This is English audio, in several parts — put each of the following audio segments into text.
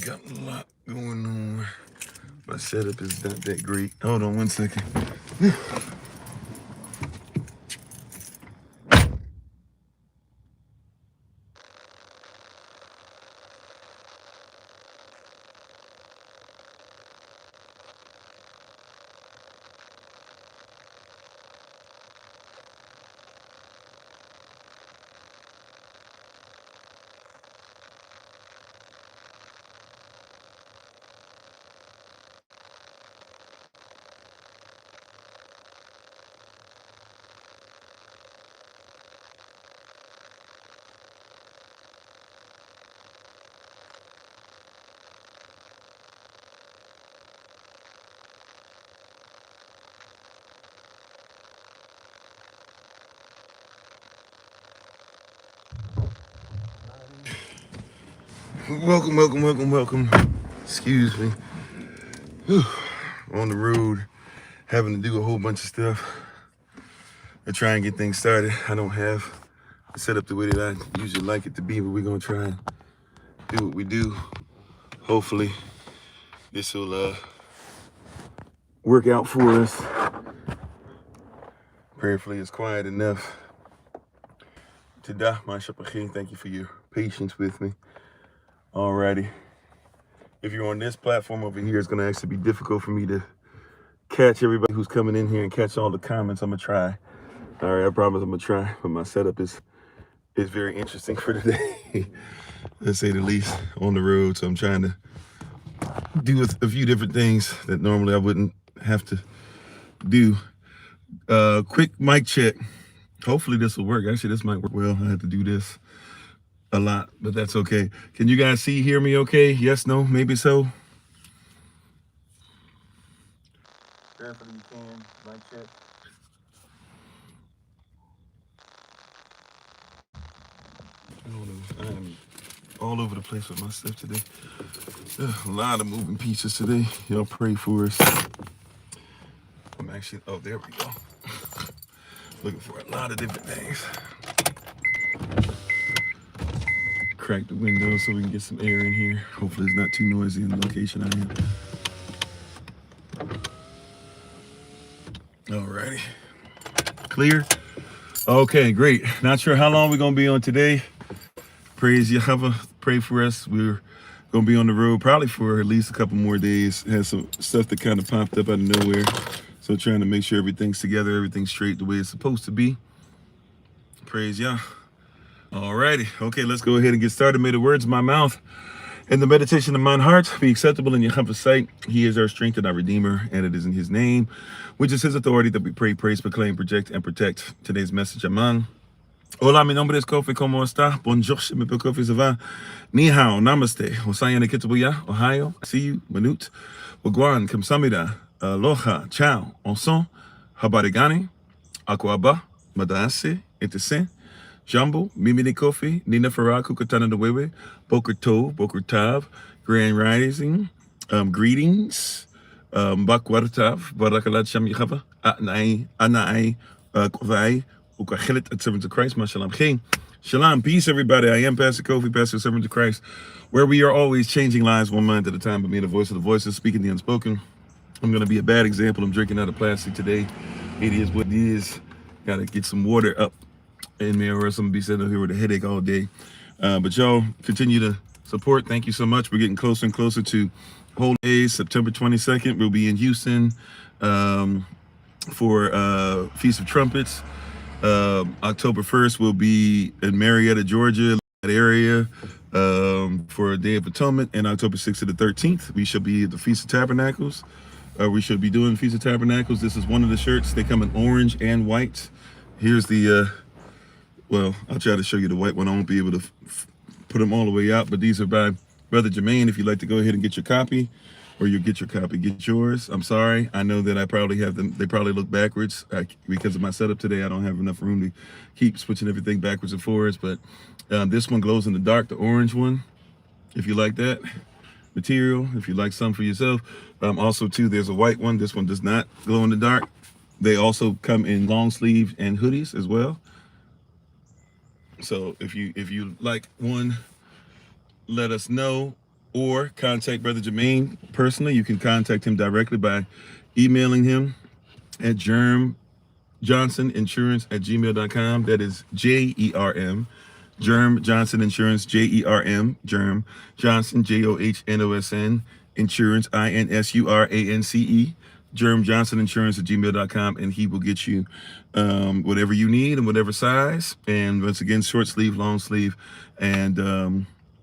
Got a lot going on. My setup is not that great. Hold on 1 second. Welcome. Excuse me. Whew. On the road, having to do a whole bunch of stuff to try and get things started. I don't have it set up the way that I usually like it to be, but we're gonna try and do what we do. Hopefully, this will work out for us. Prayerfully, it's quiet enough. Tada, my Shapachin, thank you for your patience with me. Alrighty. If you're on this platform over here, it's gonna actually be difficult for me to catch everybody who's coming in here and catch all the comments. I'm gonna try. All right, I promise I'm gonna try, but my setup is very interesting for today, let's say the least, on the road. So I'm trying to do a few different things that normally I wouldn't have to do. Quick mic check. Hopefully this will work. Actually, this might work well. I had to do this a lot, but that's okay. Can you guys hear me okay? Yes, no, maybe so? Definitely you can. Mic check. I am all over the place with my stuff today. A lot of moving pieces today. Y'all pray for us. I'm actually, oh, there we go. Looking for a lot of different things. Crack the window so we can get some air in here. Hopefully it's not too noisy in the location I am. Alrighty. Clear? Okay, great. Not sure how long we're gonna be on today. Praise Yahweh. Pray for us. We're gonna be on the road probably for at least a couple more days. Has some stuff that kind of popped up out of nowhere. So trying to make sure everything's together, everything's straight the way it's supposed to be. Praise Yah. Alrighty. Okay, let's go ahead and get started. May the words of my mouth and the meditation of mine heart be acceptable in Yahweh's sight. He is our strength and our redeemer, and it is in his name, which is his authority, that we pray, praise, proclaim, project, and protect. Today's message, Aman. Hola, mi nombre es Kofi, ¿cómo está? Bonjour, je m'appelle Kofi, ça va? Ni hao, namaste, hosayana kitabuya, Ohio, see you, manut, wagwan, kamsamida, aloha, ciao, onson, habarigani, akwaba, madase, etesen, Jumbo, Mimi de Kofi, Nina Faraku, Katana de Wewe, Boker Tov, Boker Tav, Grand Rising, greetings, Bakwartav, Barakalat Sham Yahava, Anai, Kovai, Ukachelet, at Servants of Christ, Mashalom. Shalom, peace, everybody. I am Pastor Kofi, Pastor Servant of Christ, where we are always changing lives one mind at a time, but me, the voice of the voiceless, speaking the unspoken. I'm going to be a bad example. I'm drinking out of plastic today. It is what it is. Got to get some water up in me, or else I'm gonna be sitting here with a headache all day. But y'all continue to support. Thank you so much. We're getting closer and closer to Holy Days. September 22nd, we'll be in Houston for Feast of Trumpets. October 1st, we'll be in Marietta, Georgia, that area, for a Day of Atonement. And October 6th to the 13th, we shall be at the Feast of Tabernacles. We should be doing Feast of Tabernacles. This is one of the shirts. They come in orange and white. Here's the well, I'll try to show you the white one. I won't be able to put them all the way out, but these are by Brother Jermaine. If you'd like to go ahead and get your copy, or you get your copy, get yours. I'm sorry. I know that I probably have them. They probably look backwards because of my setup today. I don't have enough room to keep switching everything backwards and forwards, but this one glows in the dark, the orange one, if you like that material, if you like some for yourself. Also, too, there's a white one. This one does not glow in the dark. They also come in long sleeve and hoodies as well. So if you like one, let us know. or contact Brother Jermaine personally, you can contact him directly by emailing him at germjohnsoninsurance@gmail.com. That is JERM. Germ Johnson Insurance, JERM, Germ Johnson, JOHNOSN, Insurance, INSURANCE, Germ Johnson Insurance at gmail.com, and he will get you whatever you need and whatever size. And once again, short sleeve, long sleeve, and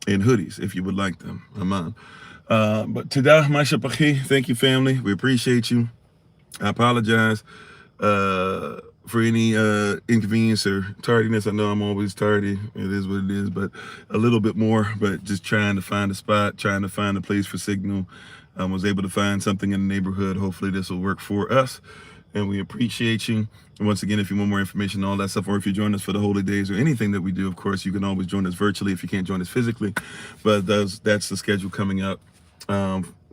hoodies if you would like them. Aman. But today, thank you, family. We appreciate you. I apologize for any inconvenience or tardiness. I know I'm always tardy. It is what it is, but a little bit more. But just trying to find a spot, trying to find a place for signal. I was able to find something in the neighborhood. Hopefully this will work for us. And we appreciate you. And once again, if you want more information, all that stuff, or if you join us for the holy days or anything that we do, of course, you can always join us virtually if you can't join us physically. But that's the schedule coming up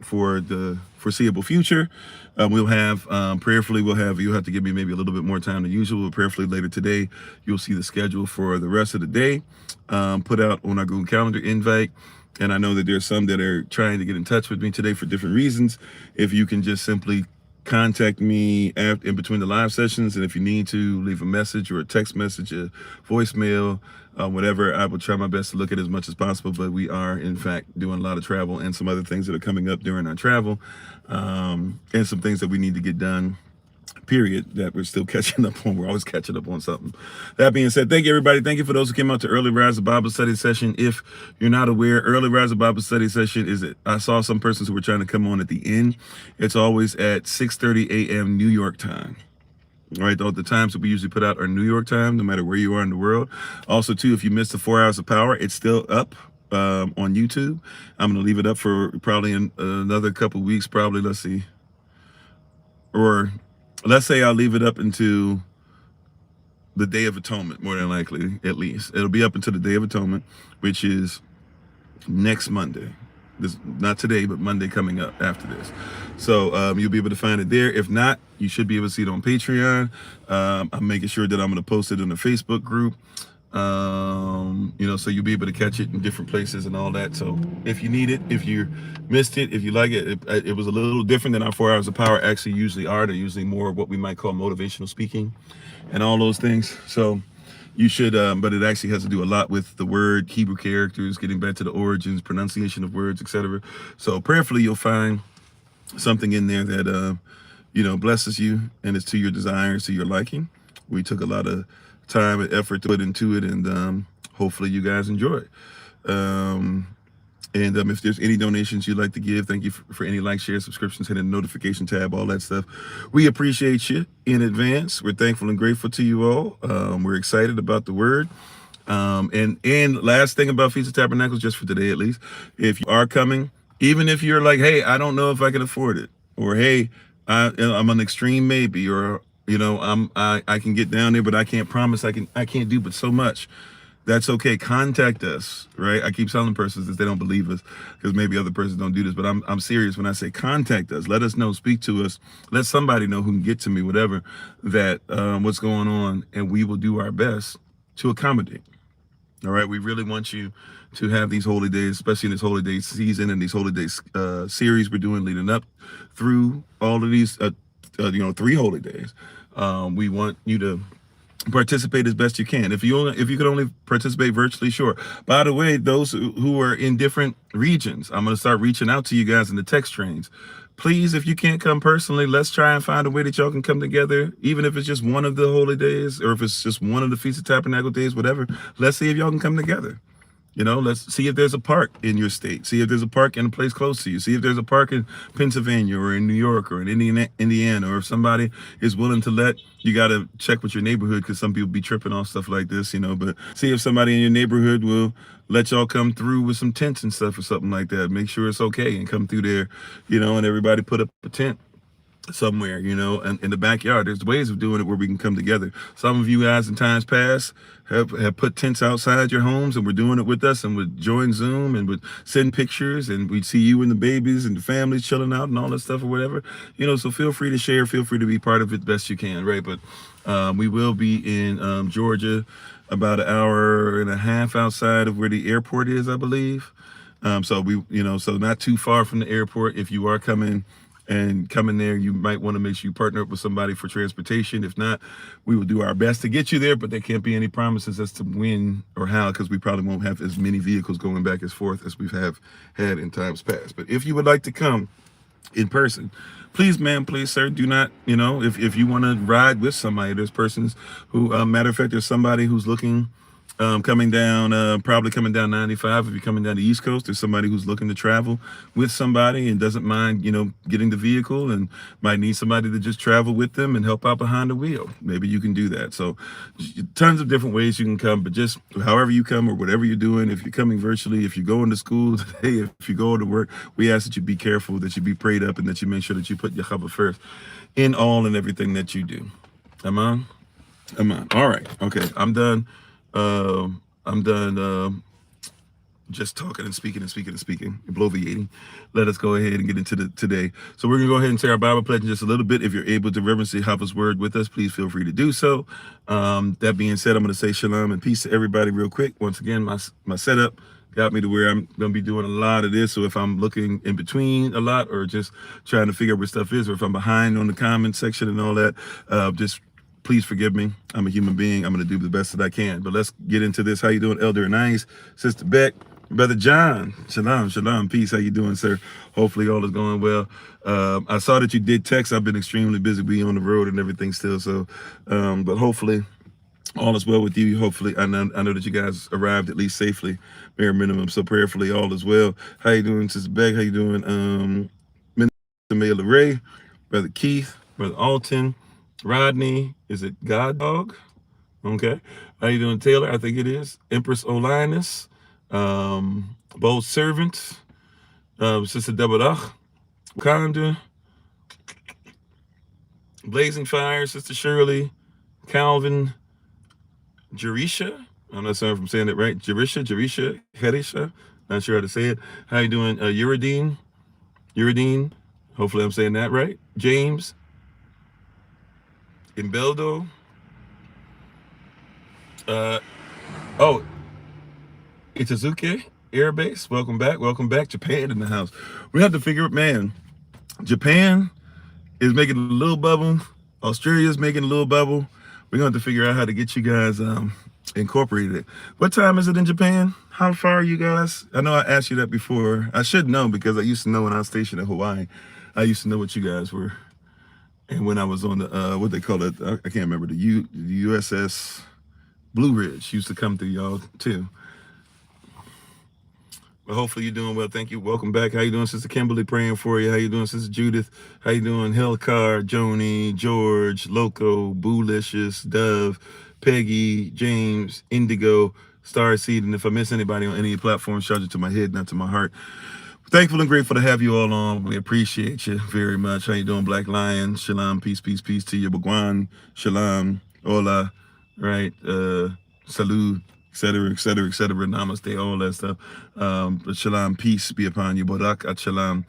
for the foreseeable future. We'll have prayerfully, you'll have to give me maybe a little bit more time than usual, but prayerfully later today, you'll see the schedule for the rest of the day put out on our Google Calendar invite. And I know that there's some that are trying to get in touch with me today for different reasons. If you can just simply contact me in between the live sessions, and if you need to leave a message or a text message, a voicemail, whatever, I will try my best to look at as much as possible. But we are in fact doing a lot of travel and some other things that are coming up during our travel, and some things that we need to get done, period, that we're still catching up on. We're always catching up on something. That being said, thank you, everybody. Thank you for those who came out to Early Rise of Bible Study Session. If you're not aware, Early Rise of Bible Study Session I saw some persons who were trying to come on at the end. It's always at 6:30 a.m. New York time. All right, the times that we usually put out are New York time, no matter where you are in the world. Also, too, if you missed the 4 hours of power, it's still up on YouTube. I'm going to leave it up for probably another couple weeks, probably, let's see. Or let's say I'll leave it up until the Day of Atonement, more than likely, at least. It'll be up until the Day of Atonement, which is next Monday. Not today, but Monday coming up after this. So you'll be able to find it there. If not, you should be able to see it on Patreon. I'm making sure that I'm going to post it in the Facebook group. So you'll be able to catch it in different places and all that. So if you need it, if you missed it, if you like it, it was a little different than our 4 hours of power actually usually are. They're usually more of what we might call motivational speaking and all those things. So you should, but it actually has to do a lot with the word, Hebrew characters, getting back to the origins, pronunciation of words, etc. So prayerfully, you'll find something in there that, blesses you and is to your desires, to your liking. We took a lot of time and effort to put into it, and hopefully you guys enjoy it. And if there's any donations you'd like to give, thank you for any likes, shares, subscriptions, hitting the notification tab, all that stuff. We appreciate you in advance. We're thankful and grateful to you all. We're excited about the word. And last thing about Feast of Tabernacles, just for today at least, if you are coming, even if you're like, hey, I don't know if I can afford it, or hey, I'm an extreme maybe, or I can get down there, but I can't promise I can't do but so much. That's okay. Contact us, right? I keep telling persons that they don't believe us because maybe other persons don't do this, but I'm serious when I say contact us. Let us know, speak to us, let somebody know who can get to me, whatever, that what's going on, and we will do our best to accommodate. All right, we really want you to have these holy days, especially in this holy day season and these holy days series we're doing leading up through all of these, 3 holy days. We want you to participate as best you can. If you could only participate virtually, sure. By the way, those who are in different regions, I'm going to start reaching out to you guys in the text trains. Please, if you can't come personally, let's try and find a way that y'all can come together, even if it's just one of the holy days, or if it's just one of the Feast of Tabernacle days, whatever. Let's see if y'all can come together. Let's see if there's a park in your state. See if there's a park in a place close to you. See if there's a park in Pennsylvania or in New York or in Indiana, or if somebody is willing to you got to check with your neighborhood, because some people be tripping off stuff like this, but see if somebody in your neighborhood will let y'all come through with some tents and stuff or something like that. Make sure it's okay and come through there, and everybody put up a tent somewhere, and in the backyard. There's ways of doing it where we can come together. Some of you guys in times past have put tents outside your homes, and we're doing it with us, and would join Zoom and would send pictures, and we'd see you and the babies and the families chilling out and all that stuff or whatever, so feel free to share, feel free to be part of it best you can, right? But we will be in Georgia, about an hour and a half outside of where the airport is, I believe. So so not too far from the airport. If you are coming there, you might want to make sure you partner up with somebody for transportation. If not, we will do our best to get you there, but there can't be any promises as to when or how, because we probably won't have as many vehicles going back and forth as we've had in times past. But if you would like to come in person, please, ma'am, please, sir, do not, if you want to ride with somebody, there's persons who, matter of fact, there's somebody who's looking, coming down, probably coming down 95. If you're coming down the East Coast, there's somebody who's looking to travel with somebody and doesn't mind, getting the vehicle and might need somebody to just travel with them and help out behind the wheel. Maybe you can do that. So tons of different ways you can come, but just however you come or whatever you're doing, if you're coming virtually, if you're going to school today, if you go to work, we ask that you be careful, that you be prayed up, and that you make sure that you put Yahweh first in all and everything that you do. Amen? Amen. All right. Okay. I'm done. Just talking and speaking and bloviating. Let us go ahead and get into today. So we're gonna go ahead and say our Bible pledge in just a little bit. If you're able to reverence Yahweh's word with us, please feel free to do so. That being said, I'm gonna say shalom and peace to everybody real quick. Once again, my setup got me to where I'm gonna be doing a lot of this. So if I'm looking in between a lot, or just trying to figure out where stuff is, or if I'm behind on the comment section and all that, just please forgive me. I'm a human being. I'm going to do the best that I can. But let's get into this. How you doing, Elder Anais, Sister Beck, Brother John? Shalom, shalom, peace. How you doing, sir? Hopefully all is going well. I saw that you did text. I've been extremely busy being on the road and everything still. So, but hopefully all is well with you. Hopefully, I know that you guys arrived at least safely, bare minimum. So prayerfully all is well. How you doing, Sister Beck? How you doing, Minister Maya Ray, Brother Keith, Brother Alton, Rodney, is it God Dog? Okay. How you doing, Taylor? I think it is. Empress Olinus, Bold Servant, Sister Deborah, Wakanda, Blazing Fire, Sister Shirley, Calvin, Jerisha. I'm not sorry if I'm saying it right. Jerisha, Herisha. Not sure how to say it. How you doing, Uridine? Hopefully I'm saying that right. James, Imbeldo. Itazuke Air Base. Welcome back. Japan in the house. We have to figure out, man. Japan is making a little bubble. Australia's making a little bubble. We're gonna have to figure out how to get you guys incorporated. What time is it in Japan? How far are you guys? I know I asked you that before. I should know, because I used to know when I was stationed in Hawaii. I used to know what you guys were. And when I was on the, what they call it, I can't remember, the USS Blue Ridge used to come through y'all too. But hopefully you're doing well. Thank you. Welcome back. How you doing, Sister Kimberly? Praying for you. How you doing, Sister Judith? How you doing, Hilcar, Joni, George, Loco, Boolicious, Dove, Peggy, James, Indigo, Starseed. And if I miss anybody on any platform, shout it to my head, not to my heart. Thankful and grateful to have you all on. We appreciate you very much. How you doing, Black Lion? Shalom, peace to you. Bagwan, shalom, hola, right? Salud, etc., namaste, all that stuff. But shalom, peace be upon you. Bodak at shalom.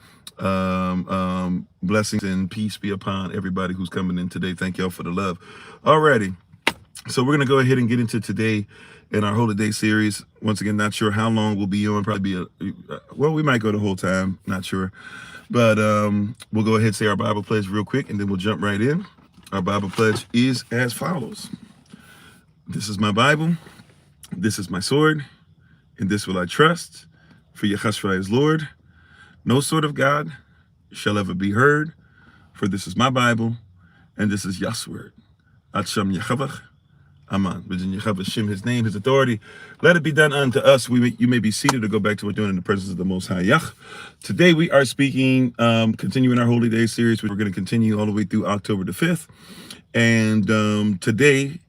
Blessings and peace be upon everybody who's coming in today. Thank y'all for the love. Alrighty. So we're going to go ahead and get into today in our Holy Day series. Once again, not sure how long we'll be on. Probably be well, we might go the whole time. Not sure. But we'll go ahead and say our Bible pledge real quick, and then we'll jump right in. Our Bible pledge is as follows. This is my Bible. This is my sword. In this will I trust. For Yahshua is Lord. No sword of God shall ever be heard. For this is my Bible, and this is Yah's word. Atsham Yahweh. Aman. Within Yahweh's Shem, his name, his authority. Let it be done unto us. You may be seated or go back to what we're doing in the presence of the Most High Yah. Today we are speaking, continuing our Holy Day series. We're going to continue all the way through October the 5th. And today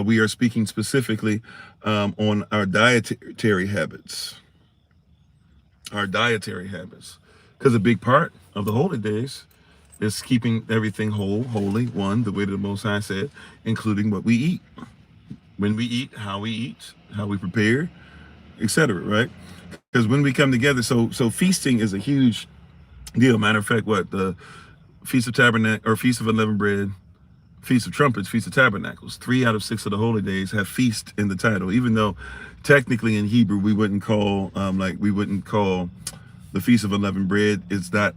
we are speaking specifically on our dietary habits. Our dietary habits. Because a big part of the Holy Days is keeping everything whole, holy, one, the way that the Most High said, including what we eat. When we eat, how we prepare, etc., right? Because when we come together, so feasting is a huge deal. Matter of fact, the Feast of Tabernacle or Feast of Unleavened Bread, Feast of Trumpets, Feast of Tabernacles. 3 out of 6 of the holy days have feast in the title, even though technically in Hebrew we wouldn't call the Feast of Unleavened Bread. It's not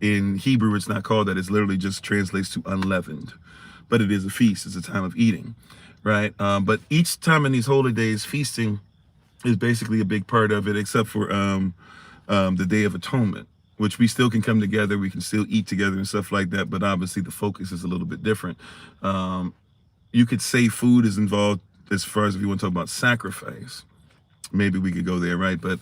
in Hebrew. It's not called that. It's literally just translates to unleavened, but it is a feast. It's a time of eating, right? But each time in these holy days, feasting is basically a big part of it, except for the Day of Atonement, which we still can come together. We can still eat together and stuff like that. But obviously the focus is a little bit different. You could say food is involved as far as if you want to talk about sacrifice. Maybe we could go there, right? But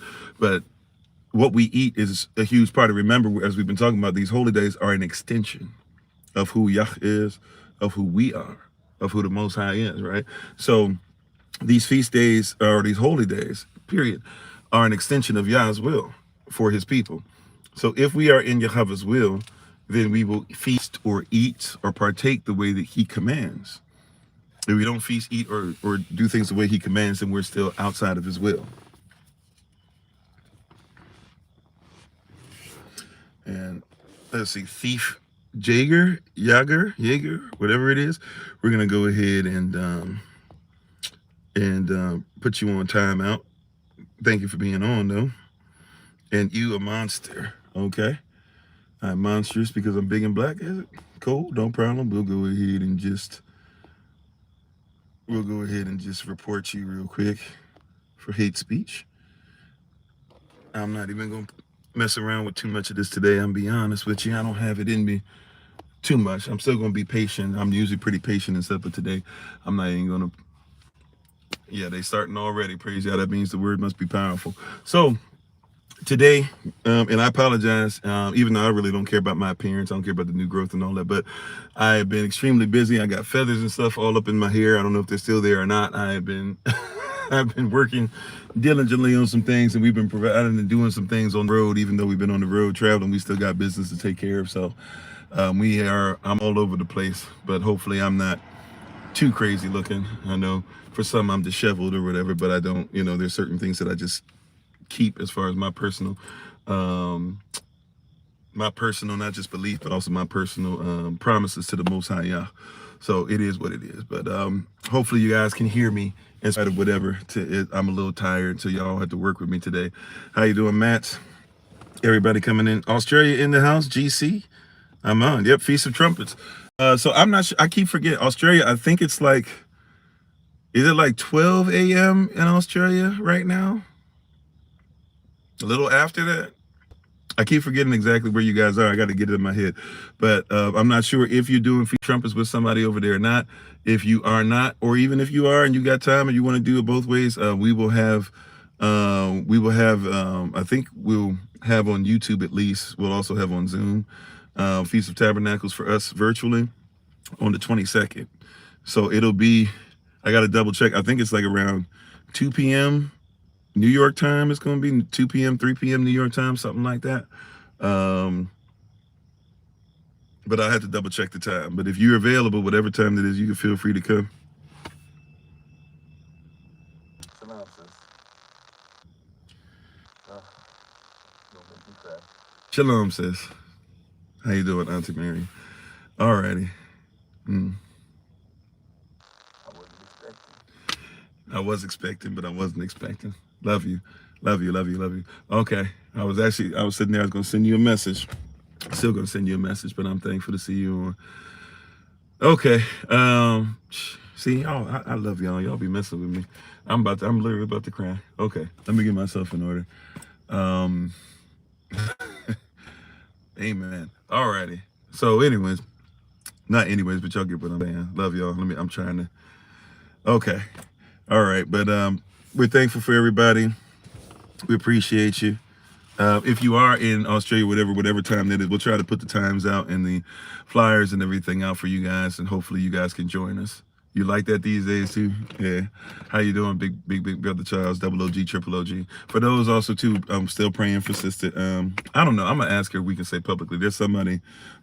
what we eat is a huge part of. Remember, as we've been talking about, these holy days are an extension of who Yah is, of who we are, of who the Most High is, right? So these feast days, or these holy days, period, are an extension of Yah's will for his people. So if we are in Yahweh's will, then we will feast or eat or partake the way that he commands. If we don't feast, eat, or do things the way he commands, then we're still outside of his will. And let's see, Thief Jaeger, whatever it is, we're gonna go ahead and put you on timeout. Thank you for being on, though. And you a monster, okay? I'm monstrous because I'm big and black, is it? Cool, no problem. We'll go ahead and just report you real quick for hate speech. I'm not even gonna mess around with too much of this today. I'm be honest with you. I don't have it in me too much. I'm still gonna be patient. I'm usually pretty patient and stuff, but today I'm not even gonna. Yeah, they starting already. Praise God. That means the word must be powerful. So today, and I apologize, even though I really don't care about my appearance, I don't care about the new growth and all that, but I have been extremely busy. I got feathers and stuff all up in my hair. I don't know if they're still there or not. I have been I've been working diligently on some things, and we've been providing and doing some things on the road. Even though we've been on the road traveling, we still got business to take care of. So I'm all over the place, but hopefully I'm not too crazy looking. I know for some I'm disheveled or whatever, but I don't, there's certain things that I just keep as far as my personal, not just belief, but also my personal promises to the Most High Yah. So it is what it is. But hopefully you guys can hear me in spite of whatever. I'm a little tired, so y'all have to work with me today. How you doing, Matt? Everybody coming in. Australia in the house. GC. I'm on. Yep, Feast of Trumpets. So I'm not sure. I keep forgetting. Australia, I think it's like, is it like 12 a.m. in Australia right now? A little after that? I keep forgetting exactly where you guys are. I got to get it in my head. But I'm not sure if you're doing Feast of Trumpets with somebody over there or not. If you are not, or even if you are and you got time and you want to do it both ways, we will have, I think we'll have on YouTube at least. We'll also have on Zoom, Feast of Tabernacles for us virtually on the 22nd. So it'll be, I got to double check. I think it's like around 2 p.m. New York time. It's going to be 2 p.m., 3 p.m. New York time, something like that. But I have to double check the time. But if you're available, whatever time it is, you can feel free to come. Shalom, sis. Don't make me cry. Shalom, sis. How you doing, Auntie Mary? Alrighty. I was expecting, but I wasn't expecting. Love you. Love you, love you, love you. Okay. I was sitting there, I was going to send you a message. Still going to send you a message, but I'm thankful to see you on. Okay. See, y'all, I love y'all. Y'all be messing with me. I'm literally about to cry. Okay. Let me get myself in order. Amen. Alrighty. So anyways, not anyways, but y'all get what I'm saying. Love y'all. I'm trying to. Okay. All right. But we're thankful for everybody. We appreciate you. If you are in Australia, whatever time that is, we'll try to put the times out and the flyers and everything out for you guys, and hopefully you guys can join us. You like that these days too? Yeah. How you doing, big brother Charles, double OG, triple OG? For those also too, I'm still praying for sister. I don't know. I'm gonna ask her if we can say publicly. There's somebody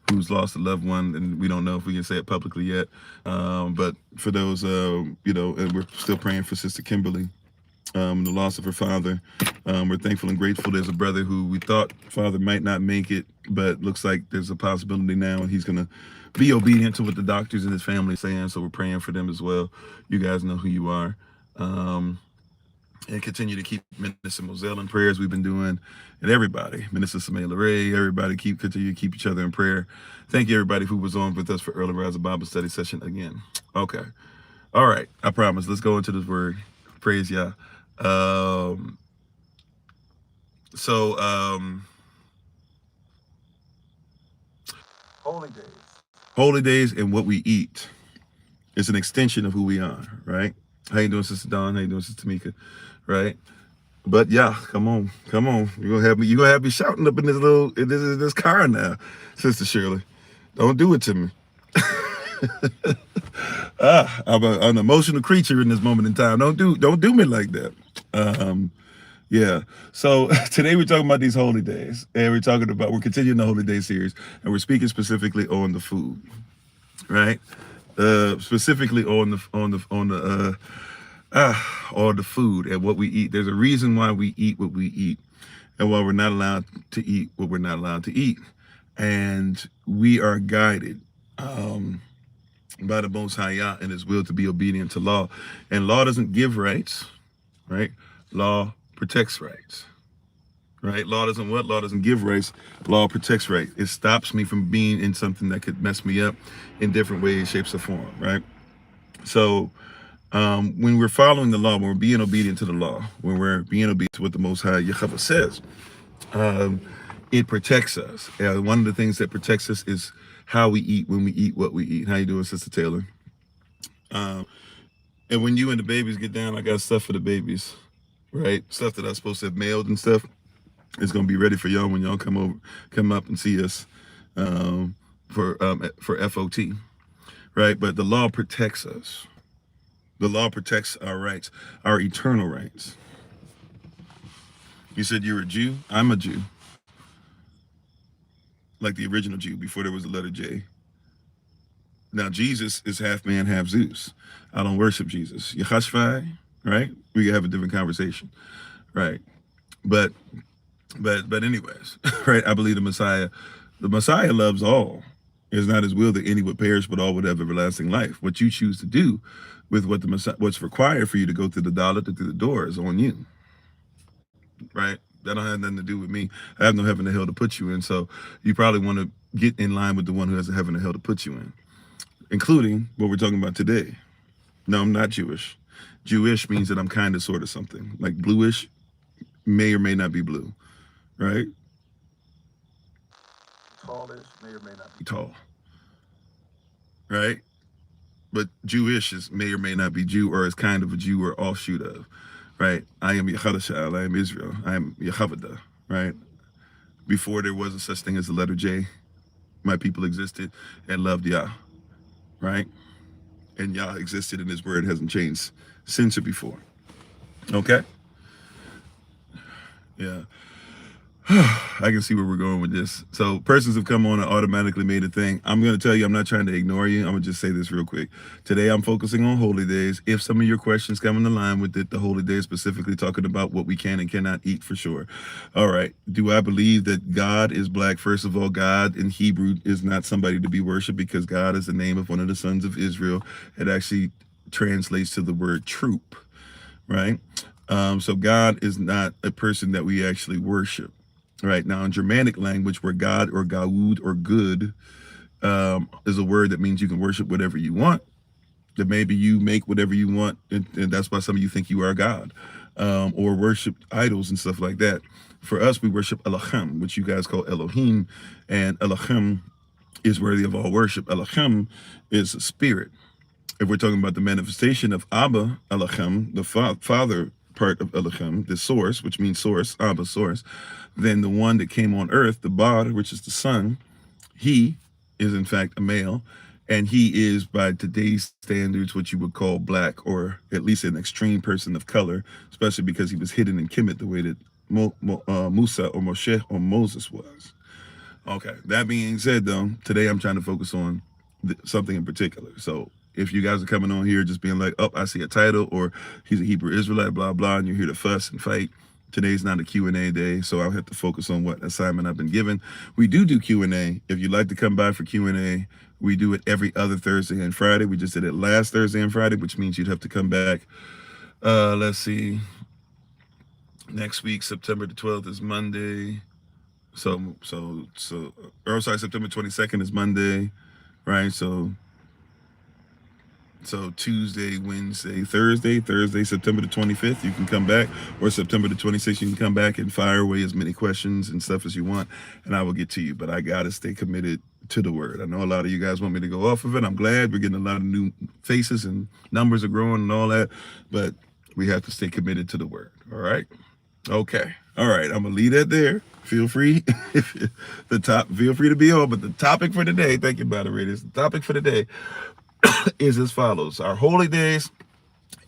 who's lost a loved one, and we don't know if we can say it publicly yet. But for those, and we're still praying for Sister Kimberly. The loss of her father. We're thankful and grateful. There's a brother who we thought father might not make it. but looks like there's a possibility now, and he's gonna be obedient to what the doctors and his family are saying. So we're praying for them as well. You guys know who you are. And continue to keep Minister Moselle in prayers we've been doing, and everybody, Minister Samela Ray, everybody continue to keep each other in prayer. Thank you everybody who was on with us for Early Rise Bible Study session again. Okay. All right. I promise. Let's go into this word. Praise Yah. So holy days. Holy days and what we eat. It's an extension of who we are, right? How you doing, Sister Dawn? How you doing, Sister Tamika? Right? But yeah, come on. You're gonna have me shouting up in this car now, Sister Shirley. Don't do it to me. I'm an emotional creature in this moment in time. Don't do me like that. Yeah. So today we're talking about these holy days, and we're continuing the holy day series, and we're speaking specifically on the food, right? Specifically on the food and what we eat. There's a reason why we eat what we eat, and why we're not allowed to eat what we're not allowed to eat, and we are guided by the Most High Yah and His will to be obedient to law. And law doesn't give rights, right? Law protects rights, right? Law doesn't give rights. Law protects rights. It stops me from being in something that could mess me up in different ways, shapes, or form, right? So when we're following the law, when we're being obedient to the law, when we're being obedient to what the Most High Yahweh says, it protects us. One of the things that protects us is how we eat, when we eat, what we eat. How you doing, Sister Taylor? And when you and the babies get down, I got stuff for the babies, right? Stuff that I'm supposed to have mailed and stuff. It's gonna be ready for y'all when y'all come up and see us for FOT, right? But the law protects us. The law protects our rights, our eternal rights. You said you're a Jew? I'm a Jew. Like the original Jew before there was the letter J. Now Jesus is half man, half Zeus. I don't worship Jesus. Yahashvai, right? We can have a different conversation, right? But anyways, right? I believe the Messiah loves all. It's not his will that any would perish, but all would have everlasting life. What you choose to do with what's required for you to go through the dollar, through the door, is on you, right? That don't have nothing to do with me. I have no heaven or hell to put you in. So you probably want to get in line with the one who has a heaven or hell to put you in, including what we're talking about today. No, I'm not Jewish. Jewish means that I'm kind of sort of something. Like bluish may or may not be blue, right? Tallish may or may not be tall, right? But Jewish may or may not be Jew, or is kind of a Jew or offshoot of, right? I am Yahadashal, I am Israel, I am Yahavada, right? Before there was a such thing as the letter J, my people existed and loved Yah, right? And Yah existed and his word hasn't changed since or before, okay? Yeah. I can see where we're going with this. So persons have come on and automatically made a thing. I'm going to tell you, I'm not trying to ignore you. I'm going to just say this real quick. Today, I'm focusing on holy days. If some of your questions come in line with it, the holy days specifically talking about what we can and cannot eat for sure. All right. Do I believe that God is black? First of all, God in Hebrew is not somebody to be worshiped, because God is the name of one of the sons of Israel. It actually translates to the word troop, right? So God is not a person that we actually worship. Right now, in Germanic language, where God or Gaud or good is a word that means you can worship whatever you want. That maybe you make whatever you want, and that's why some of you think you are God, or worship idols and stuff like that. For us, we worship Elohim, which you guys call Elohim, and Elohim is worthy of all worship. Elohim is a spirit. If we're talking about the manifestation of Abba Elohim, the Father part of Elohim, the source, which means source, Abba, source, then the one that came on earth, the Bod, which is the Son, he is in fact a male, and he is, by today's standards, what you would call black, or at least an extreme person of color, especially because he was hidden in Kemet the way that Musa or Moshe or Moses was. Okay, that being said, though, today I'm trying to focus on something in particular. So if you guys are coming on here just being like, oh, I see a title, or he's a Hebrew Israelite, blah, blah, and you're here to fuss and fight, Today's not a Q&A day, so I'll have to focus on what assignment I've been given. We do Q&A. If you'd like to come by for Q&A, we do it every other Thursday and Friday. We just did it last Thursday and Friday, which means you'd have to come back. Let's see. Next week, September the 12th is Monday. Sorry, September 22nd is Monday, right? So Tuesday, Wednesday, Thursday, September the 25th, you can come back, or September the 26th, you can come back and fire away as many questions and stuff as you want, and I will get to you. But I got to stay committed to the word. I know a lot of you guys want me to go off of it. I'm glad we're getting a lot of new faces and numbers are growing and all that, but we have to stay committed to the word. All right? Okay. All right. I'm going to leave that there. Feel free. Feel free to be on, but the topic for today, thank you, moderators. The topic for today is as follows: our holy days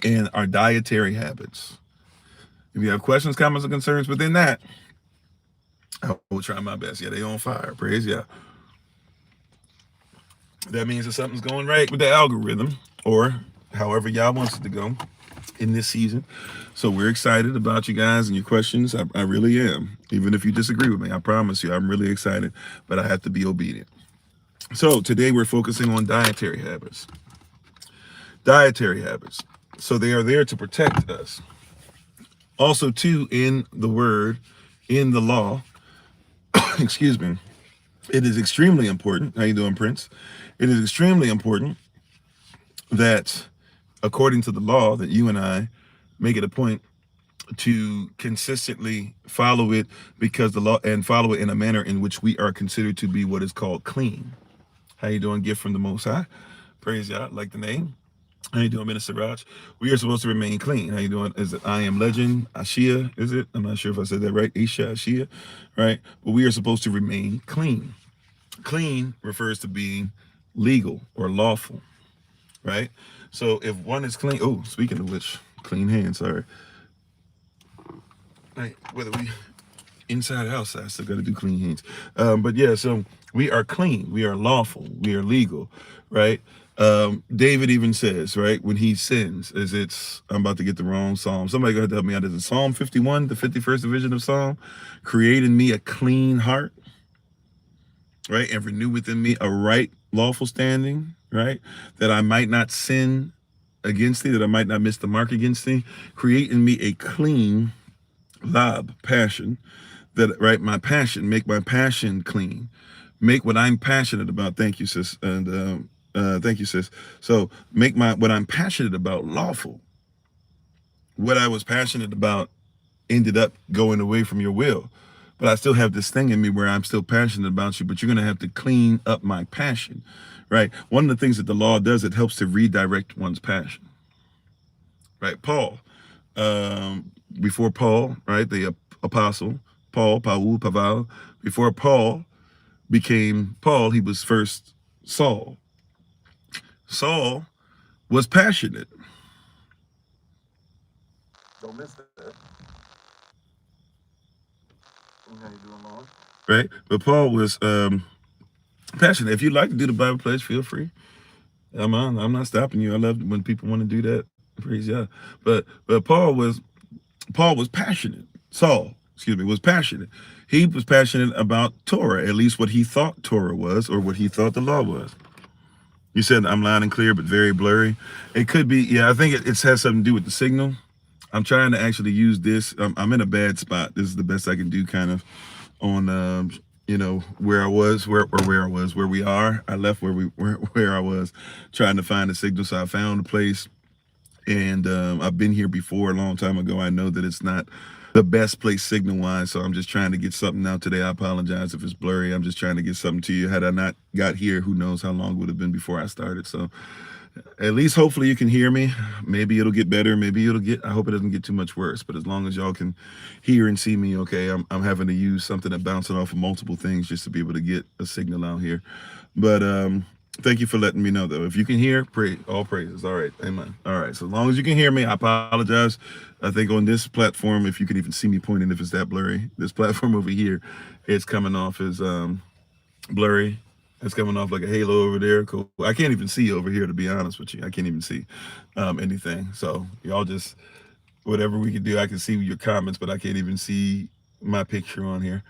and our dietary habits. If you have questions, comments, or concerns within that, I will try my best. Yeah, they on fire. Praise yeah. That means that something's going right with the algorithm, or however y'all wants it to go in this season. So we're excited about you guys and your questions. I really am. Even if you disagree with me, I promise you, I'm really excited, but I have to be obedient. So today we're focusing on dietary habits. Dietary habits. So they are there to protect us. Also, too, in the word, in the law, excuse me, it is extremely important. How you doing, Prince? It is extremely important that, according to the law, that you and I make it a point to consistently follow it, because the law, and follow it in a manner in which we are considered to be what is called clean. How you doing? Gift from the Most High. Praise God. Like the name. How you doing, Minister Raj? We are supposed to remain clean. How you doing? Is it I Am Legend? Ashia, is it? I'm not sure if I said that right. Isha, Ashia, right? But we are supposed to remain clean. Clean refers to being legal or lawful, right? So if one is clean, oh, speaking of which, clean hands, sorry. Right, whether we inside or outside, still got to do clean hands. But yeah, so we are clean, we are lawful, we are legal, right? David even says, right, when he sins, I'm about to get the wrong psalm. Somebody gonna help me out. Is it Psalm 51, the 51st division of Psalm? Create in me a clean heart, right? And renew within me a right, lawful standing, right? That I might not sin against thee, that I might not miss the mark against thee. Create in me a clean passion, that, right, my passion, make my passion clean. Make what I'm passionate about. Thank you, sis. And thank you, sis. So make what I'm passionate about lawful. What I was passionate about ended up going away from your will, but I still have this thing in me where I'm still passionate about you, but you're going to have to clean up my passion, right? One of the things that the law does, it helps to redirect one's passion, right? Paul, before Paul, right, the apostle, Paul, before Paul became Paul, he was first Saul. Saul was passionate. Don't miss that. How you doing, Lord? Right? But Paul was passionate. If you'd like to do the Bible pledge, feel free. I'm not stopping you. I love when people want to do that. Praise God. But Paul was passionate. Saul, was passionate. He was passionate about Torah, at least what he thought Torah was, or what he thought the law was. You said I'm loud and clear, but very blurry. It could be, yeah, I think it has something to do with the signal. I'm trying to actually use this. I'm in a bad spot. This is the best I can do, kind of, on, where we are. I left where I was, trying to find a signal. So I found a place, and I've been here before a long time ago. I know that it's not the best place signal wise, so I'm just trying to get something out today. I apologize if it's blurry. I'm just trying to get something to you. Had I not got here, who knows how long it would have been before I started. So at least hopefully you can hear me. Maybe it'll get better. I hope it doesn't get too much worse, but as long as y'all can hear and see me, okay, I'm having to use something that bouncing off of multiple things just to be able to get a signal out here. But thank you for letting me know, though. If you can hear, pray, all praises. All right, amen. All right, so as long as you can hear me, I apologize. I think on this platform, if you can even see me pointing, if it's that blurry, this platform over here, it's coming off as blurry. It's coming off like a halo over there. Cool. I can't even see over here, to be honest with you. I can't even see anything. So y'all just whatever we can do. I can see your comments, but I can't even see my picture on here.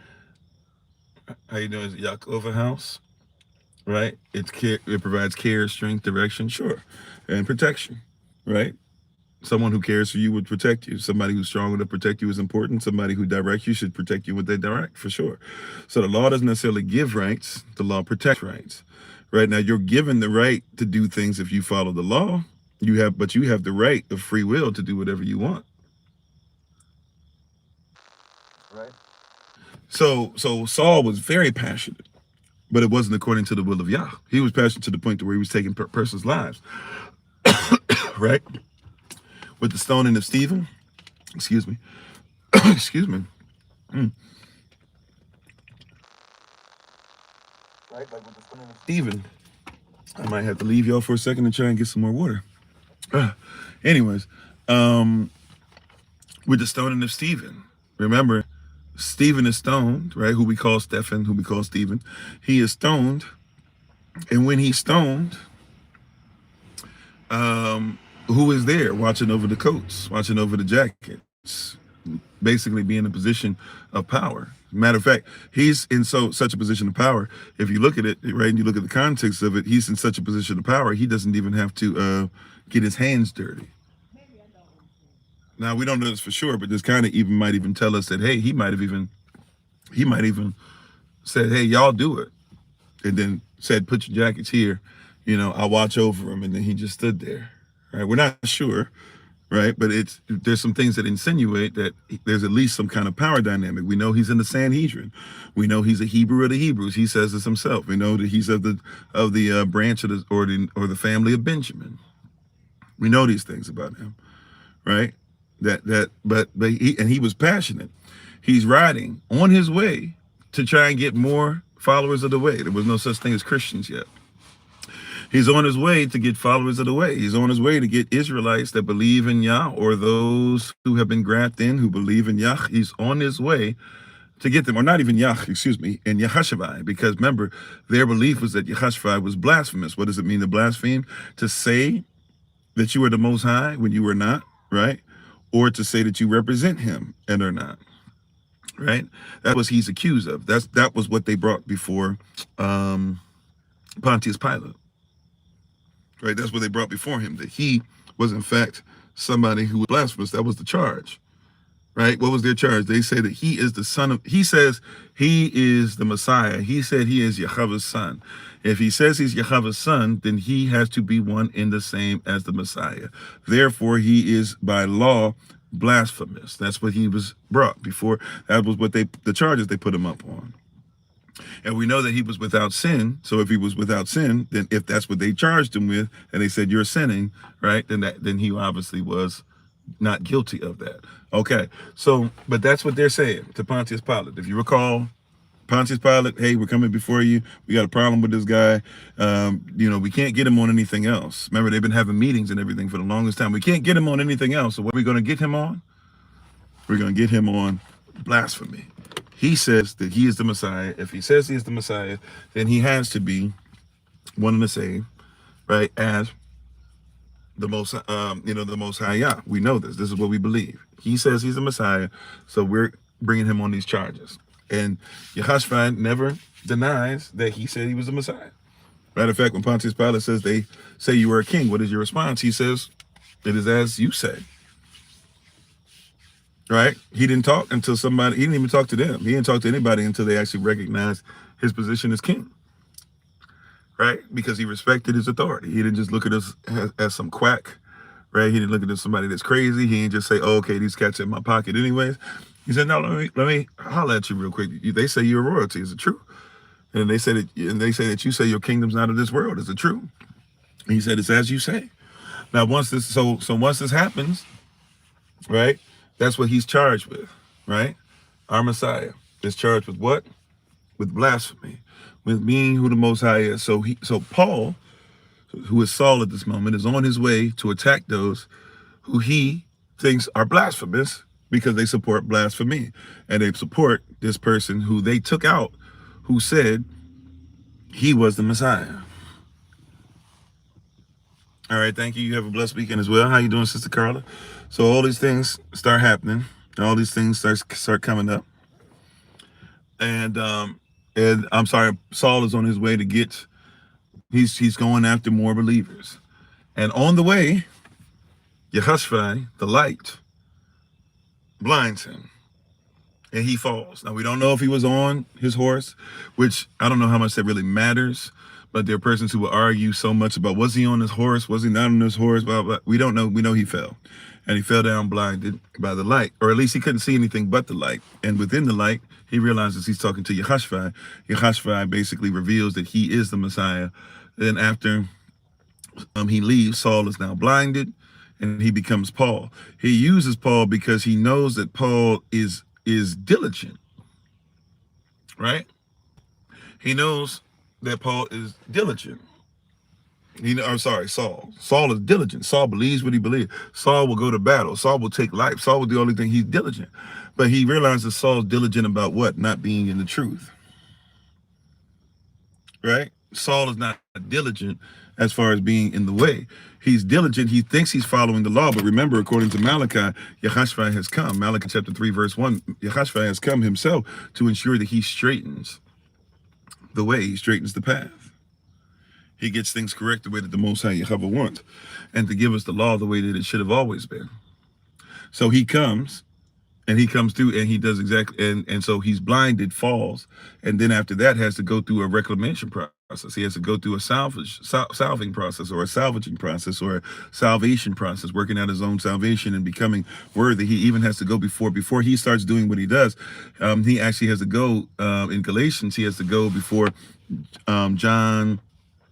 How you doing? Is it Yakova House? Right? It provides care, strength, direction, sure, and protection. Right? Someone who cares for you would protect you. Somebody who's strong enough to protect you is important. Somebody who directs you should protect you with they direct, for sure. So the law doesn't necessarily give rights. The law protects rights. Right now, you're given the right to do things if you follow the law. But you have the right of free will to do whatever you want. Right. So Saul was very passionate, but it wasn't according to the will of Yah. He was passionate to the point to where he was taking persons' lives. Right? With the stoning of Stephen, excuse me, excuse me. Right, like with the stoning of Stephen, I might have to leave y'all for a second and try and get some more water. Anyways, with the stoning of Stephen, remember, Stephen is stoned, right? Who we call Stephen, who we call Stephen. He is stoned, and when he's stoned, who is there watching over the coats, watching over the jackets, basically being in a position of power. Matter of fact, he's in such a position of power. If you look at it, right, and you look at the context of it, he's in such a position of power, he doesn't even have to get his hands dirty. Now, we don't know this for sure, but this kind of might even tell us that, hey, he might have even said, hey, y'all do it. And then said, put your jackets here, I'll watch over him. And then he just stood there, right? We're not sure, right? But there's some things that insinuate that there's at least some kind of power dynamic. We know he's in the Sanhedrin. We know he's a Hebrew of the Hebrews. He says this himself. We know that he's of the branch of the family of Benjamin. We know these things about him, right? But he was passionate. He's riding on his way to try and get more followers of the way. There was no such thing as Christians yet. He's on his way to get followers of the way. He's on his way to get Israelites that believe in Yah, or those who have been grafted in, who believe in Yah. He's on his way to get them, or not even Yah, excuse me, and Yahashivai, because remember, their belief was that Yahashivai was blasphemous. What does it mean to blaspheme? To say that you are the Most High when you are not, right? Or to say that you represent him and are not, right? That was he's accused of. That was what they brought before Pontius Pilate, right? That's what they brought before him, that he was in fact somebody who was blasphemous. That was the charge, right? What was their charge? They say that he is the son of, he says he is the Messiah. He said he is Yahweh's son. If he says he's Yahweh's son, then he has to be one in the same as the Messiah. Therefore, he is by law blasphemous. That's what he was brought before. That was what the charges they put him up on. And we know that he was without sin. So if he was without sin, then if that's what they charged him with, and they said you're sinning, right? Then he obviously was not guilty of that. Okay. So, but that's what they're saying to Pontius Pilate. If you recall, Pontius Pilate, hey, we're coming before you. We got a problem with this guy. We can't get him on anything else. Remember, they've been having meetings and everything for the longest time. We can't get him on anything else. So what are we going to get him on? We're going to get him on blasphemy. He says that he is the Messiah. If he says he is the Messiah, then he has to be one and the same, right, as the most, the Most High Yah. We know this. This is what we believe. He says he's the Messiah, so we're bringing him on these charges. And Yehoshaphat never denies that he said he was the Messiah. Matter of fact, when Pontius Pilate says they say you are a king, what is your response? He says, it is as you say. Right? He didn't talk until he didn't even talk to them. He didn't talk to anybody until they actually recognized his position as king. Right? Because he respected his authority. He didn't just look at us as some quack. Right? He didn't look at us as somebody that's crazy. He didn't just say, oh, okay, these cats in my pocket anyways. He said, no, let me holler at you real quick. They say you're royalty. Is it true? And they say that you say your kingdom's not of this world. Is it true? And he said, it's as you say. Now, once this happens, right? That's what he's charged with, right? Our Messiah is charged with what? With blasphemy, with being who the Most High is. So Paul, who is Saul at this moment, is on his way to attack those who he thinks are blasphemous, because they support blasphemy, and they support this person who they took out, who said he was the Messiah. All right, thank you. You have a blessed weekend as well. How you doing, Sister Carla? So all these things start happening. All these things start coming up. And I'm sorry, Saul is on his way to get. He's going after more believers, and on the way, Yehoshua, the light, blinds him, and he falls. Now we don't know if he was on his horse, which I don't know how much that really matters. But there are persons who will argue so much about, was he on his horse? Was he not on his horse? Blah, blah. We don't know. We know he fell. And he fell down blinded by the light. Or at least he couldn't see anything but the light. And within the light, he realizes he's talking to Yehoshua. Yehoshua basically reveals that he is the Messiah. Then after he leaves, Saul is now blinded, and he becomes Paul. He uses Paul because he knows that Paul is diligent, right? He knows that Paul is diligent. I'm sorry, Saul. Saul is diligent. Saul believes what he believes. Saul will go to battle. Saul will take life. Saul will do the only thing. He's diligent. But he realizes Saul's diligent about what? Not being in the truth. Right? Saul is not diligent as far as being in the way. He's diligent. He thinks he's following the law. But remember, according to Malachi, Yehoshua has come. Malachi chapter 3, verse 1, Yehoshua has come himself to ensure that he straightens the way, he straightens the path. He gets things correct the way that the Most High Yahweh wants, and to give us the law the way that it should have always been. So he comes, and he comes through, and he does exactly, and so he's blinded, falls, and then after that has to go through a reclamation process. He has to go through a salving process, or a salvaging process, or a salvation process, working out his own salvation and becoming worthy. He even has to go before he starts doing what he does. He actually has to go in Galatians. He has to go before John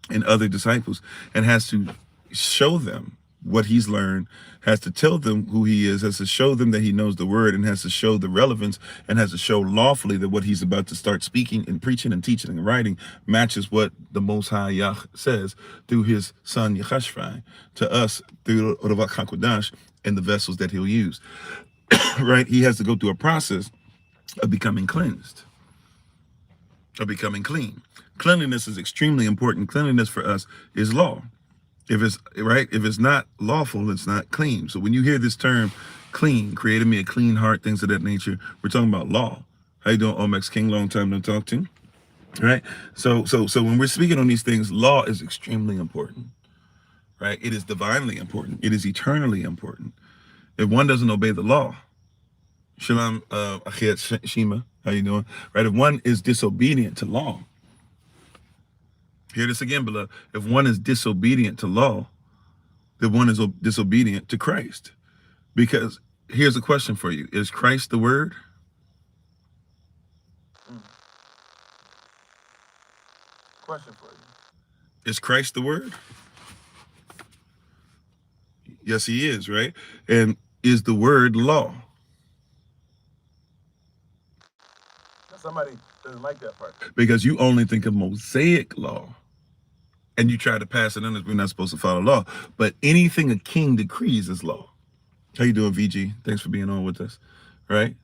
and other disciples, and has to show them what he's learned, has to tell them who he is, has to show them that he knows the word, and has to show the relevance, and has to show lawfully that what he's about to start speaking and preaching and teaching and writing matches what the Most High Yah says through his son Yehoshua to us through Ravak HaKodash and the vessels that he'll use. Right? He has to go through a process of becoming cleansed, of becoming clean. Cleanliness is extremely important. Cleanliness for us is law. If it's not lawful, it's not clean. So when you hear this term clean, created me a clean heart, things of that nature, we're talking about law. How you doing, Omex King? Long time no talk to. Right? So when we're speaking on these things, law is extremely important. Right? It is divinely important. It is eternally important. If one doesn't obey the law, Shalom, Achet Shima, how you doing? Right? If one is disobedient to law, hear this again, beloved. If one is disobedient to law, then one is disobedient to Christ. Because here's a question for you. Is Christ the word? Question for you. Is Christ the word? Yes, he is, right? And is the word law? Somebody doesn't like that part. Because you only think of Mosaic law, and you try to pass it on as we're not supposed to follow law. But anything a king decrees is law. How you doing, VG? Thanks for being on with us, right?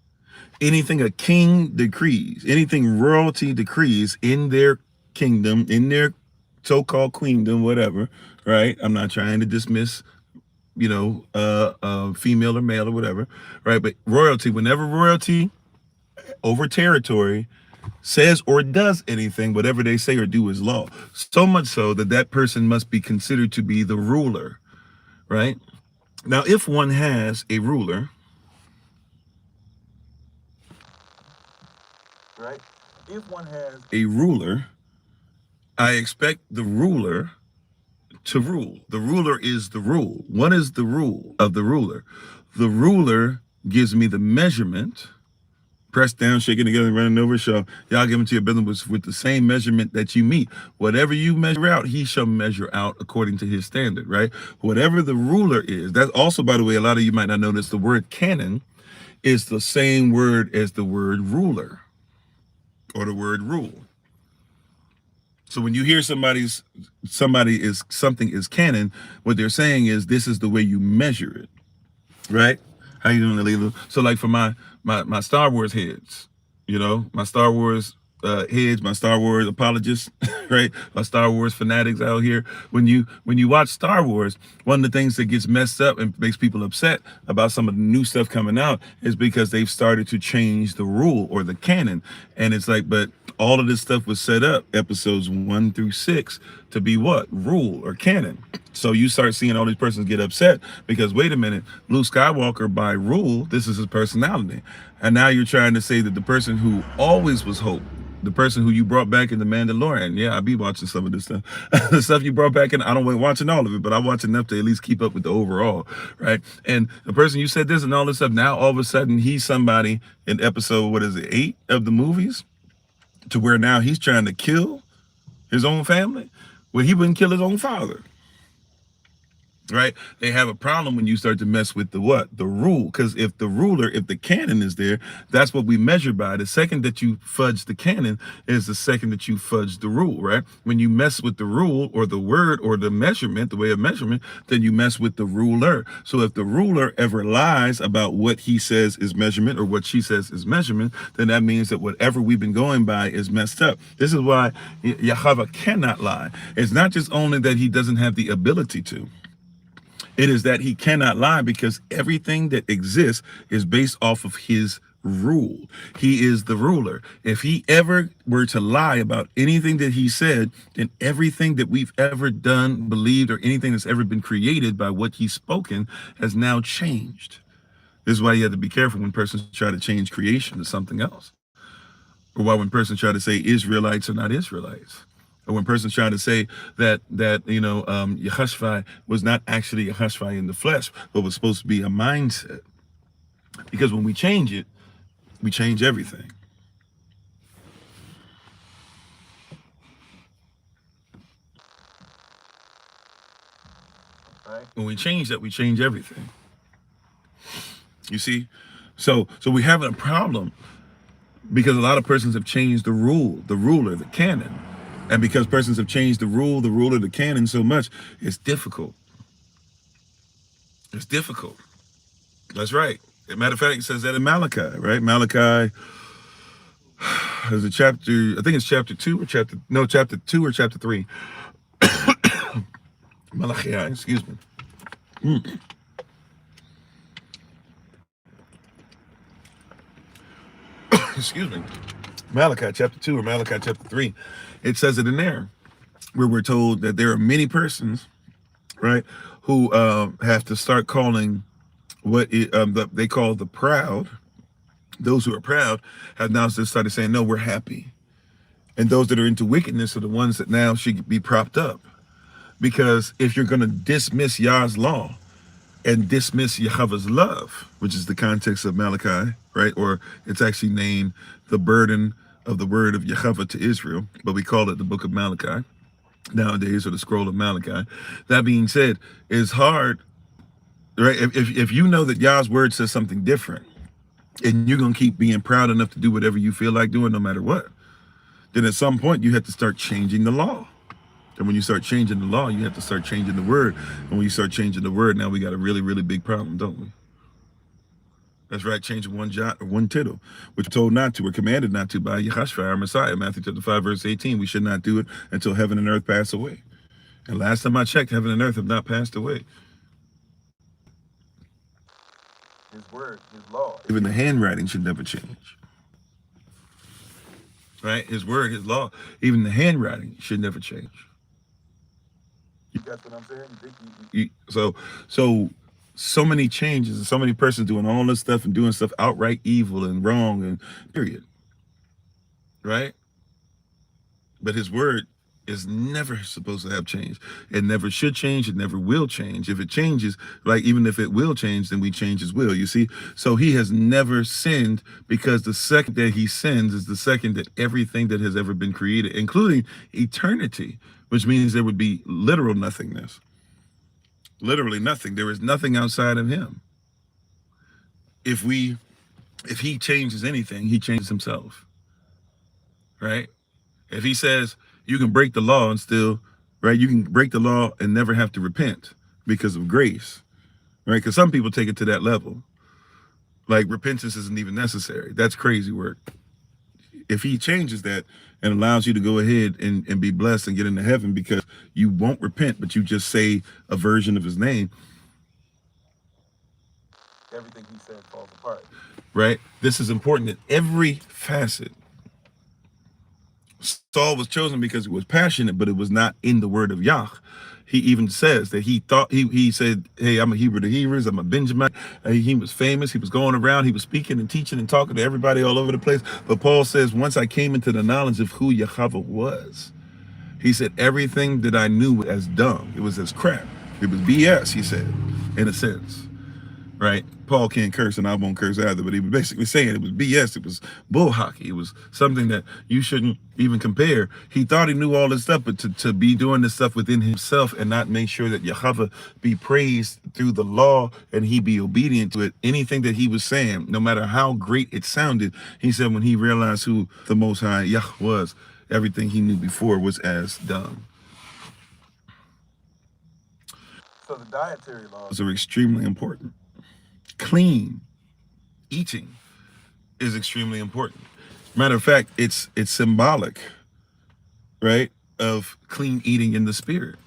Anything a king decrees, anything royalty decrees in their kingdom, in their so-called queendom, whatever, right? I'm not trying to dismiss, female or male or whatever, right? But royalty, whenever royalty over territory says or does anything, whatever they say or do is law. So much so that that person must be considered to be the ruler, right? Now, if one has a ruler, right? If one has a ruler, I expect the ruler to rule. The ruler is the rule. What is the rule of the ruler? The ruler gives me the measurement, pressed down, shaking together, running over, shall y'all give into your business with the same measurement that you meet. Whatever you measure out, he shall measure out according to his standard, right? Whatever the ruler is. That's also, by the way, a lot of you might not notice the word canon is the same word as the word ruler or the word rule. So when you hear something is canon, what they're saying is this is the way you measure it, right? How you doing, Alila? So like for my Star Wars heads, my Star Wars heads, my Star Wars apologists, right? My Star Wars fanatics out here. When you watch Star Wars, one of the things that gets messed up and makes people upset about some of the new stuff coming out is because they've started to change the rule or the canon. And it's like, but all of this stuff was set up, episodes 1 through 6, to be what? Rule or canon. So you start seeing all these persons get upset because, wait a minute, Luke Skywalker, by rule, this is his personality. And now you're trying to say that the person who always was hope, the person who you brought back in The Mandalorian, yeah, I be watching some of this stuff. The stuff you brought back in, I don't wait watching all of it, but I watch enough to at least keep up with the overall, right? And the person you said this and all this stuff, now all of a sudden he's somebody in episode, 8 of the movies, to where now he's trying to kill his own family, where he wouldn't kill his own father. Right? They have a problem when you start to mess with the what? The rule. Because if the canon is there, that's what we measure by. The second that you fudge the canon is the second that you fudge the rule, right? When you mess with the rule or the word or the measurement, the way of measurement, then you mess with the ruler. So if the ruler ever lies about what he says is measurement or what she says is measurement, then that means that whatever we've been going by is messed up. This is why Yahweh cannot lie. It's not just only that he doesn't have the ability to. It is that he cannot lie because everything that exists is based off of his rule. He is the ruler. If he ever were to lie about anything that he said, then everything that we've ever done, believed, or anything that's ever been created by what he's spoken has now changed. This is why you have to be careful when persons try to change creation to something else. Or why when persons try to say Israelites are not Israelites. Or when persons try to say that Yehoshua was not actually Yehoshua in the flesh, but was supposed to be a mindset. Because when we change it, we change everything. Right? When we change that, we change everything. You see? So we're having a problem because a lot of persons have changed the rule, the ruler, the canon. And because persons have changed the rule, the ruler, the canon so much, it's difficult. It's difficult. That's right. As a matter of fact, it says that in Malachi, right? Malachi is a chapter, I think it's chapter 2 or chapter 2 or chapter 3. Malachi, excuse me. Excuse me. Malachi chapter 2 or Malachi chapter 3. It says it in there where we're told that there are many persons, right, who have to start calling what they call the proud. Those who are proud have now just started saying, no, we're happy. And those that are into wickedness are the ones that now should be propped up. Because if you're going to dismiss Yah's law and dismiss Yahweh's love, which is the context of Malachi, right? Or it's actually named the burden of the word of Yahweh to Israel, but we call it the book of Malachi nowadays, or the scroll of Malachi. That being said, it's hard, right? If you know that Yah's word says something different, and you're going to keep being proud enough to do whatever you feel like doing no matter what, then at some point you have to start changing the law. And when you start changing the law, you have to start changing the word. And when you start changing the word, now we got a really, really big problem, don't we? That's right, changing one jot or one tittle, which we're told not to, we're commanded not to by Yehoshua, our Messiah, Matthew chapter 5, verse 18. We should not do it until heaven and earth pass away. And last time I checked, heaven and earth have not passed away. His word, his law, even the handwriting should never change. Right? His word, his law, even the handwriting should never change. You got what I'm saying? So many changes and so many persons doing all this stuff and doing stuff outright evil and wrong and period. Right? But his word is never supposed to have changed. It never should change. It never will change. If it changes, like even if it will change, then we change his will, you see? So he has never sinned, because the second that he sins is the second that everything that has ever been created, including eternity, which means there would be literal nothingness. Literally nothing. There is nothing outside of him. If he changes anything, he changes himself. Right? If he says you can break the law and still, right, you can break the law and never have to repent because of grace, right? Because some people take it to that level. Like repentance isn't even necessary. That's crazy work. if he changes that and allows you to go ahead and be blessed and get into heaven because you won't repent, but you just say a version of his name, everything he said falls apart. Right? This is important in every facet. Saul was chosen because he was passionate, but it was not in the word of Yah. He even says that he thought, he said, hey, I'm a Hebrew to Hebrews, I'm a Benjamin. He was famous, he was going around, he was speaking and teaching and talking to everybody all over the place. But Paul says, once I came into the knowledge of who Yahweh was, he said, everything that I knew was as dung, it was as crap. It was BS, he said, in a sense. Right? Paul can't curse and I won't curse either, but he was basically saying it was BS, it was bull hockey, it was something that you shouldn't even compare. He thought he knew all this stuff, but to be doing this stuff within himself and not make sure that Yahweh be praised through the law and he be obedient to it, anything that he was saying, no matter how great it sounded, he said when he realized who the Most High Yah was, everything he knew before was as dung. So the dietary laws are extremely important. Clean eating is extremely important. Matter of fact, it's symbolic, right, of clean eating in the spirit.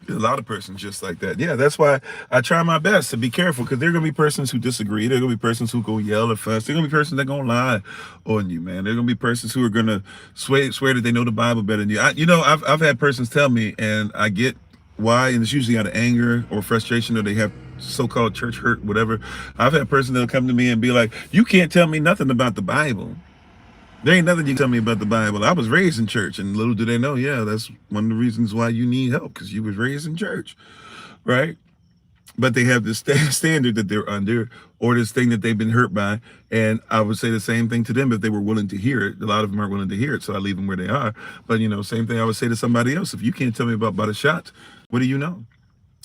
A lot of persons just like that. Yeah, that's why I try my best to be careful, because there are going to be persons who disagree. There are going to be persons who go yell and fuss. There are going to be persons that are going to lie on you, man. There are going to be persons who are going to swear that they know the Bible better than you. I've had persons tell me, and I get why, and it's usually out of anger or frustration, or they have so-called church hurt, whatever. I've had persons that'll come to me and be like, you can't tell me nothing about the Bible. There ain't nothing you can tell me about the Bible. I was raised in church, and little do they know, yeah, that's one of the reasons why you need help, because you was raised in church, right? But they have this standard that they're under, or this thing that they've been hurt by, and I would say the same thing to them if they were willing to hear it. A lot of them aren't willing to hear it, so I leave them where they are. But, same thing I would say to somebody else. If you can't tell me about Badashat, what do you know?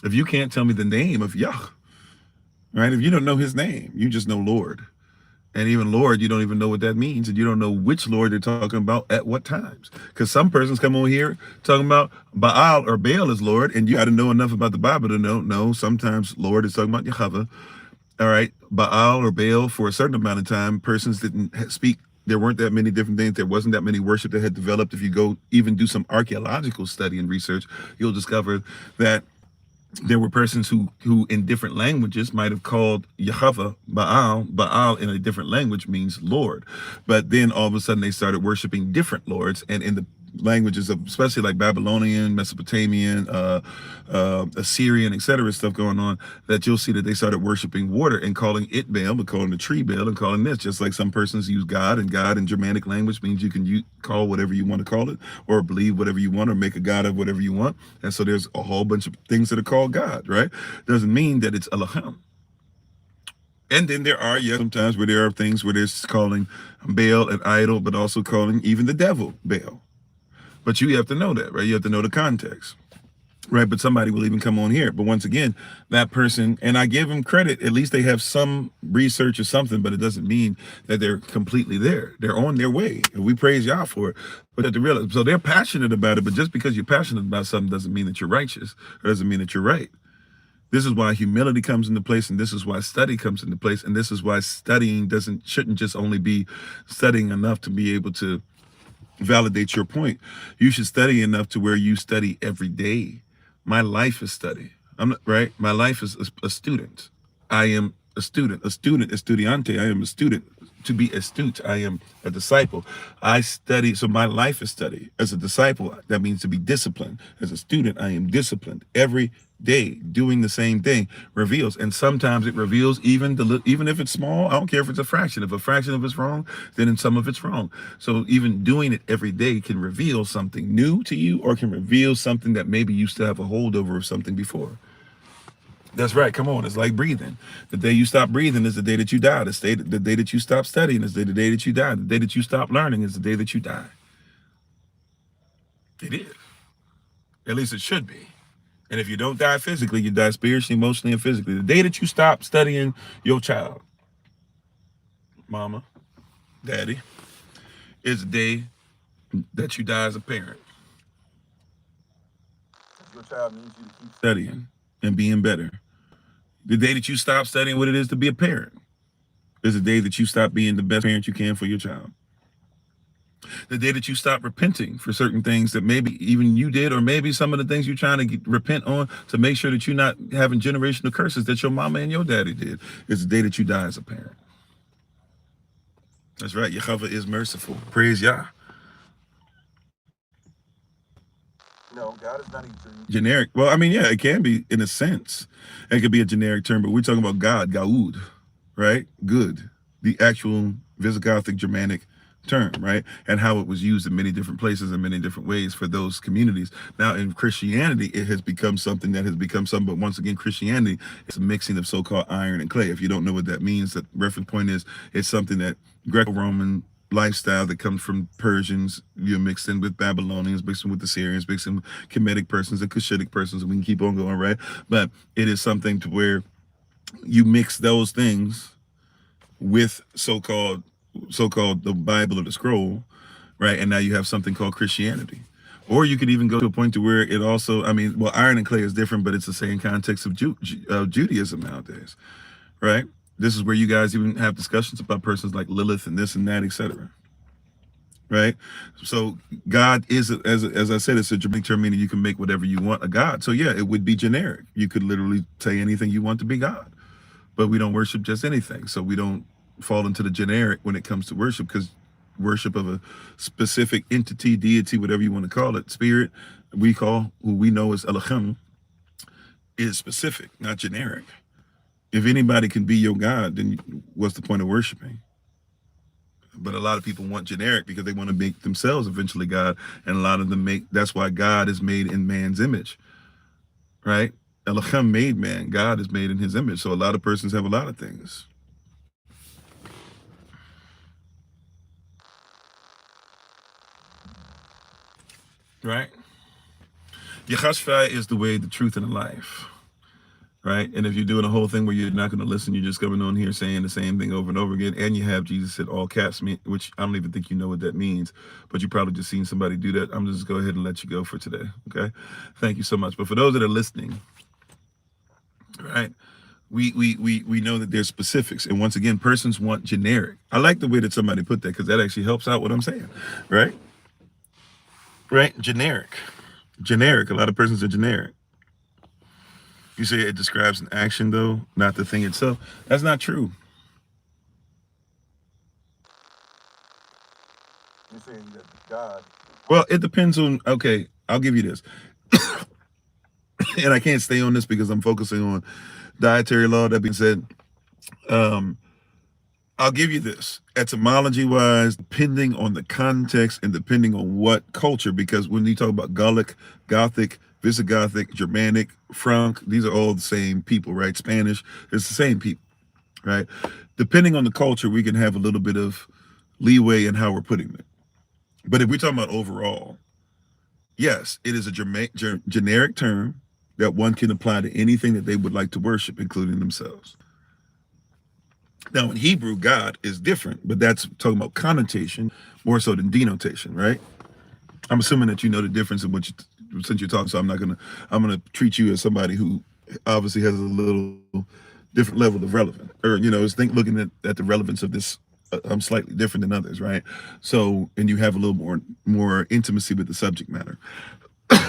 If you can't tell me the name of Yah, right? If you don't know his name, you just know Lord. And even Lord, you don't even know what that means, and you don't know which Lord they're talking about at what times. Because some persons come on here talking about Baal or Baal is Lord, and you got to know enough about the Bible to know, no, sometimes Lord is talking about Yahweh. All right, Baal or Baal, for a certain amount of time, persons didn't speak. There weren't that many different things. There wasn't that many worship that had developed. If you go even do some archaeological study and research, you'll discover that there were persons who in different languages might have called Yahweh Baal. Baal in a different language means Lord. But then all of a sudden they started worshiping different lords, and in the languages of, especially like Babylonian, Mesopotamian, Assyrian, etc., stuff going on, that you'll see that they started worshiping water and calling it Baal, but calling the tree Baal, and calling this, just like some persons use God, and God in Germanic language means you can call whatever you want to call it, or believe whatever you want, or make a God of whatever you want. And so there's a whole bunch of things that are called God, right? Doesn't mean that it's Elohim. And then there are, sometimes where there are things where there's calling Baal an idol, but also calling even the devil Baal. But you have to know that, right? You have to know the context, right? But somebody will even come on here. But once again, that person, and I give them credit, at least they have some research or something, but it doesn't mean that they're completely there. They're on their way, and we praise y'all for it. But at the real, so they're passionate about it, but just because you're passionate about something doesn't mean that you're righteous, or doesn't mean that you're right. This is why humility comes into place, and this is why study comes into place, and this is why studying shouldn't just only be studying enough to be able to validate your point. You should study enough to where you study every day. My life is study. I'm not, right? My life is a student. I am a student. Estudiante. I am a student. To be astute, I am a disciple. I study, so my life is study. As a disciple, that means to be disciplined. As a student, I am disciplined. Every day, doing the same thing reveals, and sometimes it reveals even if it's small. I don't care if it's a fraction. If a fraction of it's wrong, then in some of it's wrong. So even doing it every day can reveal something new to you, or can reveal something that maybe you still have a holdover of something before. That's right. Come on. It's like breathing. The day you stop breathing is the day that you die. The day that you stop studying is the day that you die. The day that you stop learning is the day that you die. It is. At least it should be. And if you don't die physically, you die spiritually, emotionally, and physically. The day that you stop studying your child, mama, daddy, is the day that you die as a parent. Your child needs you to keep studying and being better. The day that you stop studying what it is to be a parent is the day that you stop being the best parent you can for your child. The day that you stop repenting for certain things that maybe even you did, or maybe some of the things you're trying to repent on to make sure that you're not having generational curses that your mama and your daddy did, is the day that you die as a parent. That's right. Yehovah is merciful. Praise Yah. No, God is not a generic. Well, I mean, yeah, it can be in a sense. It could be a generic term, but we're talking about God, Gaud, right? Good. The actual Visigothic Germanic term, right? And how it was used in many different places in many different ways for those communities. Now in Christianity, it has become something that has become something, but once again, Christianity is a mixing of so-called iron and clay. If you don't know what that means, the reference point is it's something that Greco-Roman lifestyle that comes from Persians, you're mixed in with Babylonians, mixed in with the Syrians, mixed in with Kemetic persons and Cushitic persons, and we can keep on going, right? But it is something to where you mix those things with so-called the Bible or the scroll, right? And now you have something called Christianity. Or you could even go to a point to where it also, I mean, well, iron and clay is different, but it's the same context of Judaism nowadays, right? This is where you guys even have discussions about persons like Lilith and this and that, etc. Right? So God is, as I said, it's a Germanic term, meaning you can make whatever you want a God. So yeah, it would be generic. You could literally say anything you want to be God. But we don't worship just anything. So we don't fall into the generic when it comes to worship, because worship of a specific entity, deity, whatever you want to call it, spirit, who we know as Elohim, is specific, not generic. If anybody can be your God, then what's the point of worshiping? But a lot of people want generic because they want to make themselves eventually God. And a lot of them that's why God is made in man's image, right? Elohim made man. God is made in his image. So a lot of persons have a lot of things. Right? Yechashphai is the way, the truth, and the life. Right? And if you're doing a whole thing where you're not going to listen, you're just coming on here saying the same thing over and over again, and you have Jesus in all caps, which I don't even think you know what that means, but you probably just seen somebody do that. I'm just go ahead and let you go for today. Okay? Thank you so much. But for those that are listening, right? We know that there's specifics, and once again, persons want generic. I like the way that somebody put that, because that actually helps out what I'm saying, right? Right? Generic. A lot of persons are generic. You say it describes an action, though, not the thing itself. That's not true. You're saying that God. Well, it depends on. Okay, I'll give you this, and I can't stay on this because I'm focusing on dietary law. That being said, I'll give you this. Etymology-wise, depending on the context and depending on what culture, because when you talk about Gallic, Gothic, Visigothic, Germanic, Franc, these are all the same people, right? Spanish, it's the same people, right? Depending on the culture, we can have a little bit of leeway in how we're putting it. But if we're talking about overall, yes, it is a generic term that one can apply to anything that they would like to worship, including themselves. Now, in Hebrew, God is different, but that's talking about connotation more so than denotation, right? I'm assuming that you know the difference in which, since you're talking, so I'm gonna treat you as somebody who obviously has a little different level of relevance, or looking at the relevance of this. I'm slightly different than others, right? So, and you have a little more intimacy with the subject matter.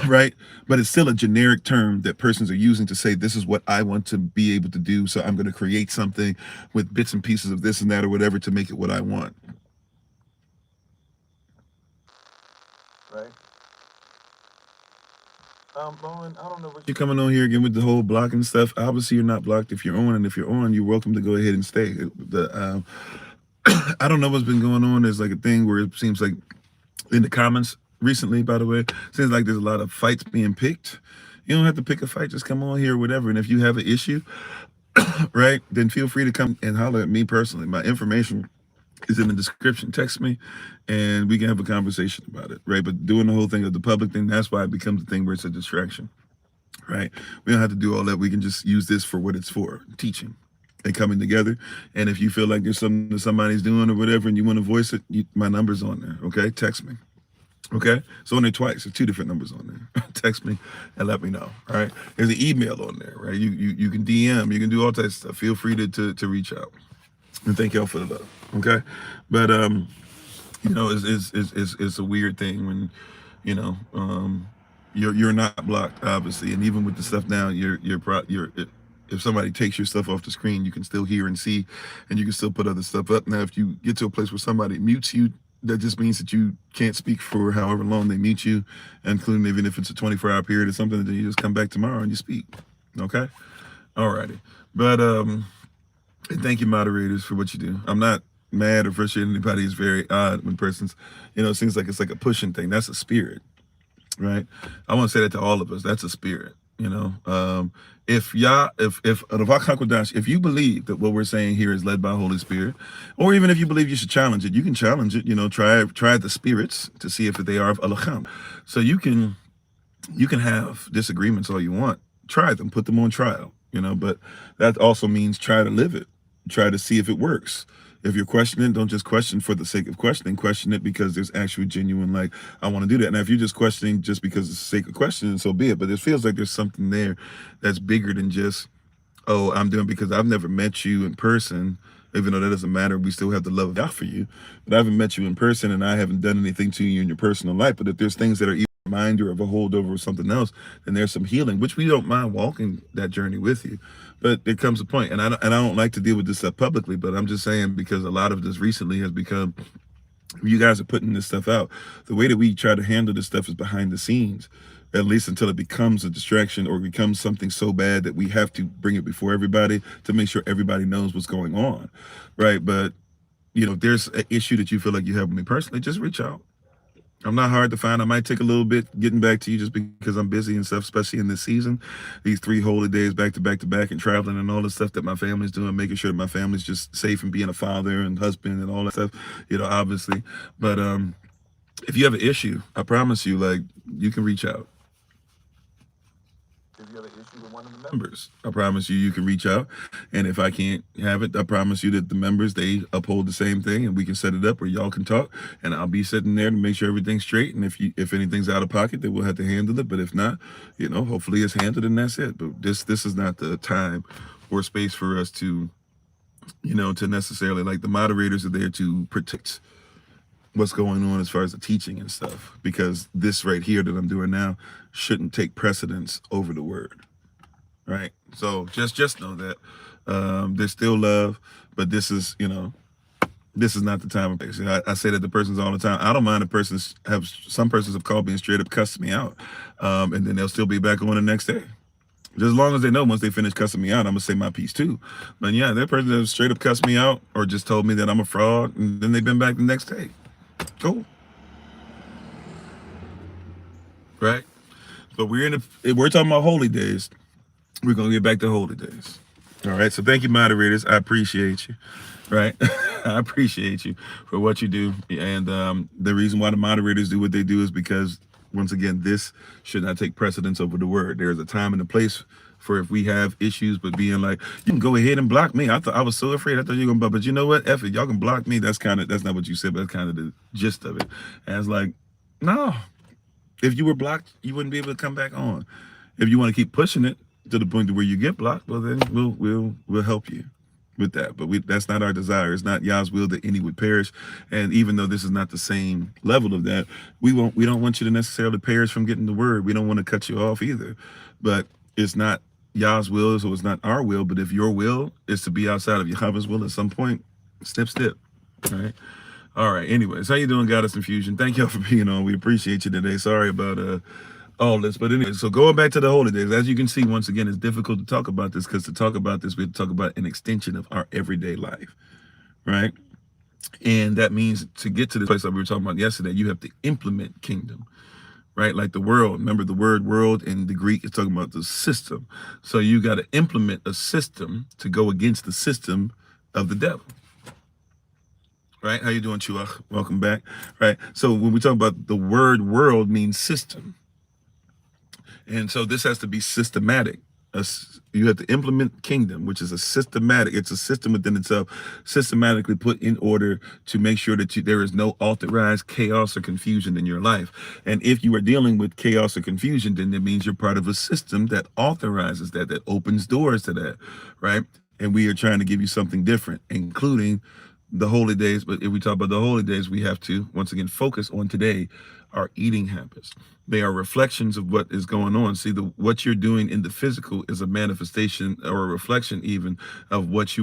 Right? But it's still a generic term that persons are using to say, this is what I want to be able to do. So I'm going to create something with bits and pieces of this and that or whatever to make it what I want. Right? Lauren, I don't know what you're coming on here again with the whole blocking stuff. Obviously, you're not blocked if you're on, and if you're on, you're welcome to go ahead and stay. I don't know what's been going on. There's like a thing where it seems like in the comments recently, by the way, seems like there's a lot of fights being picked. You don't have to pick a fight, just come on here or whatever. And if you have an issue, right, then feel free to come and holler at me personally. My information is in the description. Text me and we can have a conversation about it, right? But doing the whole thing of the public thing, that's why it becomes a thing where it's a distraction, right? We don't have to do all that. We can just use this for what it's for, teaching and coming together. And if you feel like there's something that somebody's doing or whatever and you want to voice it, my number's on there, okay? Text me. Okay, so on there twice. There's 2 different numbers on there. Text me and let me know. All right, there's an email on there, right? You can DM, you can do all types of stuff. Feel free to reach out. And thank y'all for the love. Okay, but It's a weird thing when, you know, you're not blocked, obviously, and even with the stuff now, if somebody takes your stuff off the screen, you can still hear and see, and you can still put other stuff up. Now, if you get to a place where somebody mutes you, that just means that you can't speak for however long they mute you, including even if it's a 24-hour period or something. Then you just come back tomorrow and you speak. Okay, alrighty, but and thank you, moderators, for what you do. I'm not mad or frustrated. Anybody is very odd when persons, it seems like it's like a pushing thing. That's a spirit, right? I want to say that to all of us. That's a spirit. If if you believe that what we're saying here is led by Holy Spirit, or even if you believe you should challenge it, you can challenge it. Try the spirits to see if they are of Elohim. So you can have disagreements all you want. Try them, put them on trial. But that also means try to live it. Try to see if it works. If you're questioning, don't just question for the sake of questioning. Question it because there's actually genuine, like, I want to do that. Now, if you're just questioning just because of the sake of questioning, so be it. But it feels like there's something there that's bigger than just, oh, I'm doing because I've never met you in person, even though that doesn't matter. We still have the love of God for you. But I haven't met you in person, and I haven't done anything to you in your personal life. But if there's things that are either a reminder of a holdover or something else, then there's some healing, which we don't mind walking that journey with you. But there comes a point, and I don't like to deal with this stuff publicly, but I'm just saying, because a lot of this recently has become, you guys are putting this stuff out. The way that we try to handle this stuff is behind the scenes, at least until it becomes a distraction or becomes something so bad that we have to bring it before everybody to make sure everybody knows what's going on, right? But, if there's an issue that you feel like you have with me personally, just reach out. I'm not hard to find. I might take a little bit getting back to you just because I'm busy and stuff, especially in this season. These 3 holy days back to back to back and traveling and all the stuff that my family's doing, making sure that my family's just safe and being a father and husband and all that stuff, obviously. But if you have an issue, I promise you, like, you can reach out. If you have an issue with one of the members, I promise you can reach out. And if I can't have it, I promise you that the members, they uphold the same thing, and we can set it up where y'all can talk, and I'll be sitting there to make sure everything's straight. And if anything's out of pocket, then we'll have to handle it. But if not, hopefully it's handled and that's it. But this is not the time or space for us to, to necessarily, like, the moderators are there to protect what's going on as far as the teaching and stuff, because this right here that I'm doing now shouldn't take precedence over the word, right? So just know that there's still love, but this is this is not the time and place. I say that to persons all the time. I don't mind if some persons have called me and straight up cussed me out, and then they'll still be back on the next day. Just as long as they know once they finish cussing me out, I'm gonna say my piece too. But yeah, that person that straight up cussed me out or just told me that I'm a fraud, and then they've been back the next day. Cool. Right? But we're talking about holy days. We're gonna get back to holy days. All right. So thank you, moderators. I appreciate you. Right? I appreciate you for what you do. And the reason why the moderators do what they do is because, once again, this should not take precedence over the word. There's a time and a place for if we have issues, but being like, you can go ahead and block me. I was so afraid. I thought you were gonna block, but you know what? F it, y'all can block me. That's not what you said, but that's kind of the gist of it. And it's like, no, if you were blocked, you wouldn't be able to come back on. If you want to keep pushing it to the point to where you get blocked, well, then we'll help you with that. But that's not our desire. It's not Yah's will that any would perish. And even though this is not the same level of that, we don't want you to necessarily perish from getting the word. We don't want to cut you off either. But it's not Yah's will, so it's not our will. But if your will is to be outside of Yahweh's will at some point, step. All right. Anyways, how you doing, Goddess Infusion? Thank y'all for being on. We appreciate you today. Sorry about all this, but anyway, so going back to the holy days, as you can see, once again, it's difficult to talk about this because to talk about this, we have to talk about an extension of our everyday life, right? And that means to get to this place that we were talking about yesterday, you have to implement kingdom. Right? Like the world. Remember, the word world in the Greek is talking about the system. So you got to implement a system to go against the system of the devil. Right? How you doing, Chuach? Welcome back. Right? So when we talk about the word world means system. And so this has to be systematic. You have to implement kingdom, which is it's a system within itself, systematically put in order to make sure that there is no authorized chaos or confusion in your life. And if you are dealing with chaos or confusion, then it means you're part of a system that authorizes that opens doors to that, right? And we are trying to give you something different, including the holy days, but if we talk about the holy days, we have to once again focus on today, our eating habits. They are reflections of what is going on. See, what you're doing in the physical is a manifestation or a reflection even of what's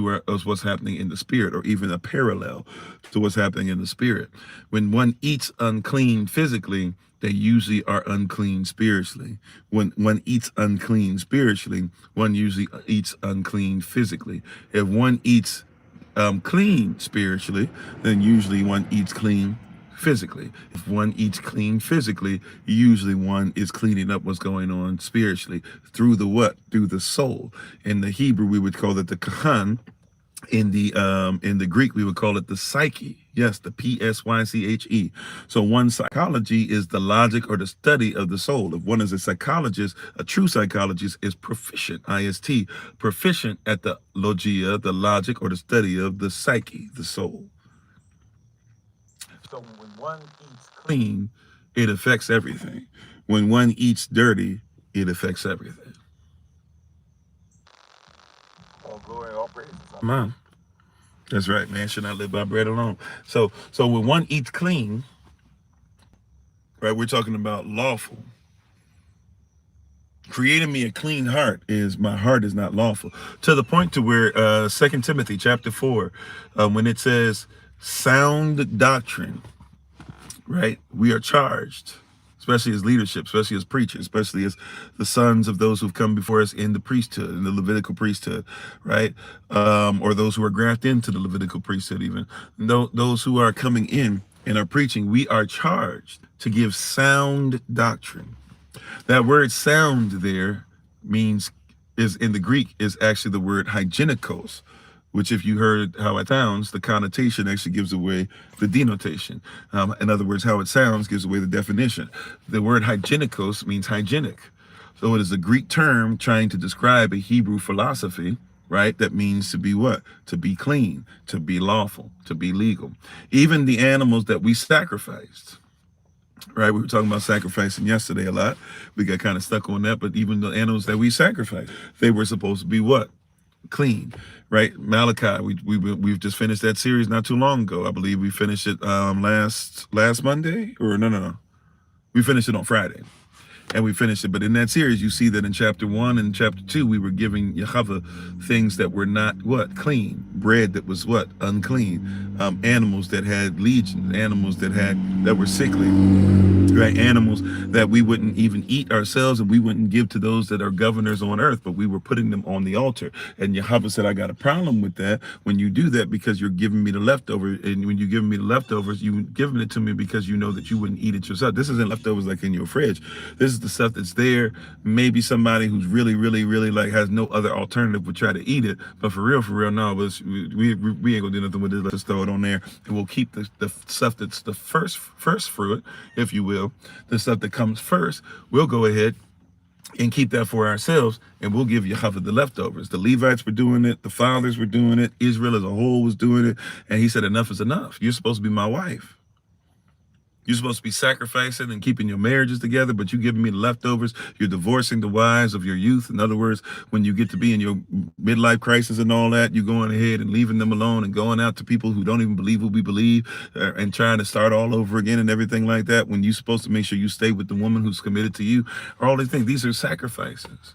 happening in the spirit, or even a parallel to what's happening in the spirit. When one eats unclean physically, they usually are unclean spiritually. When one eats unclean spiritually, one usually eats unclean physically. If one eats clean spiritually, then usually one eats clean physically. If one eats clean physically, usually one is cleaning up what's going on spiritually through the what? Through the soul. In the Hebrew, we would call it the kahan. In the Greek, we would call it the psyche. Yes, the psyche. So one psychology is the logic or the study of the soul. If one is a psychologist, a true psychologist is proficient, ist, proficient at the logia, the logic or the study of the psyche, the soul. So when one eats clean, it affects everything. When one eats dirty, it affects everything. All glory, all praise. Mom. That's right, man. Should not live by bread alone. So when one eats clean, right, we're talking about lawful. Creating me a clean heart is my heart is not lawful. To the point to where 2 Timothy chapter 4, when it says sound doctrine, right, we are charged, especially as leadership, especially as preachers, especially as the sons of those who've come before us in the priesthood, in the Levitical priesthood, right? Or those who are grafted into the Levitical priesthood even. Those who are coming in and are preaching, we are charged to give sound doctrine. That word sound there is in the Greek is actually the word hygienikos, which if you heard how it sounds, the connotation actually gives away the denotation. In other words, how it sounds gives away the definition. The word hygienikos means hygienic. So it is a Greek term trying to describe a Hebrew philosophy, right? That means to be what? To be clean, to be lawful, to be legal. Even the animals that we sacrificed, right? We were talking about sacrificing yesterday a lot. We got kind of stuck on that, but even the animals that we sacrificed, they were supposed to be what? Clean, right? Malachi, we've just finished that series not too long ago. I believe we finished it last Monday, or no. We finished it on Friday. And we finished it. But in that series, you see that in chapter 1 and chapter 2, we were giving Yahweh things that were not what? Clean. Bread that was what? Unclean. Animals that had legions, animals that were sickly, right? Animals that we wouldn't even eat ourselves and we wouldn't give to those that are governors on earth, but we were putting them on the altar. And Yahweh said, I got a problem with that when you do that, because you're giving me the leftover. And when you're giving me the leftovers, you're giving it to me because you know that you wouldn't eat it yourself. This isn't leftovers like in your fridge. This is the stuff that's there. Maybe somebody who's really, really, really like has no other alternative would try to eat it. But for real, no, we ain't gonna do nothing with it. Let's just throw it on there. And we'll keep the stuff that's the first fruit, if you will. The stuff that comes first, we'll go ahead and keep that for ourselves, and we'll give Yahweh the leftovers. The Levites were doing it. The fathers were doing it. Israel as a whole was doing it. And he said, enough is enough. You're supposed to be my wife. You're supposed to be sacrificing and keeping your marriages together, but you're giving me the leftovers. You're divorcing the wives of your youth. In other words, when you get to be in your midlife crisis and all that, you're going ahead and leaving them alone and going out to people who don't even believe what we believe and trying to start all over again and everything like that, when you're supposed to make sure you stay with the woman who's committed to you. All these things, these are sacrifices.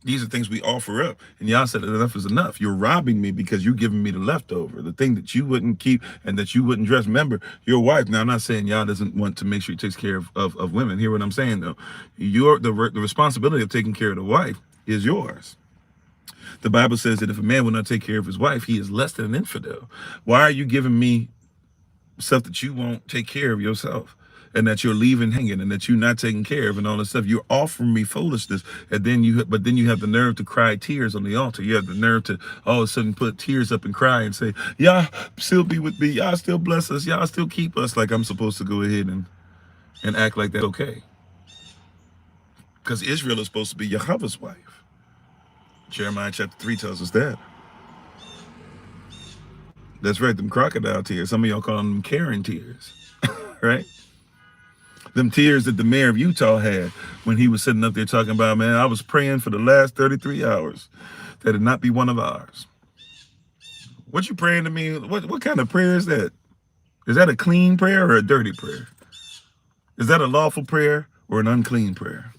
These are things we offer up. And y'all said enough is enough. You're robbing me because you're giving me the leftover, the thing that you wouldn't keep and that you wouldn't dress. Remember, your wife, now I'm not saying y'all doesn't want to make sure he takes care of women. Hear what I'm saying though? The responsibility of taking care of the wife is yours. The Bible says that if a man will not take care of his wife, he is less than an infidel. Why are you giving me stuff that you won't take care of yourself? And that you're leaving hanging, and that you're not taking care of, and all this stuff. You're offering me foolishness, and then you have the nerve to cry tears on the altar. You have the nerve to all of a sudden put tears up and cry and say, "Y'all still be with me. Y'all still bless us. Y'all still keep us." Like I'm supposed to go ahead and act like that's okay. Because Israel is supposed to be Yahweh's wife. Jeremiah chapter 3 tells us that. That's right. Them crocodile tears. Some of y'all call them Karen tears, right? Them tears that the mayor of Utah had when he was sitting up there talking about, man, I was praying for the last 33 hours that it not be one of ours. What you praying to me? What kind of prayer is that? Is that a clean prayer or a dirty prayer? Is that a lawful prayer or an unclean prayer?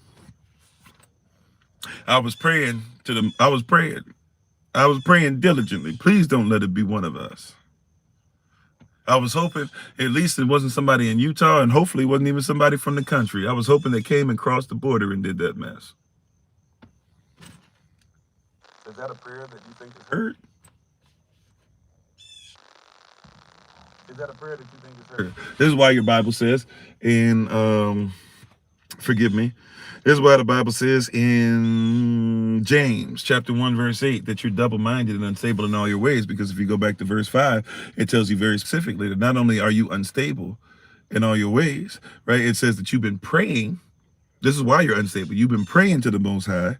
I was praying to them. I was praying diligently. Please don't let it be one of us. I was hoping at least it wasn't somebody in Utah, and hopefully it wasn't even somebody from the country. I was hoping they came and crossed the border and did that mess. Is that a prayer that you think is heard? Is that a prayer that you think is heard? This is why your Bible says in forgive me. This is why the Bible says in James chapter 1 verse 8 that you're double-minded and unstable in all your ways, because if you go back to verse 5, it tells you very specifically that not only are you unstable in all your ways, right? It says that you've been praying. This is why you're unstable. You've been praying to the Most High,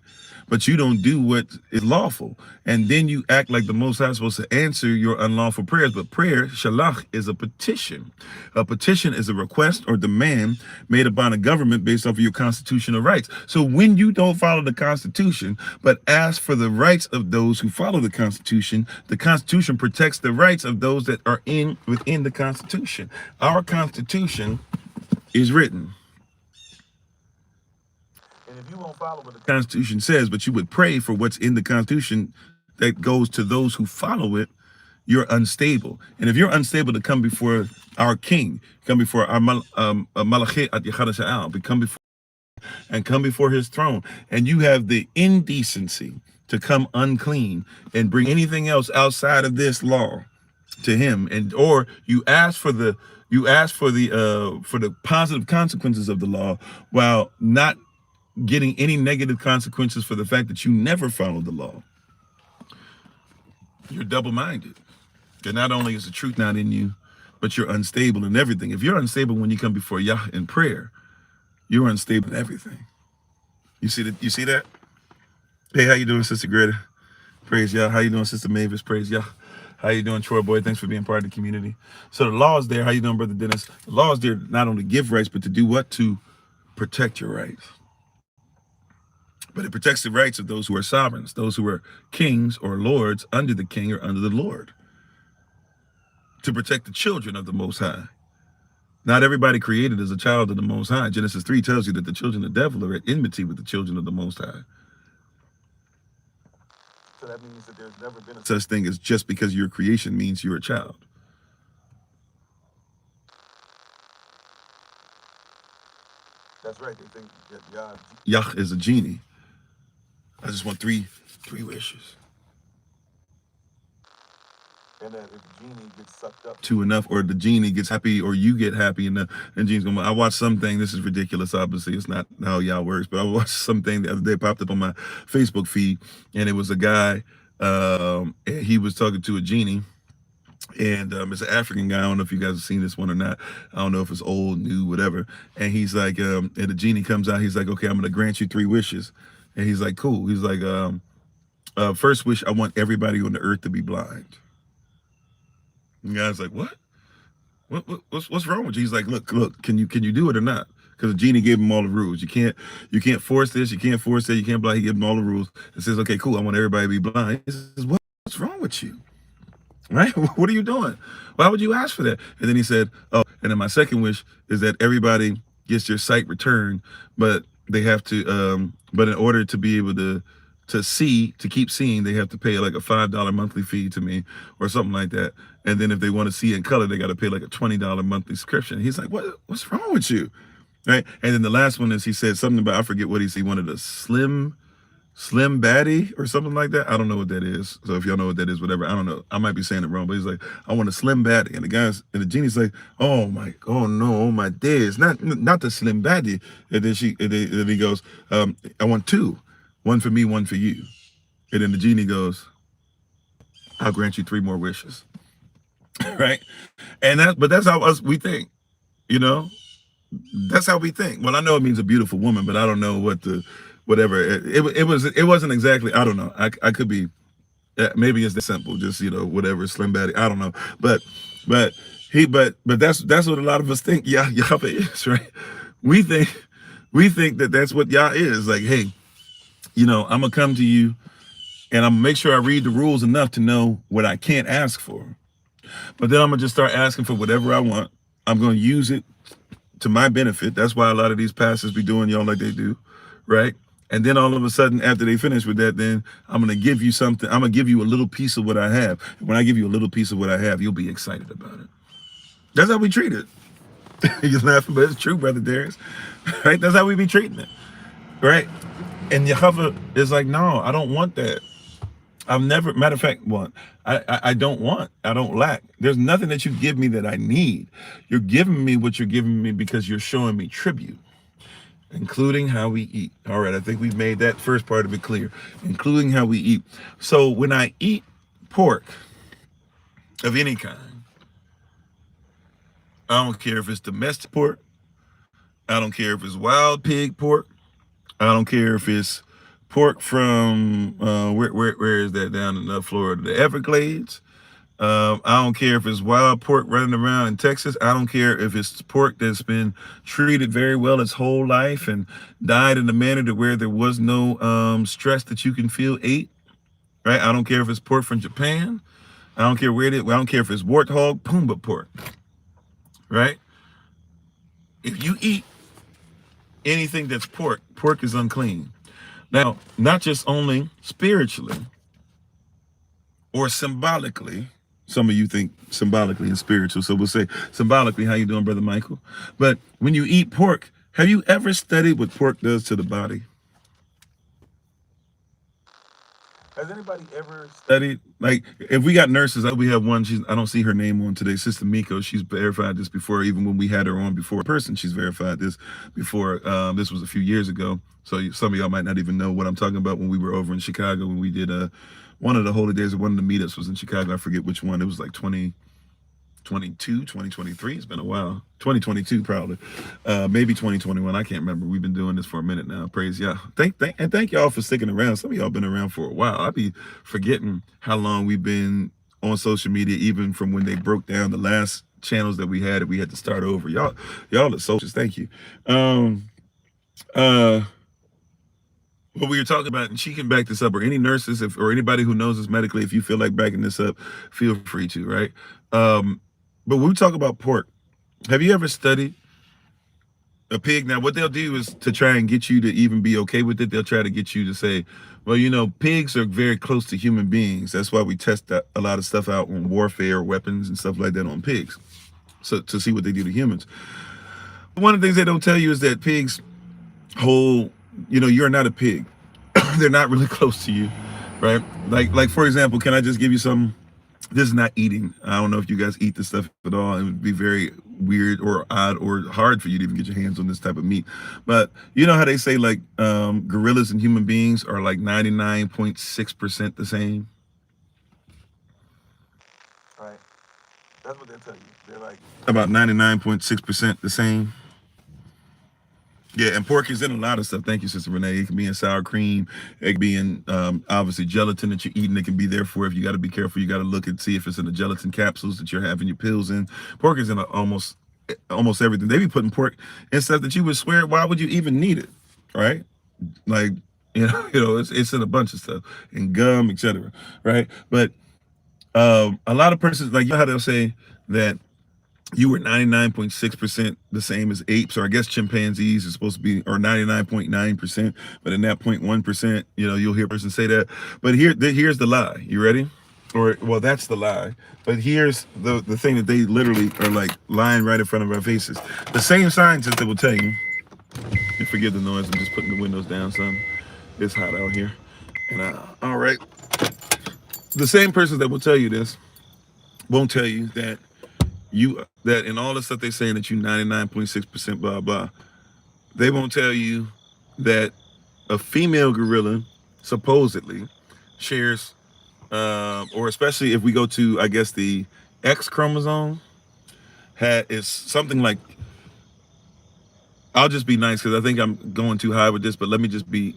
but you don't do what is lawful. And then you act like the Most High is supposed to answer your unlawful prayers. But prayer, shalach, is a petition. A petition is a request or demand made upon a government based off of your constitutional rights. So when you don't follow the Constitution, but ask for the rights of those who follow the Constitution protects the rights of those that are within the Constitution. Our Constitution is written. And if you won't follow what the Constitution says, but you would pray for what's in the Constitution that goes to those who follow it, you're unstable. And if you're unstable to come before our King, come before our Malachit at Yechad, come before his throne, and you have the indecency to come unclean and bring anything else outside of this law to him, and or you ask for the positive consequences of the law while not getting any negative consequences for the fact that you never followed the law. You're double-minded. And not only is the truth not in you, but you're unstable in everything. If you're unstable when you come before Yah in prayer, you're unstable in everything. You see that? You see that? Hey, how you doing, Sister Greta? Praise Yah. How you doing, Sister Mavis? Praise Yah. How you doing, Troy Boy? Thanks for being part of the community. So the law is there. How you doing, Brother Dennis? The law is there not only to give rights, but to do what? To protect your rights. But it protects the rights of those who are sovereigns, those who are kings or lords under the king or under the Lord. To protect the children of the Most High. Not everybody created as a child of the Most High. Genesis 3 tells you that the children of the devil are at enmity with the children of the Most High. So that means that there's never been a such thing as just because your creation means you're a child. That's right. They think that Yah is a genie. I just want three wishes. And that if the genie gets sucked up to enough, or the genie gets happy, or you get happy enough, and genie's going, I watched something, this is ridiculous, obviously, it's not how Yah works, but I watched something the other day, popped up on my Facebook feed, and it was a guy, and he was talking to a genie, and it's an African guy. I don't know if you guys have seen this one or not. I don't know if it's old, new, whatever. And he's like, and the genie comes out, he's like, okay, I'm going to grant you 3 wishes. And he's like, cool. He's like, first wish, I want everybody on the earth to be blind. And the guy's like, what? What's wrong with you? He's like, look, can you do it or not? Because the genie gave him all the rules. You can't force this, you can't force that, you can't blind. He gave him all the rules. It says, okay, cool, I want everybody to be blind. He says, what's wrong with you? Right? What are you doing? Why would you ask for that? And then he said, oh, and then my second wish is that everybody gets their sight returned, but they have to, but in order to be able to keep seeing, they have to pay like a $5 monthly fee to me or something like that. And then if they want to see in color, they got to pay like a $20 monthly subscription. He's like, what's wrong with you? Right? And then the last one is, he said something about, I forget what he said, he wanted a slim baddie or something like that. I don't know what that is. So if y'all know what that is, whatever, I don't know. I might be saying it wrong, but he's like, I want a slim baddie. And the genie's like, oh my days, not the slim baddie. And then he goes, I want 2, one for me, one for you. And then the genie goes, I'll grant you 3 more wishes. Right? And that's how we think, you know? That's how we think. Well, I know it means a beautiful woman, but I don't know what whatever it wasn't exactly. I don't know. I could be. Maybe it's that simple. Just, you know, whatever, slim baddie. I don't know. But that's what a lot of us think. Yahweh is, right? We think that that's what Yah is. Like, hey, you know, I'm gonna come to you And I'm gonna make sure I read the rules enough to know what I can't ask for. But then I'm gonna just start asking for whatever I want. I'm gonna use it to my benefit. That's why a lot of these pastors be doing y'all like they do, right? And then all of a sudden, after they finish with that, then I'm gonna give you something. I'm gonna give you a little piece of what I have. When I give you a little piece of what I have, you'll be excited about it. That's how we treat it. You're laughing, but it's true, Brother Darius. Right? That's how we be treating it. Right? And Yahweh is like, no, I don't want that. I've never, matter of fact, one, I don't want, I don't lack. There's nothing that you give me that I need. You're giving me what you're giving me because you're showing me tribute, including how we eat. All right, I think we've made that first part of it clear, including how we eat. So when I eat pork of any kind, I don't care if it's domestic pork, I don't care if it's wild pig pork, I don't care if it's pork from where is that down in Florida, the Everglades. I don't care if it's wild pork running around in Texas. I don't care if it's pork that's been treated very well its whole life and died in a manner to where there was no stress that you can feel ate. Right? I don't care if it's pork from Japan. I don't care where it is. I don't care if it's warthog, Pumbaa pork. Right? If you eat anything that's pork, pork is unclean. Now, not just only spiritually or symbolically. Some of you think symbolically and spiritual, so we'll say symbolically. How you doing, Brother Michael? But when you eat pork, have you ever studied what pork does to the body? Has anybody ever studied? Like, if we got nurses, we have one. I don't see her name on today. Sister Miko. She's verified this before. Even when we had her on before in person, she's verified this before. This was a few years ago. So some of y'all might not even know what I'm talking about. When we were over in Chicago, when we did one of the holy days, or one of the meetups was in Chicago. I forget which one. It was like 2022, 2023. It's been a while. 2022 probably, maybe 2021. I can't remember. We've been doing this for a minute now. Praise y'all. Thank y'all for sticking around. Some of y'all been around for a while. I'll be forgetting how long we've been on social media, even from when they broke down the last channels that we had. We had to start over. Y'all are socials. Thank you. What we were talking about, and she can back this up, or any nurses, or anybody who knows this medically, if you feel like backing this up, feel free to, right? But when we talk about pork, have you ever studied a pig? Now, what they'll do is to try and get you to even be okay with it, they'll try to get you to say, well, you know, pigs are very close to human beings. That's why we test a lot of stuff out on warfare, weapons, and stuff like that on pigs, so to see what they do to humans. One of the things they don't tell you is that pigs you're not a pig. They're not really close to you, right? Like for example, can I just give you some? This is not eating. I don't know if you guys eat this stuff at all. It would be very weird or odd or hard for you to even get your hands on this type of meat. But you know how they say like gorillas and human beings are like 99.6% the same? Right. That's what they tell you. They're like about 99.6% the same. Yeah, and pork is in a lot of stuff. Thank you, Sister Renee. It can be in sour cream. It can be in, obviously, gelatin that you're eating. It can be there for if you got to be careful. You got to look and see if it's in the gelatin capsules that you're having your pills in. Pork is in almost everything. They be putting pork in stuff that you would swear, why would you even need it, right? Like, it's in a bunch of stuff, in gum, etc., right? But a lot of persons, like, you know how they'll say that you were 99.6% the same as apes, or I guess chimpanzees is supposed to be, or 99.9%, but in that 0.1%, you'll hear a person say that. But here's the lie. You ready? Well, that's the lie. But here's the thing that they literally are like lying right in front of our faces. The same scientists that will tell you, and forgive the noise, I'm just putting the windows down, son. It's hot out here. And all right. The same persons that will tell you this won't tell you that in all the stuff they saying that you 99.6% blah blah, they won't tell you that a female gorilla supposedly shares, or especially if we go to, I guess, the X chromosome, is something like, I'll just be nice because I think I'm going too high with this, but let me just be,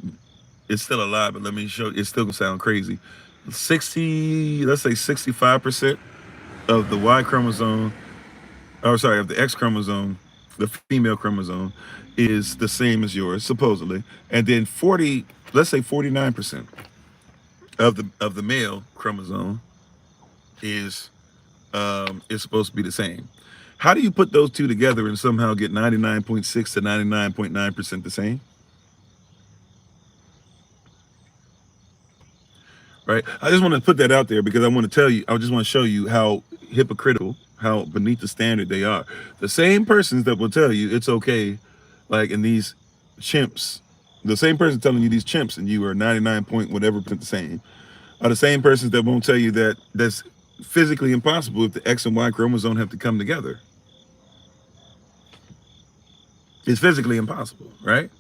it's still alive, but let me show, it's still gonna sound crazy. 65% of the Y chromosome, of the X chromosome, the female chromosome, is the same as yours, supposedly. And then let's say 49% of the male chromosome is supposed to be the same. How do you put those two together and somehow get 99.6 to 99.9% the same? Right? I just want to put that out there because I want to tell you, I just want to show you how hypocritical, how beneath the standard they are. The same persons that will tell you it's okay, like in these chimps, the same person telling you these chimps and you are 99 point whatever percent the same, are the same persons that won't tell you that that's physically impossible if the X and Y chromosome have to come together. It's physically impossible, right?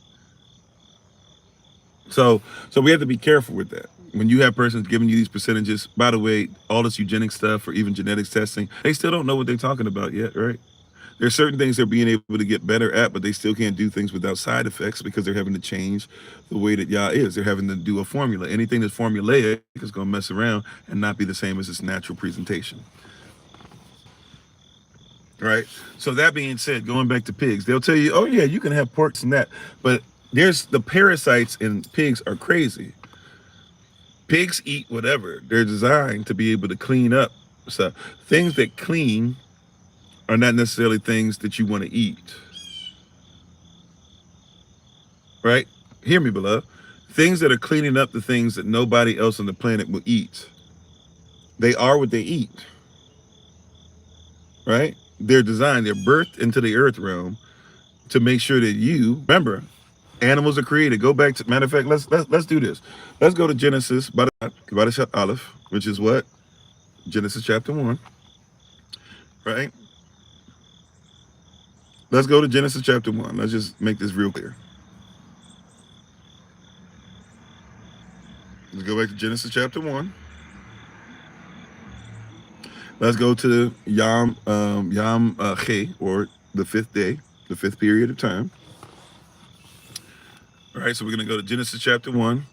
So we have to be careful with that. When you have persons giving you these percentages, by the way, all this eugenic stuff or even genetics testing, they still don't know what they're talking about yet, right? There's certain things they're being able to get better at, but they still can't do things without side effects because they're having to change the way that Yah is. They're having to do a formula. Anything that's formulaic is going to mess around and not be the same as its natural presentation. Right? So that being said, going back to pigs, they'll tell you, oh yeah, you can have porks and that, but there's the parasites in pigs are crazy. Pigs eat whatever. They're designed to be able to clean up stuff. Things that clean are not necessarily things that you want to eat. Right? Hear me, beloved. Things that are cleaning up the things that nobody else on the planet will eat. They are what they eat. Right? They're designed, they're birthed into the earth realm to make sure that you, remember, animals are created. Go back to, matter of fact, let's do this. Let's go to Genesis, Barashat Aleph, which is what? Genesis chapter 1. Right? Let's go to Genesis chapter 1. Let's just make this real clear. Let's go back to Genesis chapter 1. Let's go to Yom Che, or the fifth day, the fifth period of time. All right, so we're going to go to Genesis chapter 1.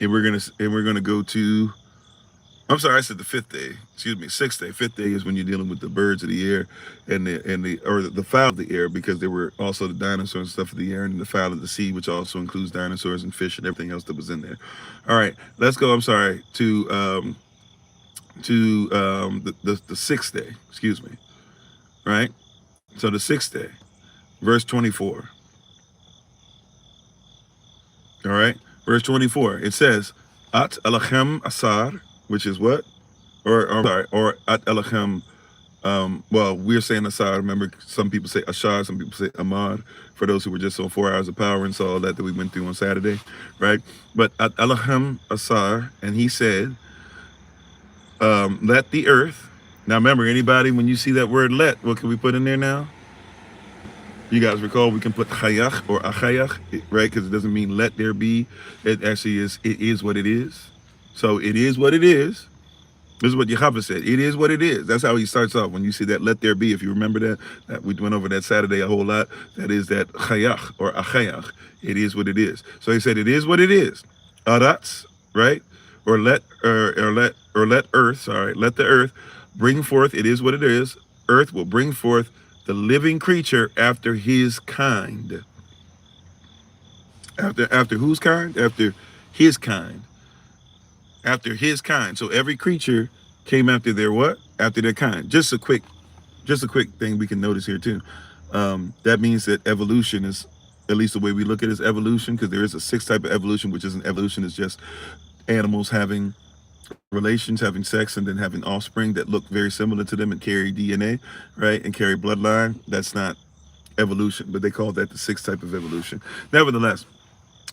And we're going to go to, I'm sorry, I said the fifth day. Excuse me, sixth day. Fifth day is when you're dealing with the birds of the air and the fowl of the air, because there were also the dinosaurs and stuff of the air and the fowl of the sea, which also includes dinosaurs and fish and everything else that was in there. All right, let's go. I'm sorry, to the sixth day. Excuse me. Right. So the sixth day, verse 24. All right, verse 24. It says, "At Elachem Asar," which is what? Or At Elachem. Well, we're saying Asar. Remember, some people say Ashar, some people say Amar. For those who were just on 4 hours of power and saw all that we went through on Saturday, right? But At Elachem Asar, and he said, "Let the earth." Now, remember, anybody, when you see that word "let," what can we put in there now? You guys recall we can put chayach or achayach, right? Because it doesn't mean let there be. It actually is, it is what it is. So it is what it is. This is what Yahweh said. It is what it is. That's how he starts off. When you see that let there be, if you remember that we went over that Saturday a whole lot, that is that chayach or achayach. It is what it is. So he said it is what it is. Aratz, right? Or let earth, sorry, let the earth bring forth, it is what it is. Earth will bring forth the living creature after his kind. After whose kind? After his kind. After his kind. So every creature came after their what? After their kind. Just a quick thing we can notice here too. That means that evolution is, at least the way we look at it, is evolution, because there is a sixth type of evolution, which isn't evolution, it's just animals having relations, having sex, and then having offspring that look very similar to them and carry DNA, right? And carry bloodline. That's not evolution, but they call that the sixth type of evolution. Nevertheless,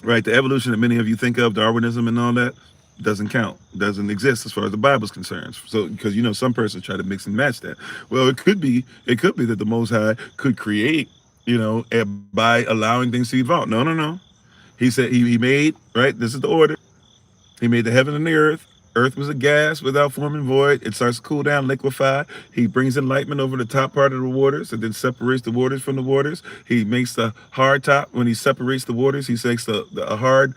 right, the evolution that many of you think of, Darwinism and all that, doesn't count, doesn't exist as far as the Bible's concerned. So, because some persons try to mix and match that. Well, it could be that the Most High could create, by allowing things to evolve. No. He said he made, right, this is the order. He made the heaven and the earth. Earth was a gas without form and void. It starts to cool down, liquefy. He brings enlightenment over the top part of the waters and then separates the waters from the waters. He makes the hard top. When he separates the waters, he makes a hard